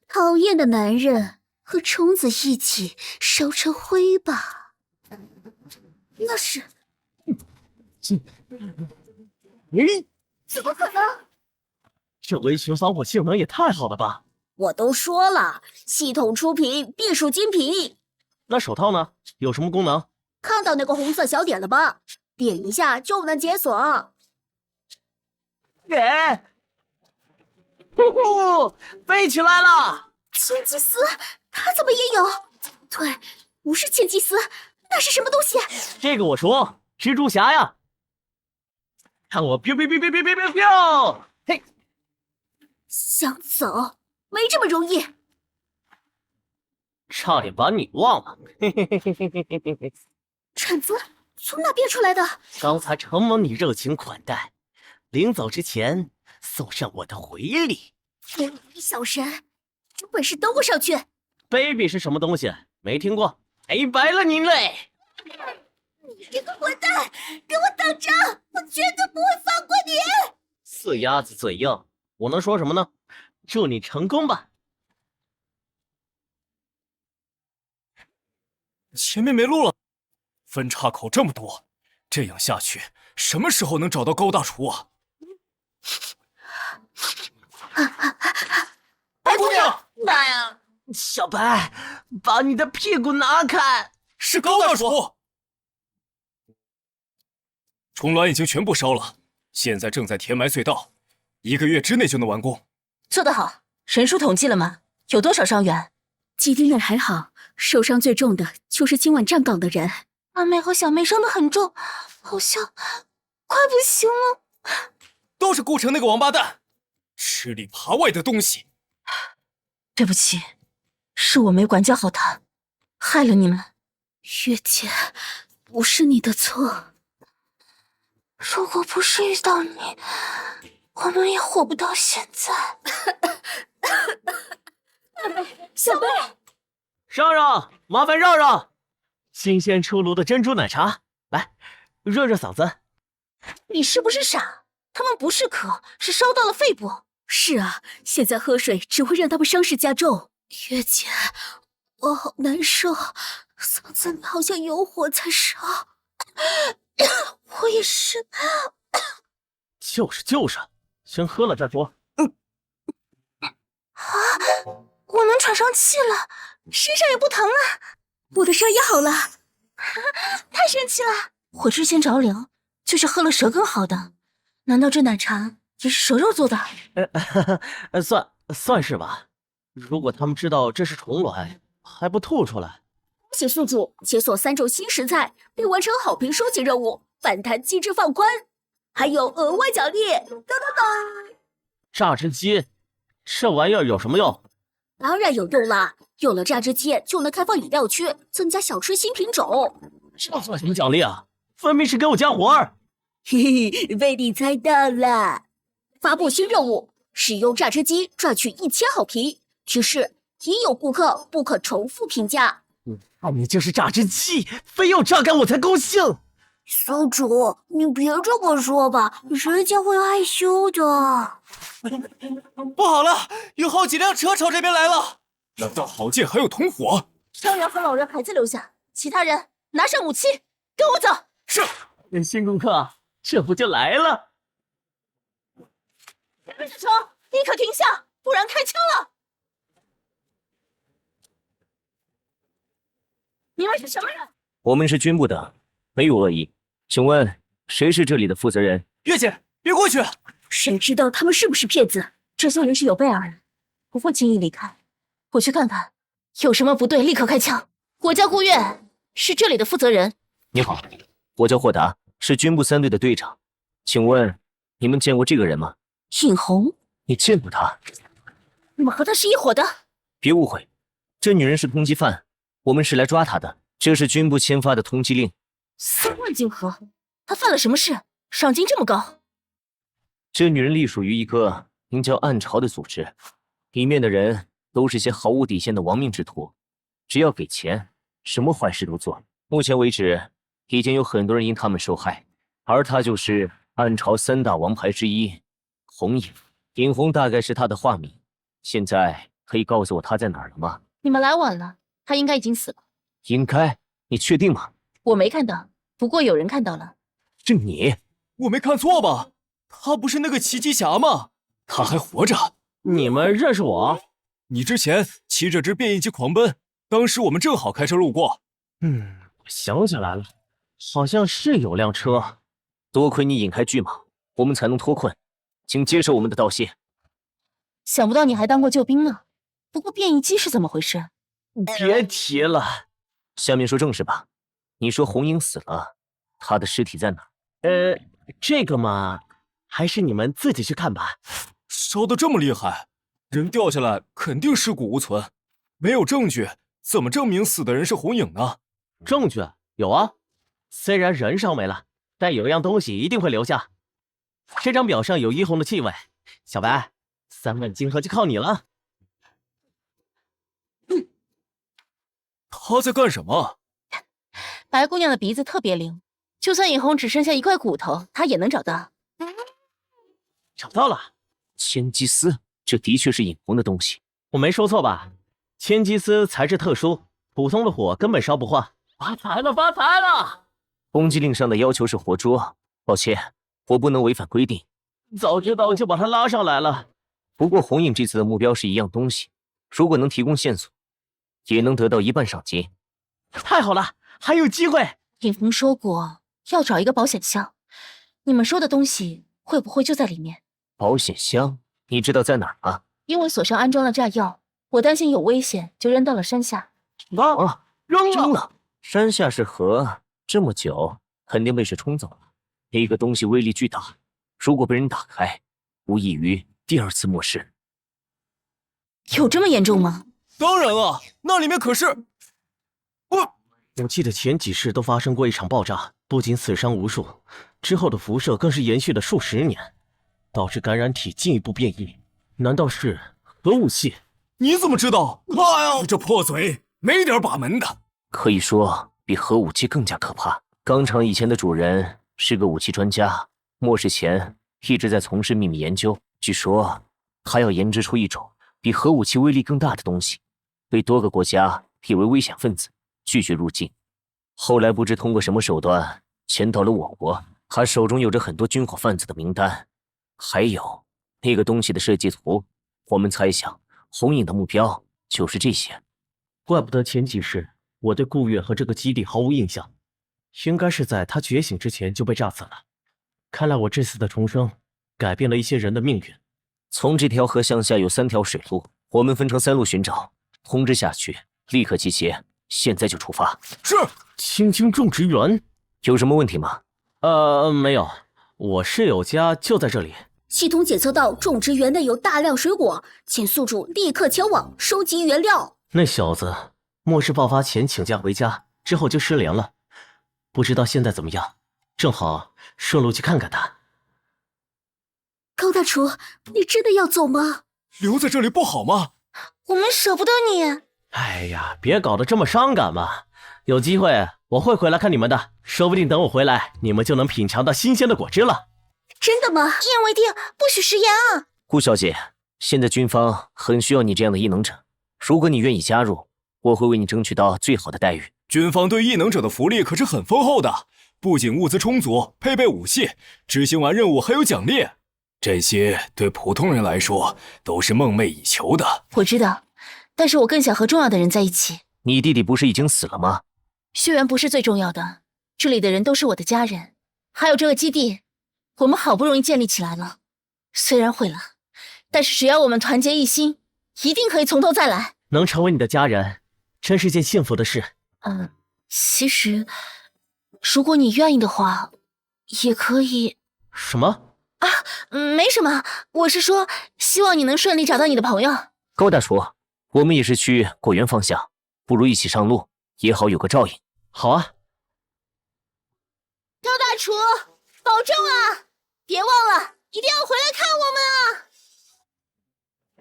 讨厌的男人，和虫子一起烧成灰吧。那是……怎么可能？这围裙防火性能也太好了吧！我都说了，系统出品必属精品。那手套呢？有什么功能？看到那个红色小点了吧？点一下就能解锁。呼呼，飞起来了！千基斯，他怎么也有？对，不是千基斯，那是什么东西？这个我说，蜘蛛侠呀！看我 biu biu biu biu biu biu biu！ 嘿，想走没这么容易。差点把你忘了。嘿嘿嘿嘿嘿嘿嘿嘿。铲子从哪变出来的？刚才承蒙你热情款待，临走之前送上我的回礼。小神，有本事等我上去。baby 是什么东西？没听过，赔白了您嘞！你这个混蛋，给我等着！我绝对不会放过你！死鸭子嘴硬，我能说什么呢？祝你成功吧。前面没路了，分岔口这么多，这样下去，什么时候能找到高大厨啊？白姑娘，妈呀！小白，把你的屁股拿开！是高大厨。虫卵已经全部烧了，现在正在填埋隧道，1个月之内就能完工。做得好，人数统计了吗？有多少伤员？基地内还好，受伤最重的就是今晚站岗的人。阿妹和小妹伤得很重，好像快不行了。都是顾城那个王八蛋，吃里扒外的东西。对不起，是我没管教好他，害了你们。月姐，不是你的错。如果不是遇到你，我们也活不到现在。小贝，让让，麻烦让让。新鲜出炉的珍珠奶茶，来，热热嗓子。你是不是傻？他们不是渴，是烧到了肺部。是啊，现在喝水只会让他们伤势加重。月姐，我好难受，嗓子里好像有火在烧。我也是。就是，先喝了再说。我能喘上气了，身上也不疼了，我的伤也好了。太神奇了！我之前着凉就是喝了蛇羹好的，难道这奶茶也是蛇肉做的？算是吧。如果他们知道这是虫卵，还不吐出来？恭喜宿主解锁3周新食材，并完成好评收集任务，反弹机制放宽，还有额外奖励！噔。榨汁机，这玩意儿有什么用？当然有用啦！有了榨汁机，就能开放饮料区，增加小吃新品种。这算什么奖励啊？分明是给我加活儿！嘿嘿，被你猜到了！发布新任务，使用榨汁机赚取1000好评。提示：已有顾客不可重复评价。那你就是榨汁机，非要榨干我才高兴。宿主，你别这么说吧，人家会害羞的。不好了，有好几辆车朝这边来了。难道郝建还有同伙？伤员和老人还在留下，其他人拿上武器，跟我走。是。新顾客，这不就来了？这车立刻停下，不然开枪了！你们是什么人？我们是军部的，没有恶意。请问谁是这里的负责人？月姐，别过去！谁知道他们是不是骗子？这些人是有备而来，不会轻易离开。我去看看，有什么不对立刻开枪。我叫顾月，是这里的负责人。你好，我叫霍达，是军部3队的队长。请问你们见过这个人吗？尹红，你见过他？你们和他是一伙的？别误会，这女人是通缉犯，我们是来抓她的。这是军部签发的通缉令。3万金盒，她犯了什么事？赏金这么高？这女人隶属于一个名叫暗潮的组织，里面的人都是些毫无底线的亡命之徒，只要给钱，什么坏事都做。目前为止，已经有很多人因他们受害，而她就是暗潮3大王牌之一，红影。尹红大概是她的化名。现在可以告诉我她在哪儿了吗？你们来晚了，她应该已经死了。应该？你确定吗？我没看到，不过有人看到了。是你？我没看错吧？他不是那个奇迹侠吗？他还活着。你们认识我？你之前骑着只变异机狂奔，当时我们正好开车路过。我想起来了，好像是有辆车。多亏你引开巨蟒，我们才能脱困，请接受我们的道谢。想不到你还当过救兵呢。不过变异机是怎么回事？别提了。下面说正事吧。你说红英死了，她的尸体在哪？这个嘛，还是你们自己去看吧。烧得这么厉害，人掉下来肯定尸骨无存，没有证据，怎么证明死的人是红影呢？证据有啊，虽然人烧没了，但有样东西一定会留下。这张表上有殷红的气味，小白，3万金盒就靠你了。他在干什么？白姑娘的鼻子特别灵，就算尹红只剩下一块骨头，她也能找到。找到了，千机丝，这的确是尹红的东西。我没说错吧？千机丝材质特殊，普通的火根本烧不化。发财了，发财了！通缉令上的要求是活捉，抱歉，我不能违反规定。早知道就把他拉上来了。不过红影这次的目标是一样东西，如果能提供线索，也能得到1半赏金。太好了，还有机会！尹红说过要找一个保险箱，你们说的东西会不会就在里面？保险箱，你知道在哪儿吗？因为锁上安装了炸药，我担心有危险，就扔到了山下。扔了。山下是河，这么久，肯定被水冲走了。那个东西威力巨大，如果被人打开，无异于第2次末世。有这么严重吗？当然了，那里面可是……我记得前几世都发生过一场爆炸，不仅死伤无数，之后的辐射更是延续了数十年，导致感染体进一步变异。难道是核武器？你怎么知道？哎呀，这破嘴，没点把门的。可以说比核武器更加可怕。钢厂以前的主人是个武器专家，末世前一直在从事秘密研究。据说他要研制出一种比核武器威力更大的东西，被多个国家列为危险分子，拒绝入境。后来不知通过什么手段潜到了我国，他手中有着很多军火贩子的名单，还有那个东西的设计图。我们猜想红影的目标就是这些。怪不得前几世我对顾月和这个基地毫无印象，应该是在他觉醒之前就被炸死了。看来我这次的重生改变了一些人的命运。从这条河向下有3条水路，我们分成3路寻找，通知下去，立刻集结，现在就出发。是。青青种植园有什么问题吗？没有，我室友家就在这里。系统检测到种植园内有大量水果，请宿主立刻前往收集原料。那小子末世爆发前请假回家，之后就失联了，不知道现在怎么样，正好顺路去看看他。高大厨，你真的要走吗？留在这里不好吗？我们舍不得你。哎呀，别搞得这么伤感嘛！有机会我会回来看你们的，说不定等我回来，你们就能品尝到新鲜的果汁了。真的吗？一言为定，不许食言啊！顾小姐，现在军方很需要你这样的异能者，如果你愿意加入，我会为你争取到最好的待遇。军方对异能者的福利可是很丰厚的，不仅物资充足，配备武器，执行完任务还有奖励，这些对普通人来说都是梦寐以求的。我知道，但是我更想和重要的人在一起。你弟弟不是已经死了吗？血缘不是最重要的，这里的人都是我的家人，还有这个基地，我们好不容易建立起来了，虽然毁了，但是只要我们团结一心，一定可以从头再来。能成为你的家人，真是件幸福的事。其实，如果你愿意的话，也可以。什么？没什么，我是说，希望你能顺利找到你的朋友。高大厨，我们也是去果园方向，不如一起上路，也好有个照应。好啊。高大厨，保重啊！别忘了，一定要回来看我们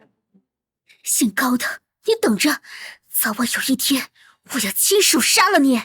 啊！姓高的，你等着，早晚有一天，我要亲手杀了你！